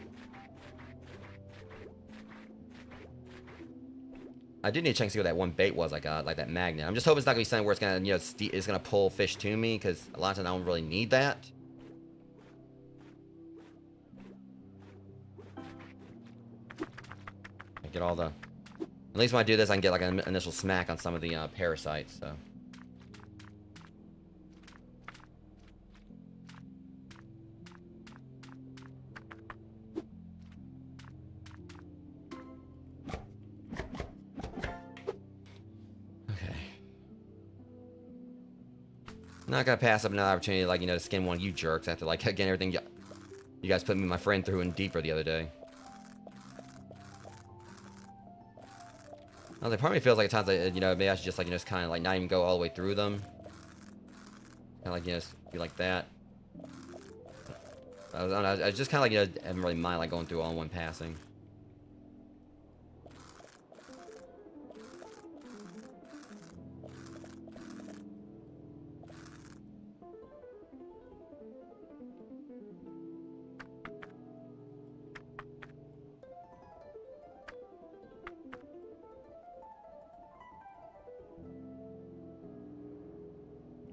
I do need to check and see what that one bait was I got, like that magnet. I'm just hoping it's not going to be something where it's going to, you know, it's going to pull fish to me, because a lot of times I don't really need that. I get all the... At least when I do this, I can get like an initial smack on some of the parasites, so... Not gonna pass up another opportunity, like, you know, to skin one of you jerks after, like, again, everything you guys put me and my friend through in deeper the other day. I was like, part of me feels like at times, like, you know, maybe I should just, like, you know, just kind of, like, not even go all the way through them. Kind of, like, you know, be like that. I was just kind of, like, you know, I didn't really mind, like, going through all in one passing.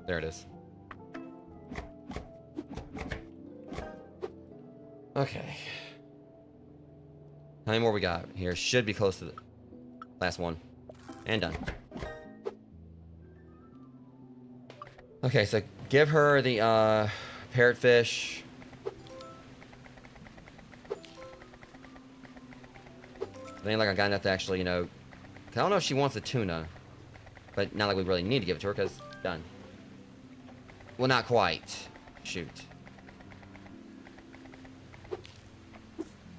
There it is. Okay. How many more we got here? Should be close to the last one. And done. Okay, so give her the parrotfish. Ain't like I got enough to actually, you know... I don't know if she wants the tuna. But not like we really need to give it to her, because done. Well, not quite. Shoot.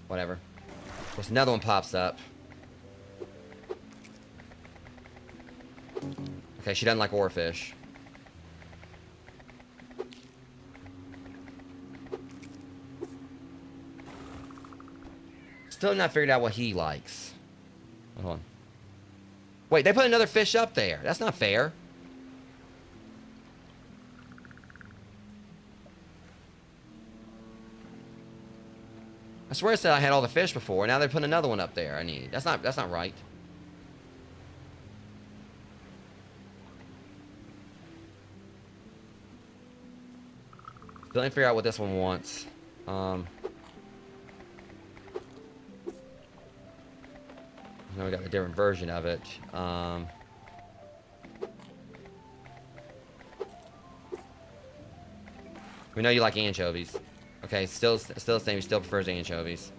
Whatever. Of course, another one pops up. Okay, she doesn't like oarfish. Still not figured out what he likes. Hold on. Wait, they put another fish up there. That's not fair. I swear I said I had all the fish before. Now they're putting another one up there I need. That's not right. Still didn't figure out what this one wants. Now we got a different version of it. We know you like anchovies. Okay, still the same. He still prefers anchovies.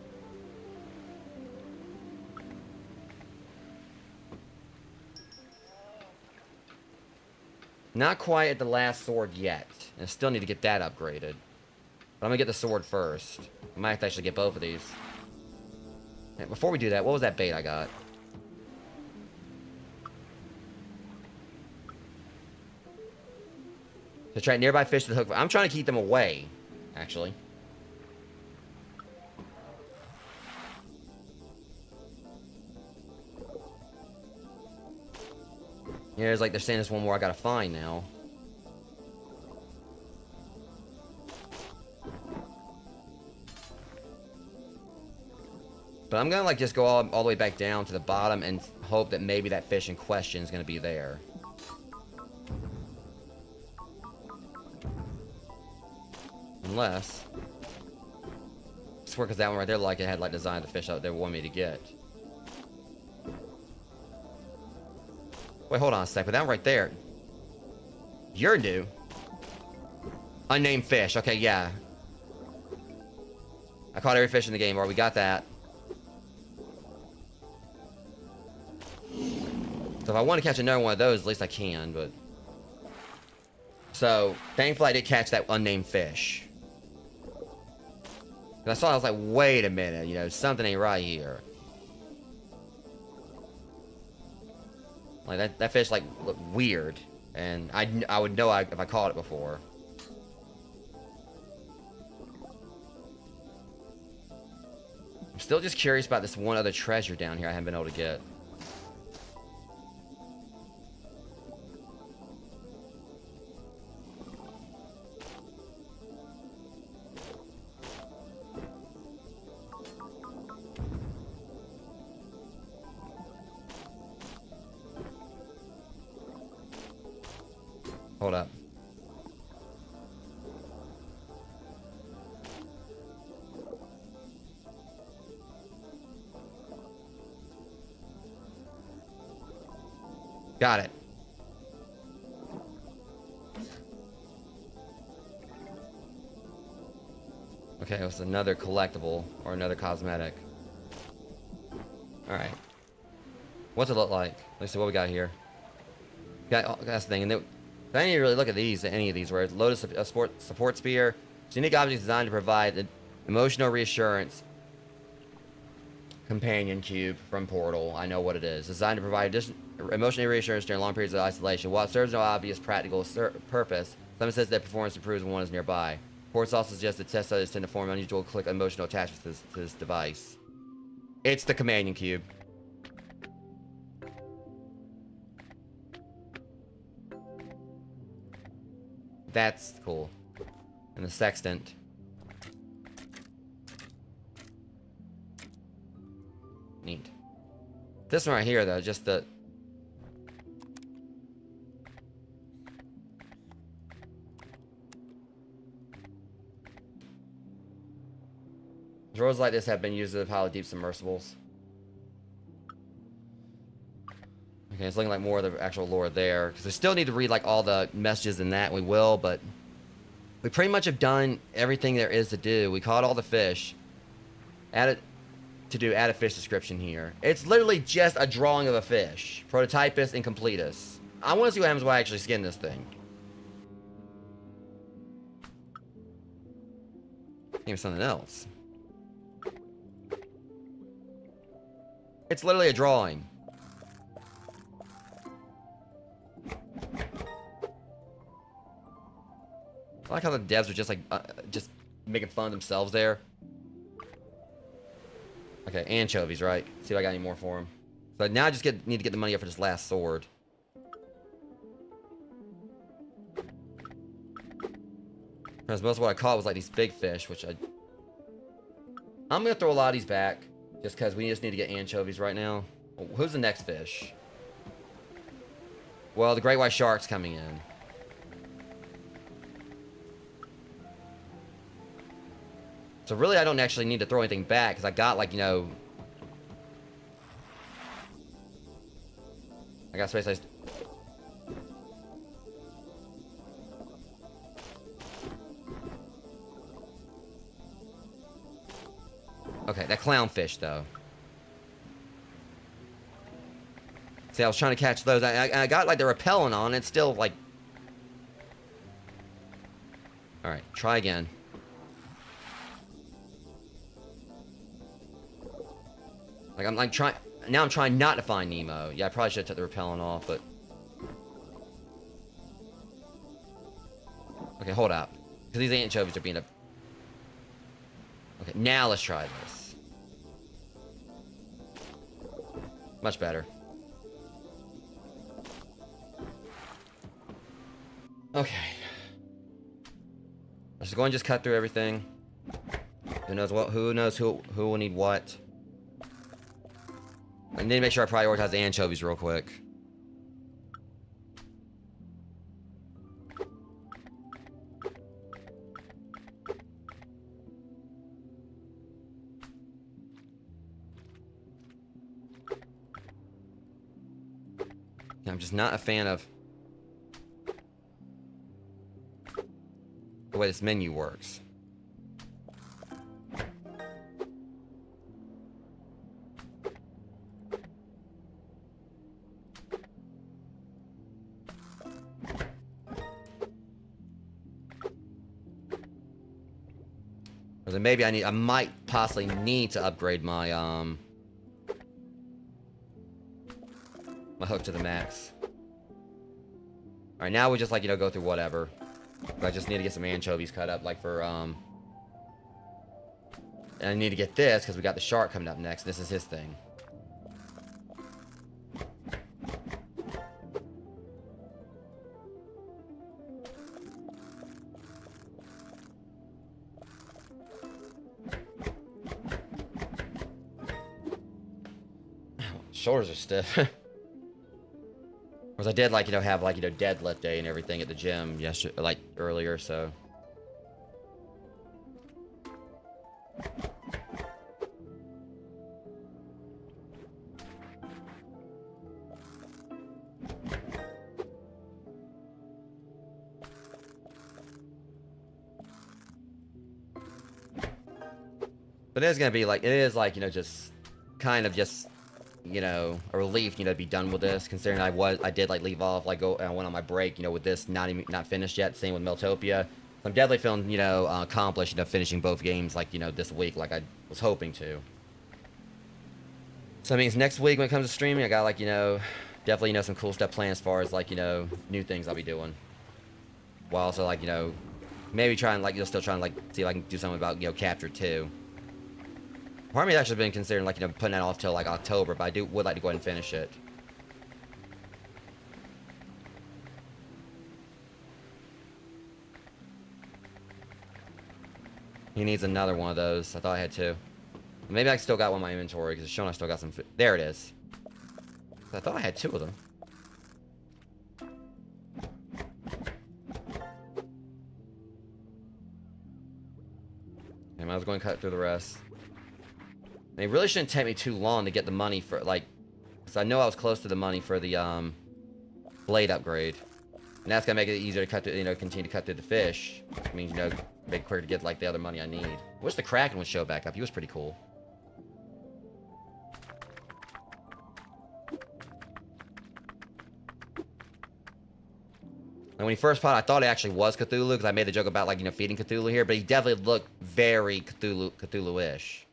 Not quite at the last sword yet. I still need to get that upgraded. But I'm gonna get the sword first. I might have to actually get both of these. And before we do that, what was that bait I got? To attract nearby fish to the hook. I'm trying to keep them away, actually. Yeah, it's like they're saying there's one more I gotta find now. But I'm gonna like just go all the way back down to the bottom and hope that maybe that fish in question is gonna be there. Unless... I swear, because that one right there, like, it had like designed the fish out they wanted me to get. Wait, hold on a sec. But that one right there... You're new. Unnamed fish. Okay, yeah. I caught every fish in the game, or we got that. So if I want to catch another one of those, at least I can, but... So, thankfully I did catch that unnamed fish. And I saw it, I was like, wait a minute, you know, something ain't right here. Like, that fish, like, looked weird. And I would know if I caught it before. I'm still just curious about this one other treasure down here I haven't been able to get. Got it. Okay, it was another collectible or another cosmetic. Alright. What's it look like? Let's see what we got here. That's the thing. And I didn't really look at these, any of these, where it's Lotus support spear. It's a unique object designed to provide the emotional reassurance. Companion cube from Portal. I know what it is. Designed to provide emotional reassurance during long periods of isolation. While it serves no obvious practical purpose, someone says that performance improves when one is nearby. Reports also suggest that test others tend to form unusual emotional attachments to this device. It's the companion cube. That's cool. And the sextant. Neat. This one right here, though, just the... Drones like this have been used as a pile of deep submersibles. Okay, it's looking like more of the actual lore there. Because we still need to read, like, all the messages in that. We will, but... We pretty much have done everything there is to do. We caught all the fish. Add a fish description here. It's literally just a drawing of a fish. Prototypus and completus. I want to see what happens when I actually skin this thing. Maybe something else. It's literally a drawing. I like how the devs are just like, just making fun of themselves there. Okay, anchovies, right? See if I got any more for him. So now I just need to get the money up for this last sword. Because most of what I caught was like these big fish, which I'm gonna throw a lot of these back. Just because we just need to get anchovies right now. Who's the next fish? Well, the great white shark's coming in. So really, I don't actually need to throw anything back, because I got, like, you know... I got space ice. Okay, that clownfish, though. See, I was trying to catch those. I got, like, the repellent on. It's still, like... Alright, try again. Like, I'm, like, trying... Now I'm trying not to find Nemo. Yeah, I probably should have took the repellent off, but... Okay, hold up. Because these anchovies are being a... Okay, now let's try this. Much better. Okay. Let's go and just cut through everything. Who knows what? Who knows who will need what? I need to make sure I prioritize the anchovies real quick. I'm just not a fan of the way this menu works. Or then maybe I might possibly need to upgrade my my hook to the max. Alright, now we just, like, you know, go through whatever. But I just need to get some anchovies cut up, like, for, and I need to get this, because we got the shark coming up next. This is his thing. Shoulders are stiff. Because I did, like, you know, have, like, you know, deadlift day and everything at the gym yesterday, like, earlier, so. But it is gonna be like, it is like, you know, just kind of just, you know, a relief, you know, to be done with this, considering I did like leave off, like I went on my break, you know, with this not finished yet. Same with Meltopia. So I'm definitely feeling, you know, accomplished, you know, finishing both games, like, you know, this week, like I was hoping to. So that means next week when it comes to streaming, I got like, you know, definitely, you know, some cool stuff planned as far as like, you know, new things I'll be doing. While also like, you know, maybe trying like, still trying to like see if I can do something about, you know, Capture 2. Part of me has actually been considering like, you know, putting that off till like October, but would like to go ahead and finish it. He needs another one of those. I thought I had two. Maybe I still got one in my inventory because it's showing I still got some. There it is. I thought I had two of them. And I was going to cut through the rest. And it really shouldn't take me too long to get the money for, like, because I know I was close to the money for the blade upgrade. And that's gonna make it easier to cut through, you know, continue to cut through the fish. Which means, you know, make it quicker to get like the other money I need. I wish the Kraken would show back up. He was pretty cool. And when he first fought, I thought it actually was Cthulhu because I made the joke about like, you know, feeding Cthulhu here, but he definitely looked very Cthulhu-ish.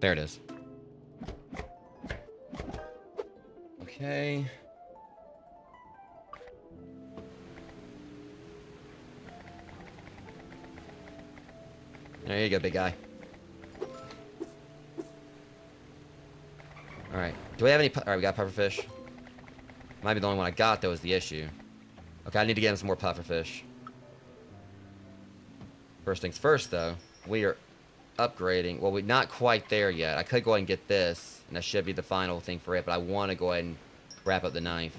There it is. Okay. There you go, big guy. Alright. Do we have any... Alright, we got pufferfish. Might be the only one I got, though, is the issue. Okay, I need to get him some more pufferfish. First things first, though. We are upgrading. Well, we're not quite there yet. I could go ahead and get this, and that should be the final thing for it, but I want to go ahead and wrap up the knife.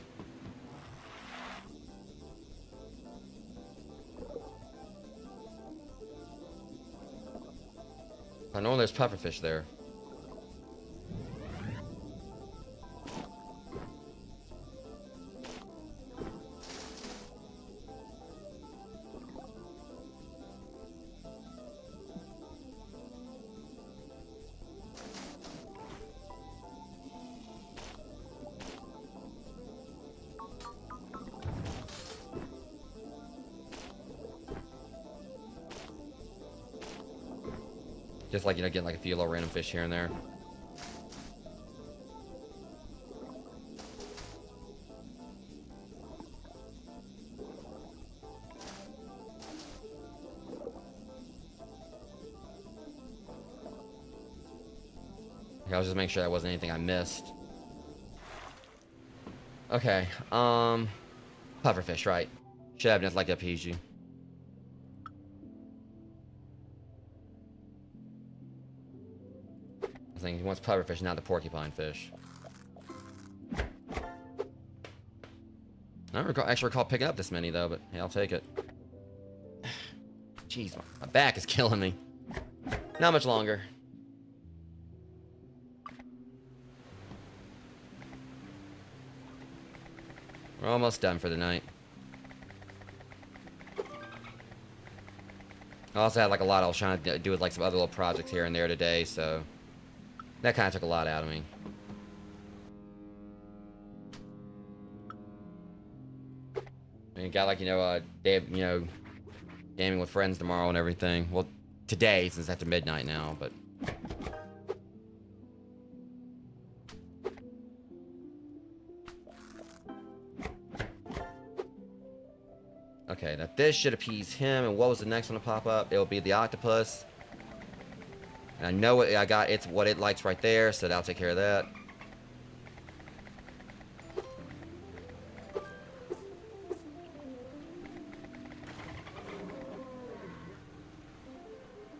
I know there's pufferfish there. Just like, you know, getting like a few little random fish here and there. Okay, I was just making sure that wasn't anything I missed. Okay, pufferfish, right. Should have enough like that PG. I think he wants pufferfish, not the porcupine fish. I don't actually recall picking up this many, though, but hey, I'll take it. Jeez, my back is killing me. Not much longer. We're almost done for the night. I also had like a lot I was trying to do with like some other little projects here and there today, so that kind of took a lot out of me. And you got like, you know, day, you know, gaming with friends tomorrow and everything. Well, today, since it's after midnight now, but... Okay, now this should appease him, and what was the next one to pop up? It'll be the octopus. And I know what I got, it's what it likes right there, so that'll take care of that.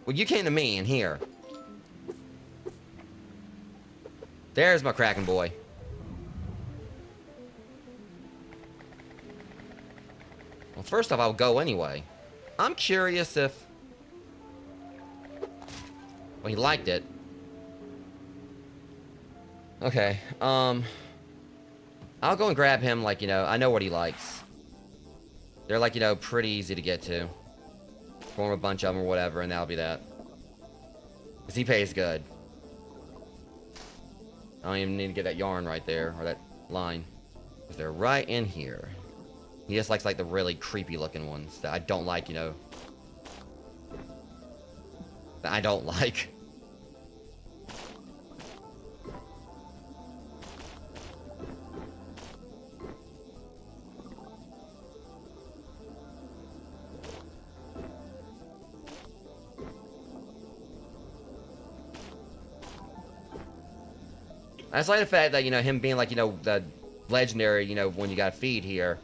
Well, you came to me in here. There's my Kraken boy. Well, first off, I'll go anyway. I'm curious if... Well, he liked it. Okay, I'll go and grab him, like, you know, I know what he likes. They're, like, you know, pretty easy to get to. Form a bunch of them or whatever, and that'll be that. Because he pays good. I don't even need to get that yarn right there, or that line. Because they're right in here. He just likes, like, the really creepy looking ones that I don't like, you know. That I don't like. I just like the fact that, you know, him being, like, you know, the legendary, you know, when you got a feed here,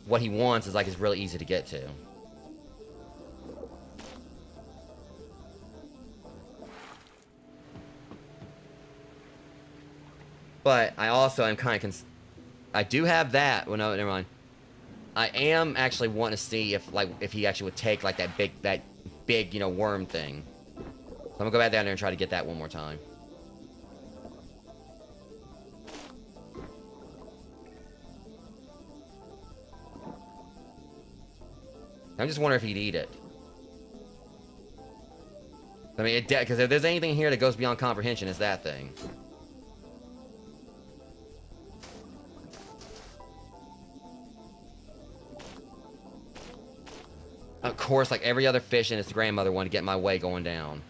what he wants is, like, is really easy to get to. But I also am kind of I do have that. Well, no, never mind. I am actually wanting to see if, like, if he actually would take, like, that big, you know, worm thing. So I'm gonna go back down there and try to get that one more time. I'm just wondering if he'd eat it. I mean, because if there's anything here that goes beyond comprehension, it's that thing. Of course, like every other fish and its grandmother wanted to get in my way going down.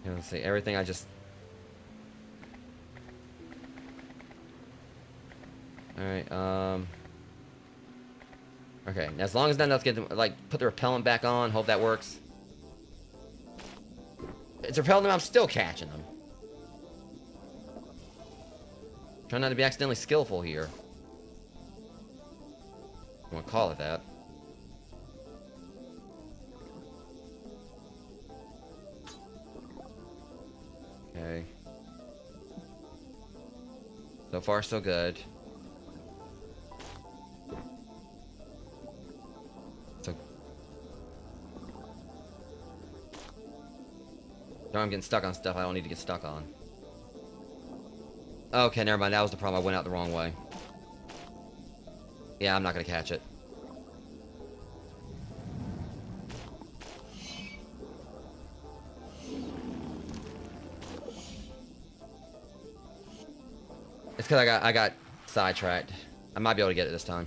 Let's see, everything I just... Alright, okay, as long as none else gets, like, put the repellent back on, hope that works. It's repelling them, I'm still catching them. Trying not to be accidentally skillful here. I want to call it that. Okay. So far, so good. So... No, I'm getting stuck on stuff I don't need to get stuck on. Okay, never mind. That was the problem. I went out the wrong way. Yeah, I'm not gonna catch it. It's because I got sidetracked. I might be able to get it this time.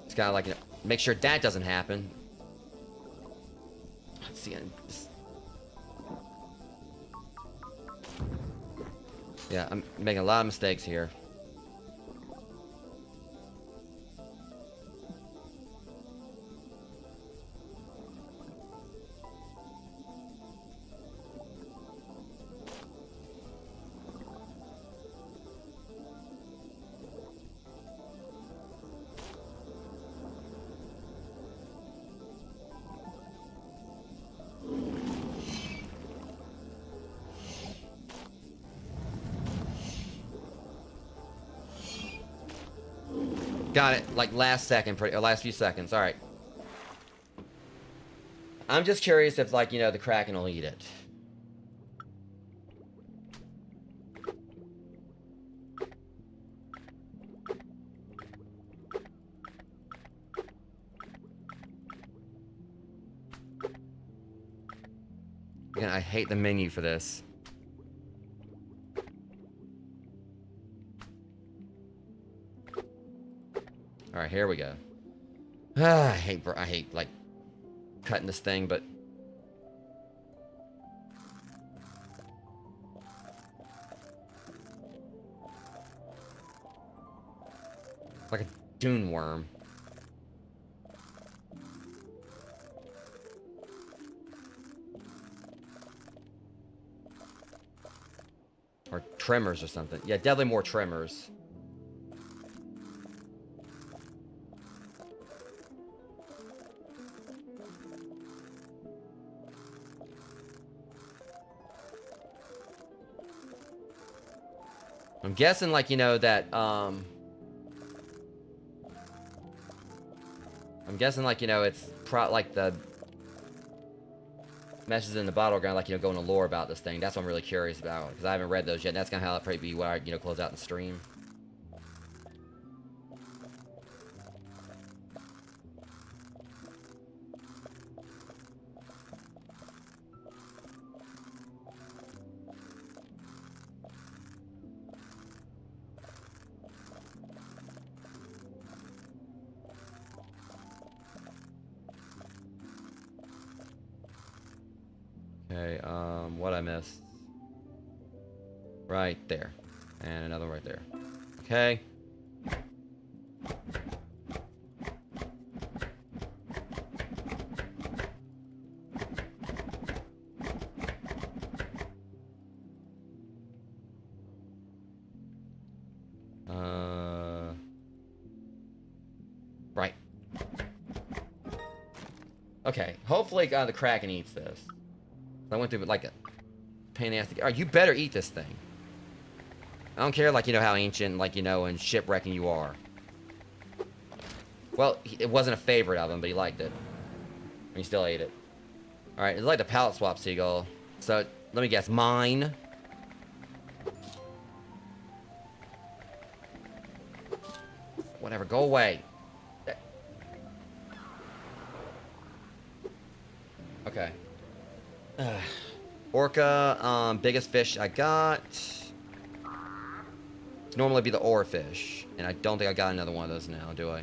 It's gotta, like, you know, make sure that doesn't happen. Let's see. Yeah, I'm making a lot of mistakes here. Got it, like last second, last few seconds. All right. I'm just curious if, like, you know, the Kraken will eat it. Again, I hate the menu for this. All right, here we go. I hate, like, cutting this thing, but... like a dune worm. Or tremors or something. Yeah, definitely more tremors. I'm guessing, like, you know, that, I'm guessing, like, you know, it's like the messages in the bottle are gonna, like, you know, go into lore about this thing. That's what I'm really curious about, because I haven't read those yet, and that's gonna how it'll probably be where I, you know, close out the stream. Okay, what I missed? Right there. And another one right there. Okay. Right. Okay, hopefully the Kraken eats this. I went through like a pain in the ass to get. Alright, you better eat this thing. I don't care, like, you know, how ancient, like, you know, and shipwrecking you are. Well, it wasn't a favorite of him, but he liked it. And he still ate it. Alright, it's like the palette swap seagull. So, let me guess, mine. Whatever, go away. Okay. Orca, biggest fish I got. It's normally be the oarfish. And I don't think I got another one of those now, do I?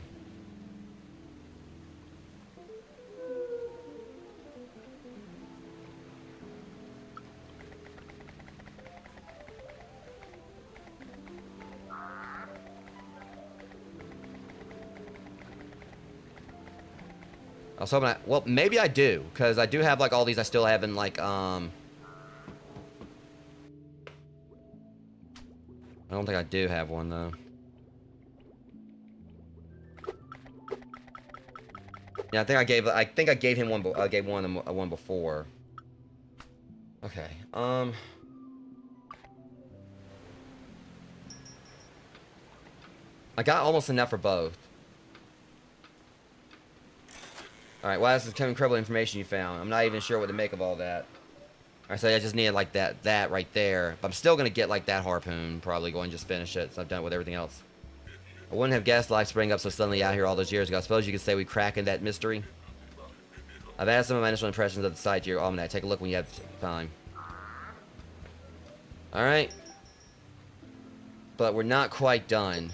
I was hoping well, maybe I do, because I do have, like, all these I still haven't, like, I don't think I do have one, though. Yeah, I think I gave him one, I gave one before. Okay, I got almost enough for both. Alright, well, this is kind of incredible information you found. I'm not even sure what to make of all that. Alright, so I just needed, like, that right there. But I'm still gonna get, like, that harpoon. Probably go and just finish it, so I've done it with everything else. I wouldn't have guessed life sprang up so suddenly out here all those years ago. I suppose you could say we cracked that mystery. I've added some of my initial impressions of the site to your almanac. Take a look when you have time. Alright. But we're not quite done.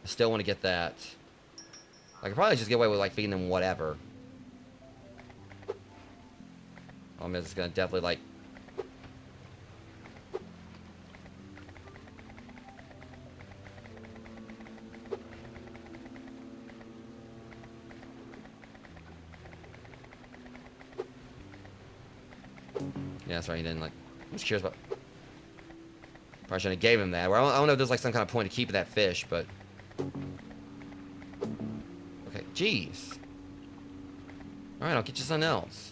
I still want to get that. I could probably just get away with, like, feeding them whatever. I'm just gonna definitely, like... Yeah, that's right, he didn't, like... I was curious about... Probably shouldn't have gave him that. Well, I don't know if there's, like, some kind of point to keeping that fish, but... Okay, jeez. Alright, I'll get you something else.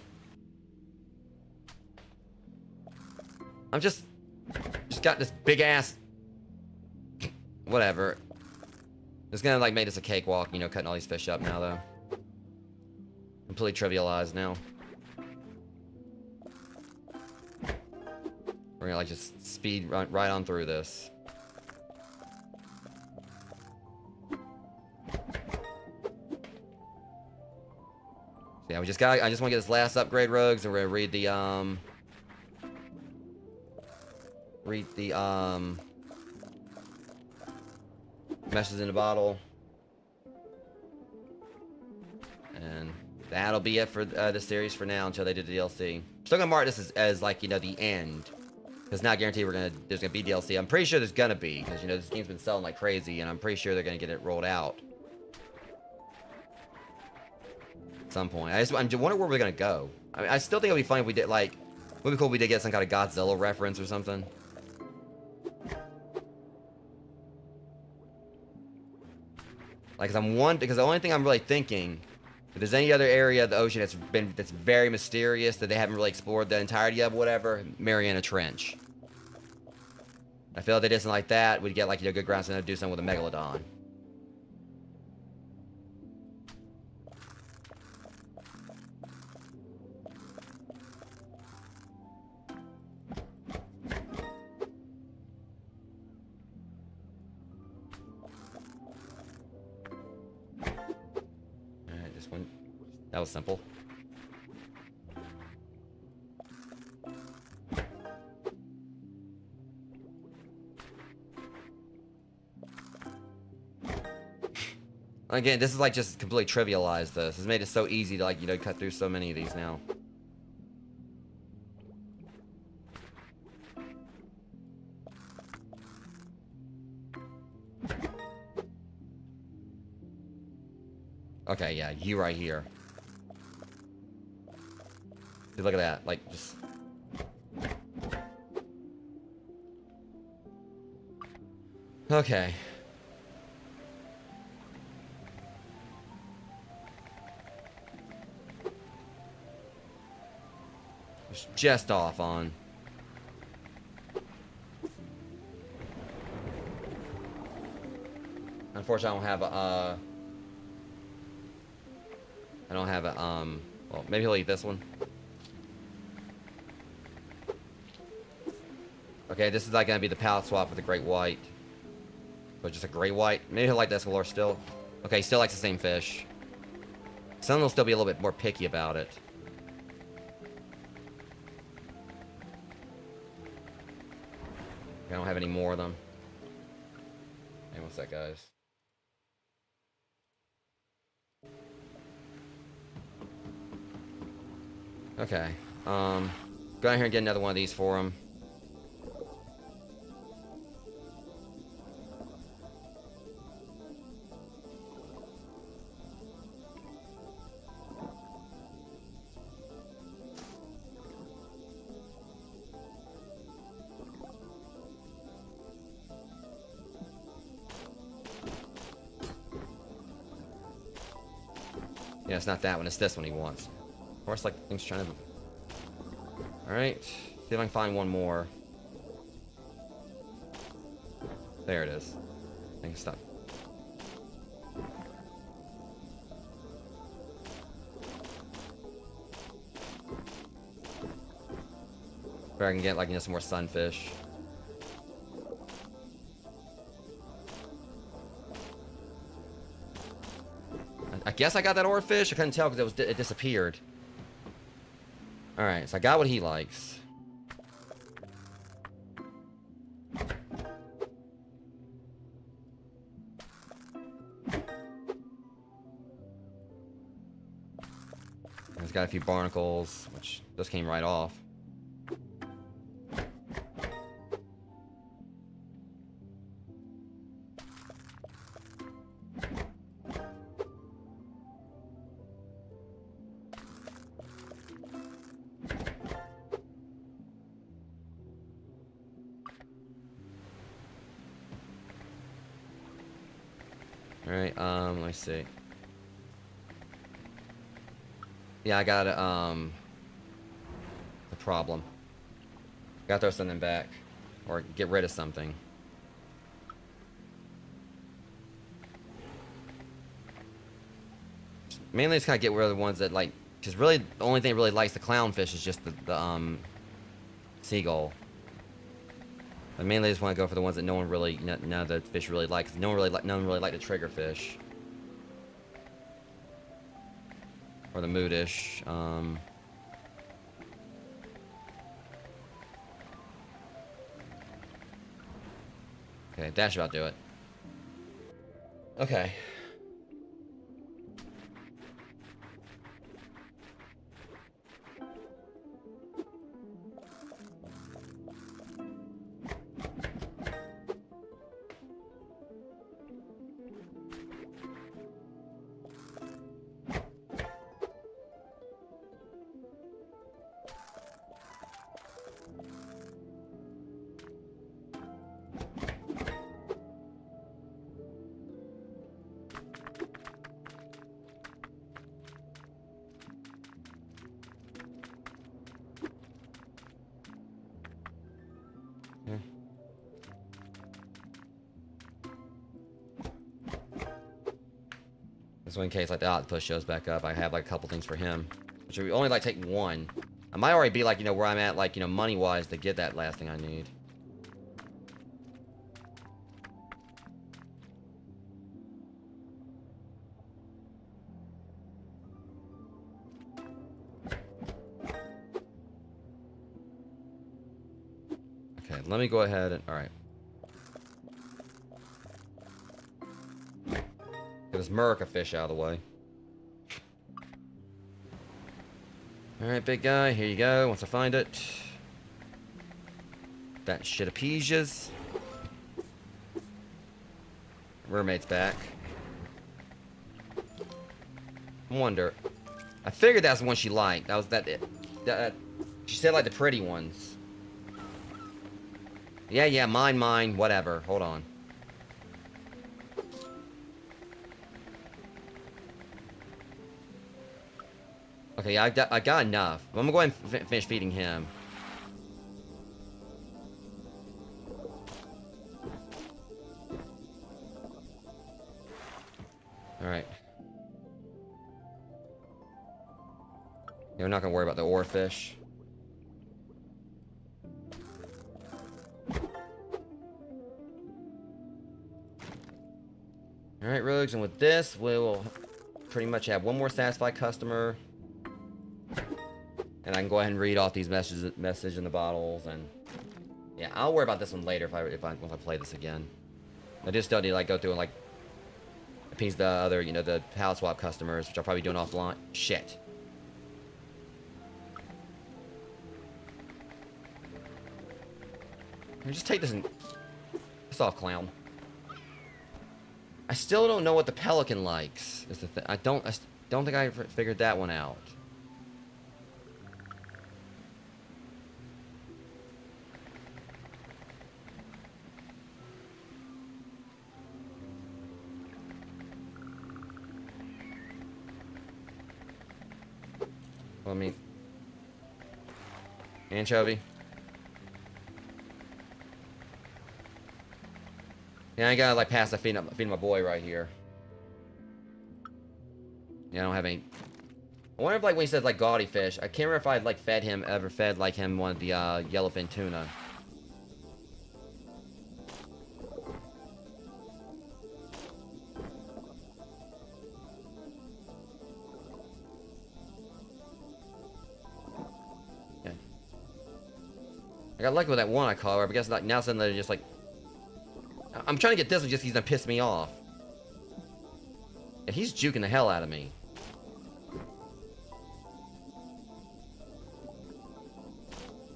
I'm just got this big ass... Whatever. It's gonna, like, make this a cakewalk, you know, cutting all these fish up now, though. Completely trivialized now. We're gonna, like, just speed right on through this. So yeah, I just want to get this last upgrade, Rogues, and we're gonna read the, messages in the bottle. And that'll be it for the series for now until they do the DLC. Still gonna mark this as like, you know, the end. Because not guaranteed there's gonna be DLC. I'm pretty sure there's gonna be, because, you know, this game's been selling like crazy, and I'm pretty sure they're gonna get it rolled out. At some point. I'm wondering where we're gonna go. I mean, I still think it'll be fun if we did, like, would be cool if we did get some kind of Godzilla reference or something. Like, because the only thing I'm really thinking, if there's any other area of the ocean that's very mysterious that they haven't really explored the entirety of, whatever, Mariana Trench. I feel if they did something like that, we'd get like, you know, good grounds to do something with a Megalodon. Alright, this one. That was simple. Again, this is like just completely trivialized this. It's made it so easy to like, you know, cut through so many of these now. Okay, yeah, you right here. Dude, look at that. Like, just... Okay. It's just off on. Unfortunately, I don't have a, well, maybe he'll eat this one. Okay, this is like gonna be the palette swap for the great white. But just a great white. Maybe he'll like the Escalor still. Okay, he still likes the same fish. Some will still be a little bit more picky about it. I don't have any more of them. Hey, what's that, guys? Okay. Go down here and get another one of these for him. Yeah, it's not that one, it's this one he wants. Of course, like, things trying to... Alright, see if I can find one more. There it is. I think it's stuck. Where I can get, like, you know, some more sunfish. I guess I got that oarfish. I couldn't tell because it disappeared. Alright, so I got what he likes. He's got a few barnacles, which just came right off. Alright, let me see. Yeah, I got a problem. Gotta throw something back. Or get rid of something. Mainly just kinda get rid of the ones that like, because really the only thing that really likes the clownfish is just the seagull. I mainly just want to go for the ones that no one really, none of the fish really likes. None really like the triggerfish. Or the moodish. Okay, that should about do it. Okay. So in case like the octopus shows back up, I have like a couple things for him. Which we only like take one. I might already be like, you know, where I'm at, like, you know, money-wise to get that last thing I need. Okay, let me go ahead and... Alright. Get this Murica fish out of the way. Alright, big guy, here you go, once I find it. That shit appeases. Mermaid's back. I wonder. I figured that's the one she liked. That was that she said like the pretty ones. Yeah, mine, whatever. Hold on. Okay, yeah, I got enough. I'm gonna go ahead and finish feeding him. Alright. Yeah, we're not gonna worry about the oarfish. Alright, rogues, and with this, we will pretty much have one more satisfied customer. And I can go ahead and read off these messages in the bottles, and yeah, I'll worry about this one later once I play this again. I just still need to like go through and like appease the other, you know, the pallet swap customers, which I'll probably be doing offline. Shit. Just take this and piss off, clown. I still don't know what the pelican likes. Is the thing. I don't think I figured that one out. Well, I mean, anchovy. Yeah, I gotta like pass the feeding my boy right here. Yeah, I don't have any. I wonder if like when he says like gaudy fish, I can't remember if I'd like ever fed like him one of the yellowfin tuna. Okay. I got lucky with that one I caught, but I guess like now suddenly they're just like. I'm trying to get this one just he's gonna piss me off. And he's juking the hell out of me.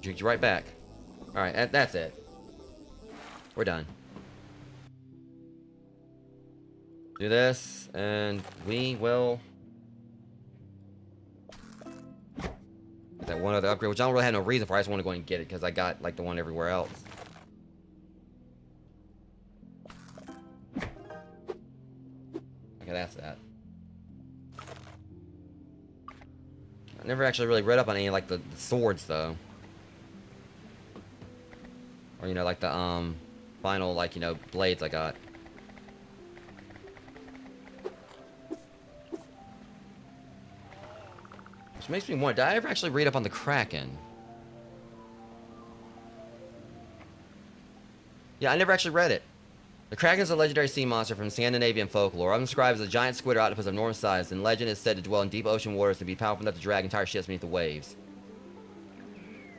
Juked you right back. Alright, that's it. We're done. Do this, and we will get that one other upgrade, which I don't really have no reason for. I just want to go and get it because I got like the one everywhere else. Okay, that's that. I never actually really read up on any like the swords though. Or you know, like the final like, you know, blades I got. Which makes me wonder, did I ever actually read up on the Kraken? Yeah, I never actually read it. The Kraken is a legendary sea monster from Scandinavian folklore. Often described as a giant squid or octopus of enormous size, and legend is said to dwell in deep ocean waters and be powerful enough to drag entire ships beneath the waves.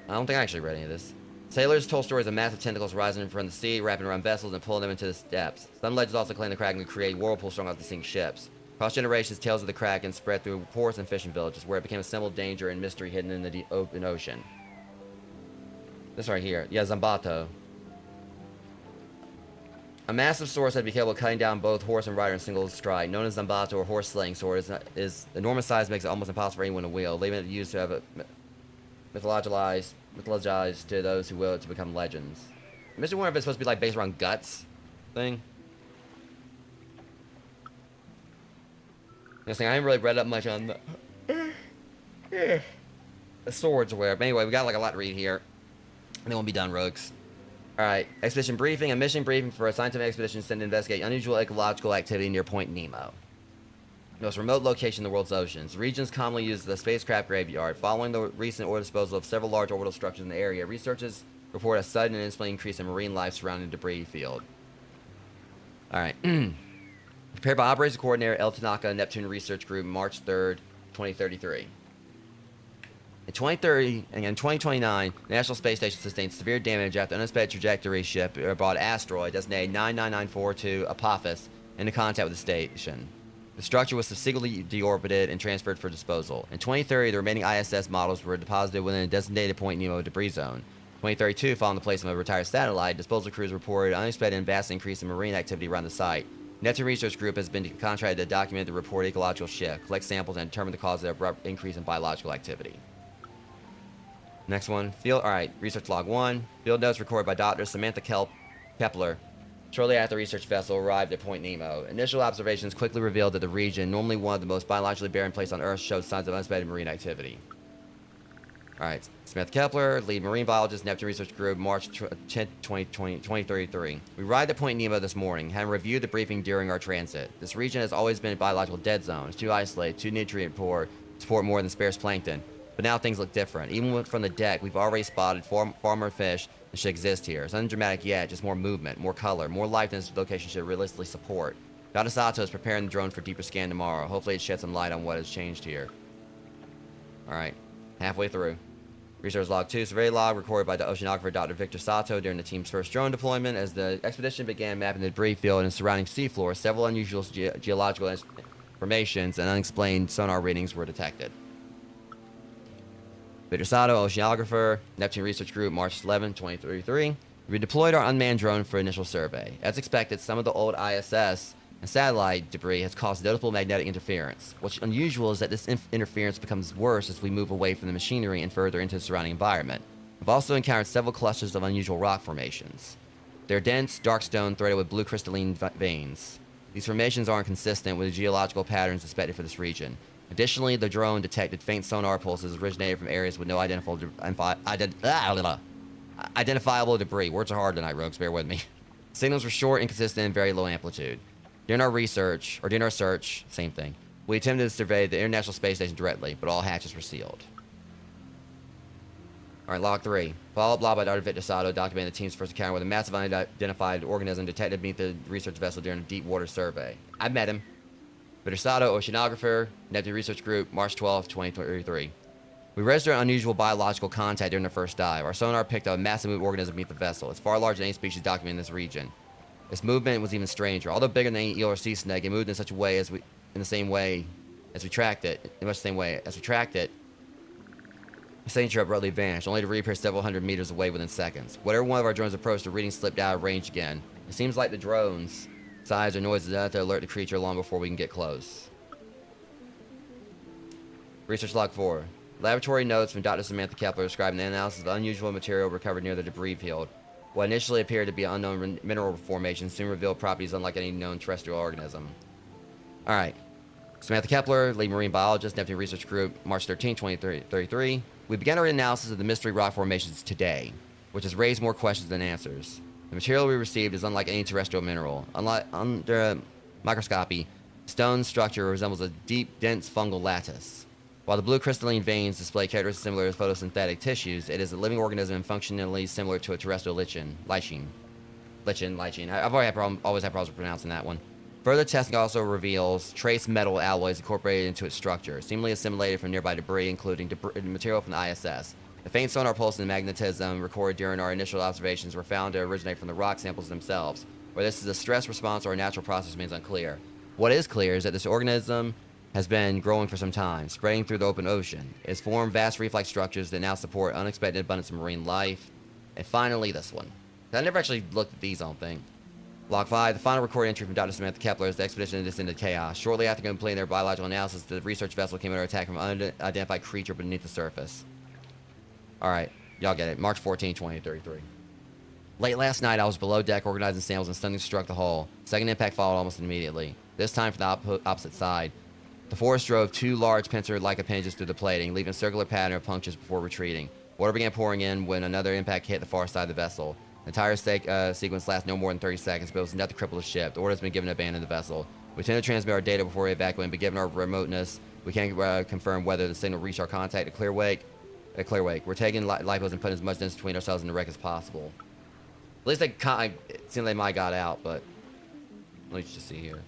I don't think I actually read any of this. Sailors told stories of massive tentacles rising from the sea, wrapping around vessels, and pulling them into the depths. Some legends also claim the Kraken could create whirlpools strong enough to sink ships. Across generations, tales of the Kraken spread through ports and fishing villages, where it became a symbol of danger and mystery hidden in the deep open ocean. This right here. Yeah, Zambato. A massive sword said to be capable of cutting down both horse and rider in a single stride. Known as Zambato or horse slaying sword, is enormous size makes it almost impossible for anyone to wield, leaving it used to have it mythologized to those who will it to become legends. I'm just wondering if it's supposed to be like based around guts thing. Next thing, I haven't really read up much on the swords or whatever. But anyway, we got like a lot to read here. And then we'll be done, rogues. Alright, expedition briefing. A mission briefing for a scientific expedition sent to investigate unusual ecological activity near Point Nemo. most remote location in the world's oceans. The region is commonly used as a spacecraft graveyard. Following the recent oil disposal of several large orbital structures in the area, researchers report a sudden and instantly increase in marine life surrounding the debris field. Alright. Prepared by Operations Coordinator El Tanaka Neptune Research Group, March 3rd, 2033. In 2030 and in 2029, the National Space Station sustained severe damage after an unexpected trajectory ship brought an asteroid designated 99942 Apophis into contact with the station. The structure was subsequently deorbited and transferred for disposal. In 2030, the remaining ISS models were deposited within a designated Point Nemo debris zone. 2032, following the placement of a retired satellite, disposal crews reported unexpected and vast increase in marine activity around the site. Neptune Research Group has been contracted to document the reported ecological shift, collect samples, and determine the cause of the abrupt increase in biological activity. Next one. Research log 1. Field notes recorded by Dr. Samantha Kepler shortly after the research vessel arrived at Point Nemo. Initial observations quickly revealed that the region, normally one of the most biologically barren places on Earth, showed signs of unexpected marine activity. Alright, Samantha Kepler, lead marine biologist, Neptune Research Group, March 10, 2033. We arrived at Point Nemo this morning, having reviewed the briefing during our transit. This region has always been a biological dead zone. It's too isolated, too nutrient poor to support more than sparse plankton. But now things look different. Even from the deck, we've already spotted far more fish than should exist here. It's undramatic yet, just more movement, more color, more life than this location should realistically support. Dr. Sato is preparing the drone for deeper scan tomorrow. Hopefully it sheds some light on what has changed here. Alright, halfway through. Research log 2, survey log recorded by the oceanographer Dr. Victor Sato during the team's first drone deployment. As the expedition began mapping the debris field and surrounding seafloor, several unusual geological formations and unexplained sonar readings were detected. Victor Sato, oceanographer, Neptune Research Group, March 11, 2033. We deployed our unmanned drone for initial survey. As expected, some of the old ISS and satellite debris has caused notable magnetic interference. What's unusual is that this interference becomes worse as we move away from the machinery and further into the surrounding environment. We've also encountered several clusters of unusual rock formations. They're dense, dark stone threaded with blue crystalline veins. These formations aren't consistent with the geological patterns expected for this region. Additionally, the drone detected faint sonar pulses originated from areas with no identifiable debris. Words are hard tonight, rogues. Bear with me. Signals were short, inconsistent, and very low amplitude. During our search, same thing, we attempted to survey the International Space Station directly, but all hatches were sealed. Alright, log 3. Follow-up log by Dr. Victor Sato documenting the team's first encounter with a massive unidentified organism detected beneath the research vessel during a deep water survey. I met him. Victor Sato, oceanographer, Neptune Research Group, March 12, 2033. We registered an unusual biological contact during the first dive. Our sonar picked up a massive organism beneath the vessel. It's far larger than any species documented in this region. Its movement was even stranger. Although bigger than any eel or sea snake, it moved in such a way in the same way as we tracked it. In much the same way as we tracked it. The signature abruptly vanished, only to reappear several hundred meters away within seconds. Whatever one of our drones approached, the reading slipped out of range again. It seems like the drone's size or noise is enough to alert the creature long before we can get close. Research log 4. Laboratory notes from Dr. Samantha Kepler describing the analysis of unusual material recovered near the debris field. What initially appeared to be an unknown mineral formation soon revealed properties unlike any known terrestrial organism. Alright. Samantha Kepler, lead marine biologist, Neptune Research Group, March 13, 2033. We began our analysis of the mystery rock formations today, which has raised more questions than answers. The material we received is unlike any terrestrial mineral. Under a microscopy, stone structure resembles a deep, dense fungal lattice. While the blue crystalline veins display characteristics similar to photosynthetic tissues, it is a living organism and functionally similar to a terrestrial lichen. I've always had problems with pronouncing that one. Further testing also reveals trace metal alloys incorporated into its structure, seemingly assimilated from nearby debris, including material from the ISS. The faint sonar pulse and magnetism recorded during our initial observations were found to originate from the rock samples themselves. Whether this is a stress response or a natural process remains unclear. What is clear is that this organism has been growing for some time, spreading through the open ocean. It has formed vast reef-like structures that now support unexpected abundance of marine life. And finally, this one. I never actually looked at these, I don't think. Log 5, the final recorded entry from Dr. Samantha Kepler is the expedition descended chaos. Shortly after completing their biological analysis, the research vessel came under attack from an unidentified creature beneath the surface. Alright, y'all get it. March 14, 2033. Late last night, I was below deck organizing samples and suddenly struck the hull. Second impact followed almost immediately. This time from the opposite side. The force drove two large pincer-like appendages through the plating, leaving a circular pattern of punctures before retreating. Water began pouring in when another impact hit the far side of the vessel. The entire sequence lasted no more than 30 seconds, but it was enough to cripple the ship. The order has been given to abandon the vessel. We tend to transmit our data before we evacuate, but given our remoteness, we can't confirm whether the signal reached our contact at Clearwake. We're taking lipos and putting as much distance between ourselves and the wreck as possible. At least it seemed they might got out, but let me just see here.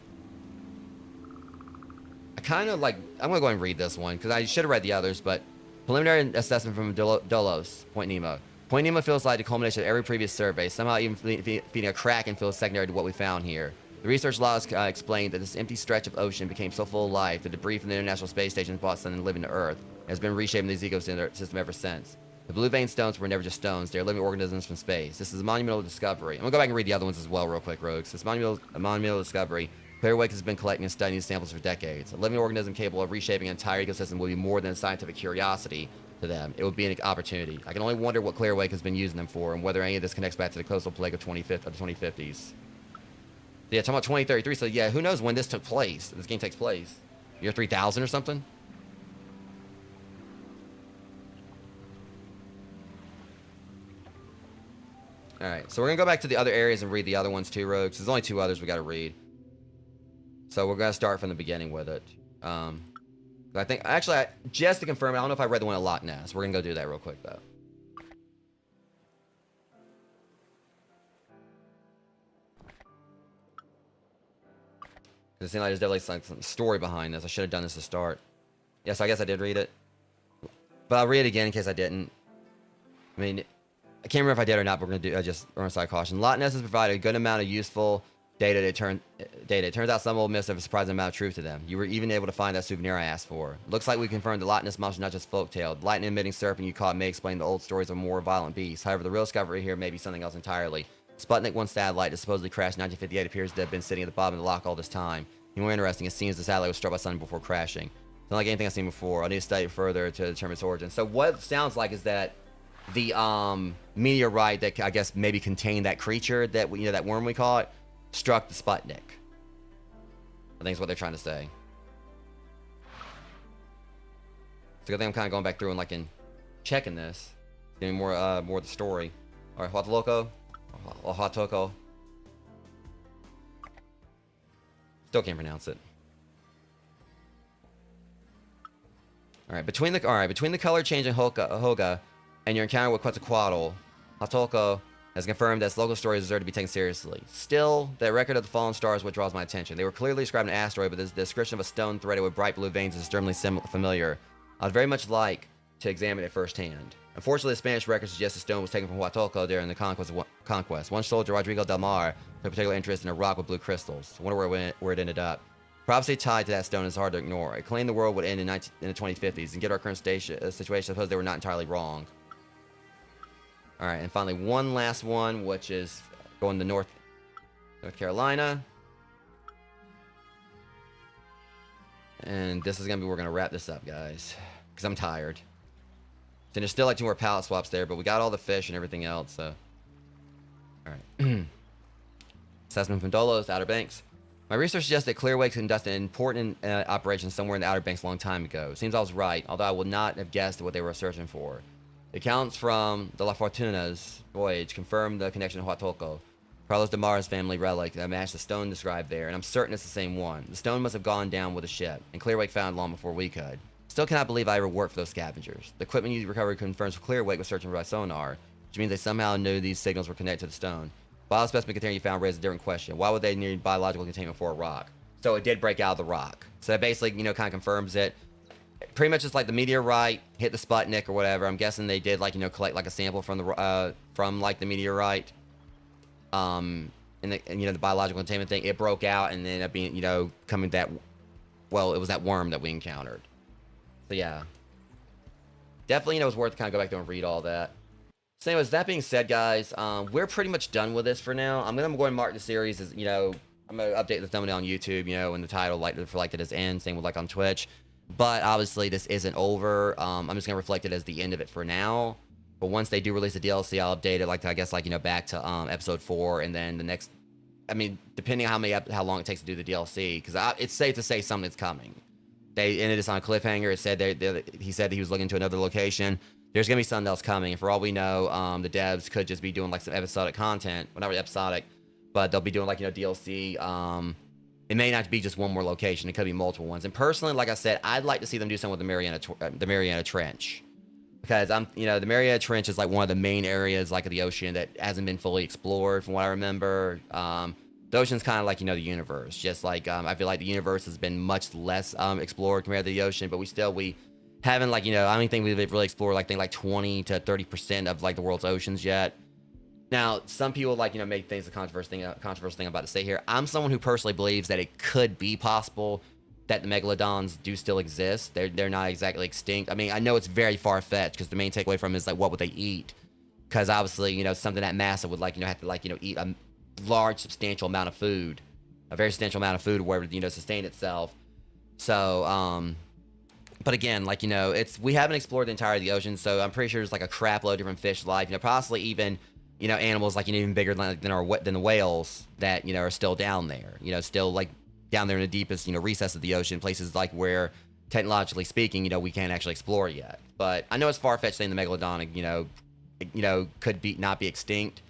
I kind of like, I'm going to go ahead and read this one, because I should have read the others, but preliminary assessment from Dolos, Point Nemo. Point Nemo feels like the culmination of every previous survey, somehow even feeding a crack and feels secondary to what we found here. The research logs explained that this empty stretch of ocean became so full of life, the debris from the International Space Station brought something living to Earth, and has been reshaping this ecosystem ever since. The blue vein stones were never just stones, they are living organisms from space. This is a monumental discovery. I'm going to go back and read the other ones as well real quick, Rogues. This monumental discovery. Clearwake has been collecting and studying these samples for decades. A living organism capable of reshaping an entire ecosystem will be more than a scientific curiosity to them. It would be an opportunity. I can only wonder what Clearwake has been using them for, and whether any of this connects back to the coastal plague of the 2050s. Yeah, talking about 2033, so yeah, who knows when this took place, this game takes place. Year 3000 or something? Alright, so we're going to go back to the other areas and read the other ones too, Rogues. There's only 2 others we got to read. So we're going to start from the beginning with it. I think, actually, just to confirm, I don't know if I read the one at Loch Ness. We're going to go do that real quick, though. It seems like there's definitely some story behind this. I should have done this to start. Yes, I guess I did read it. But I'll read it again in case I didn't. I mean, I can't remember if I did or not, but we're going to do, just on side caution. Loch Ness has provided a good amount of useful data. It turns out some old myths have a surprising amount of truth to them. You were even able to find that souvenir I asked for. Looks like we confirmed the Loch Ness monster is not just folktale. The lightning-emitting serpent you caught may explain the old stories of more violent beasts. However, the real discovery here may be something else entirely. Sputnik 1 satellite that supposedly crashed in 1958 appears to have been sitting at the bottom of the loch all this time. Even more interesting, it seems the satellite was struck by something before crashing. It's not like anything I've seen before. I need to study it further to determine its origin. So what it sounds like is that the meteorite that I guess maybe contained that creature, that that worm we caught, struck the Sputnik. I think is what they're trying to say. So I think I'm kind of going back through and and checking this, getting more of the story. All right, Huatulco. Still can't pronounce it. All right, between the color change in Hoga and your encounter with Quetzalcoatl, Huatulco has confirmed that its local stories deserve to be taken seriously. Still, that record of the fallen stars is what draws my attention. They were clearly describing an asteroid, but the description of a stone threaded with bright blue veins is extremely familiar. I'd very much like to examine it firsthand. Unfortunately, the Spanish record suggests the stone was taken from Huatulco during the conquest. One soldier, Rodrigo del Mar, took particular interest in a rock with blue crystals. I wonder where it ended up. Prophecy tied to that stone is hard to ignore. It claimed the world would end in the 2050s, and get our current situation, I suppose they were not entirely wrong. Alright, and finally one last one, which is going to North Carolina. And this is going to be where we're going to wrap this up, guys. Because I'm tired. And there's still 2 more pallet swaps there, but we got all the fish and everything else, so. Alright. Assessment from Dolos, Outer Banks. My research suggests that Clearwake conducted an important operation somewhere in the Outer Banks a long time ago. It seems I was right, although I would not have guessed what they were searching for. The accounts from the La Fortuna's voyage confirmed the connection to Huatulco. Carlos de Mar's family relic that matched the stone described there, and I'm certain it's the same one. The stone must have gone down with a ship, and Clearwake found it long before we could. Still cannot believe I ever worked for those scavengers. The equipment you recovered confirms Clearwake was searching by sonar, which means they somehow knew these signals were connected to the stone. Biospecimen container you found raises a different question. Why would they need biological containment for a rock? So it did break out of the rock. So that basically, kind of confirms it. Pretty much just like the meteorite hit the Sputnik or whatever. I'm guessing they did collect a sample from the the meteorite. And the biological containment thing, it broke out and ended up being coming that, well, it was that worm that we encountered. So yeah, definitely it was worth to kind of go back there and read all that. So anyways, that being said, guys, we're pretty much done with this for now. I'm gonna go and mark the series as I'm gonna update the thumbnail on YouTube, and the title reflect it as end. Same with on Twitch. But obviously this isn't over. I'm just gonna reflect it as the end of it for now. But once they do release the DLC, I'll update it I guess back to episode 4, and then the next. I mean, depending on how long it takes to do the DLC, because it's safe to say something's coming. They ended this on a cliffhanger. It said he said that he was looking to another location. There's gonna be something else coming, and for all we know, the devs could just be doing some episodic content, well, not really episodic, but they'll be doing DLC it may not be just one more location. It could be multiple ones. And personally, like I said, I'd like to see them do something with the Mariana Trench, because the Mariana Trench is like one of the main areas like of the ocean that hasn't been fully explored, from what I remember. The ocean's kind of like the universe. Just like I feel like the universe has been much less explored compared to the ocean, but we haven't I don't think we've really explored like 20 to 30% of like the world's oceans yet. Now, some people make things a controversial thing I'm about to say here. I'm someone who personally believes that it could be possible that the megalodons do still exist. They're not exactly extinct. I mean, I know it's very far-fetched, because the main takeaway from it is like, what would they eat? Because obviously, something that massive would have to eat a large, substantial amount of food, a very substantial amount of food, where it would sustain itself. So, but again, we haven't explored the entirety of the ocean, so I'm pretty sure there's like a crap load of different fish life. Possibly even animals even bigger than the whales that are still down there. Still down there in the deepest recess of the ocean, places where technologically speaking we can't actually explore yet. But I know it's far-fetched saying the megalodon could not be extinct,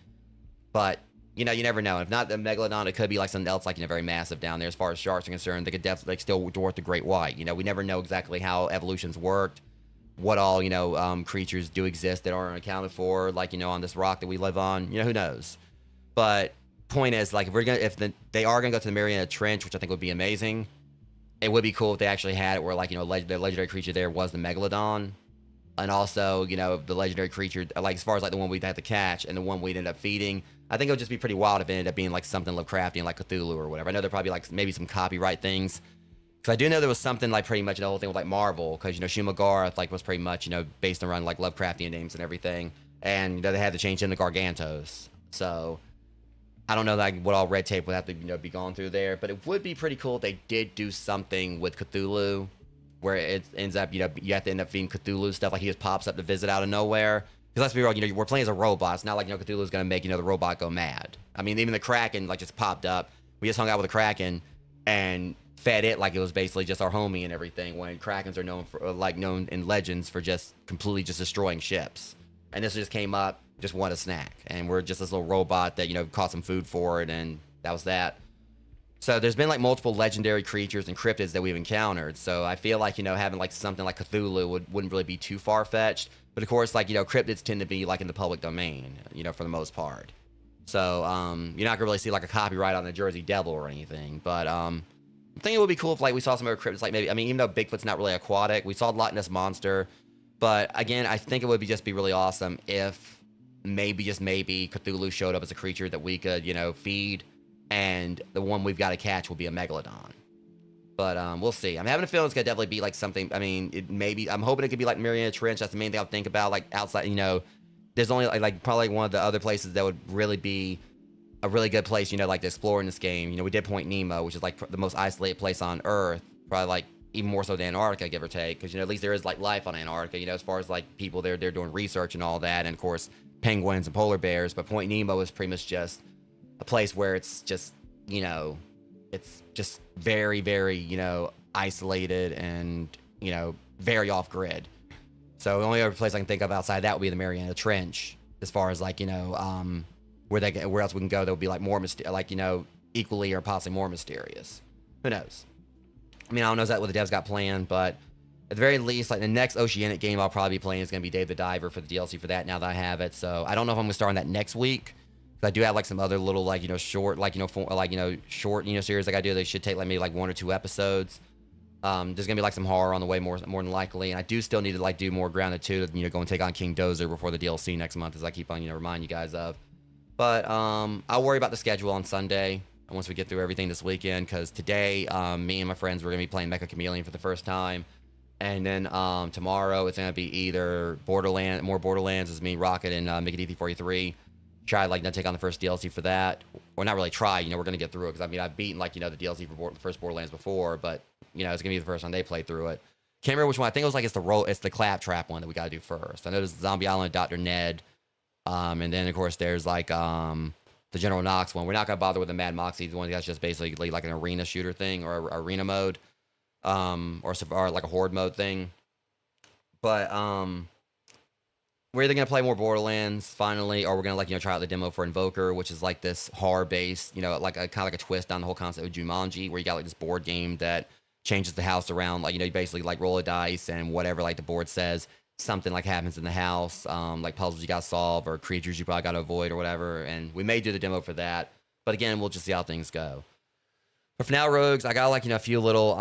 but you never know. If not the megalodon, it could be something else very massive down there. As far as sharks are concerned, they could definitely still dwarf the great white. We never know exactly how evolution's worked, what all creatures do exist that aren't accounted for on this rock that we live on. Who knows? But point is, if they are gonna go to the Mariana Trench, which I think would be amazing, it would be cool if they actually had it where the legendary creature there was the megalodon, and also the legendary creature as far as the one we'd have to catch and the one we'd end up feeding. I think it would just be pretty wild if it ended up being something Lovecraftian, like Cthulhu or whatever. I know there probably maybe some copyright things, because I do know there was something pretty much the whole thing with Marvel, because Shumagar was pretty much based around Lovecraftian names and everything, and they had to change him to Gargantos. So I don't know what all red tape would have to be gone through there, but it would be pretty cool if they did do something with Cthulhu, where it ends up you have to end up feeding Cthulhu stuff, he just pops up to visit out of nowhere. Because let's be real, we're playing as a robot. It's not like Cthulhu's gonna make the robot go mad. I mean, even the Kraken just popped up. We just hung out with the Kraken and fed it like it was basically just our homie and everything. When Krakens are known for known in legends for just completely just destroying ships, and this just came up, just wanted a snack, and we're just this little robot that caught some food for it, and that was that. So there's been multiple legendary creatures and cryptids that we've encountered. So I feel having something like Cthulhu wouldn't really be too far-fetched. But of course, cryptids tend to be in the public domain, for the most part. So you're not gonna really see a copyright on the Jersey Devil or anything. But I think it would be cool if we saw some other cryptids, maybe, I mean, even though Bigfoot's not really aquatic, we saw Loch Ness Monster. But again, I think it would just be really awesome if maybe, just maybe, Cthulhu showed up as a creature that we could feed, and the one we've got to catch will be a megalodon. But we'll see. I'm having a feeling it's gonna definitely be something. I mean, I'm hoping it could be Mariana Trench. That's the main thing I'll think about. Outside, there's only probably one of the other places that would really be a really good place, to explore in this game. We did Point Nemo, which is the most isolated place on Earth, probably even more so than Antarctica, give or take, because at least there is life on Antarctica. As far as people they're doing research and all that, and of course penguins and polar bears. But Point Nemo is pretty much just a place where it's just it's just very, very, isolated and, very off-grid. So the only other place I can think of outside that would be the Mariana Trench, as far as, where else we can go that would be, more, equally or possibly more mysterious. Who knows? I mean, I don't know exactly what the devs got planned, but at the very least, the next Oceanic game I'll probably be playing is going to be Dave the Diver for the DLC for that, now that I have it. So I don't know if I'm going to start on that next week. I do have some other little short short series I do. They should take maybe 1 or 2 episodes. There's gonna be some horror on the way, more than likely, and I do still need to do more Grounded 2 to go and take on King Dozer before the DLC next month, as I keep on remind you guys of. But I'll worry about the schedule on Sunday once we get through everything this weekend, because today me and my friends were gonna be playing Mecha Chameleon for the first time, and then tomorrow it's gonna be either more Borderlands as me, Rocket, and Mickey D43. Try to take on the first DLC for that, or not really try. We're gonna get through it, because I've beaten the DLC for the first Borderlands before, but it's gonna be the first time they play through it. Can't remember which one. I think it was it's the Claptrap one that we gotta do first. I know there's Zombie Island, Dr. Ned, and then of course there's the General Knox one. We're not gonna bother with the Mad Moxie, the one that's just basically an arena shooter thing, or arena mode, or a horde mode thing. But we're either gonna play more Borderlands finally, or we're gonna like try out the demo for Invoker, which is like this horror based, like a kind of like a twist on the whole concept of Jumanji, where you got like this board game that changes the house around. Like you basically like roll a dice and whatever like the board says, something like happens in the house, like puzzles you got to solve or creatures you probably got to avoid or whatever. And we may do the demo for that, but again, we'll just see how things go. But for now, Rogues, I got like a few little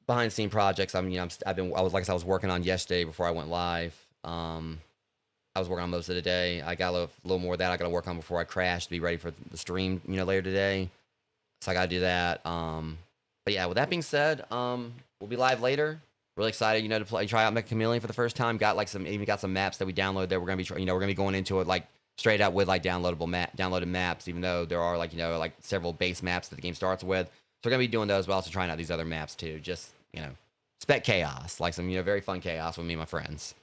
behind the scene projects. I was working on yesterday before I went live. I was working on most of the day. I got a little more of that I got to work on before I crash to be ready for the stream, later today. So I got to do that. But yeah, with that being said, we'll be live later. Really excited, to try out Mecha Chameleon for the first time. Got some maps that we downloaded that we're gonna be, we're gonna be going into it like straight out with like downloaded maps, even though there are like several base maps that the game starts with. So we're gonna be doing those, but also trying out these other maps too. Just spec chaos, like some very fun chaos with me and my friends.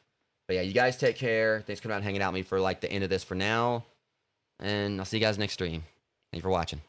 But yeah, you guys take care. Thanks for coming out and hanging out with me for like the end of this for now, and I'll see you guys next stream. Thank you for watching.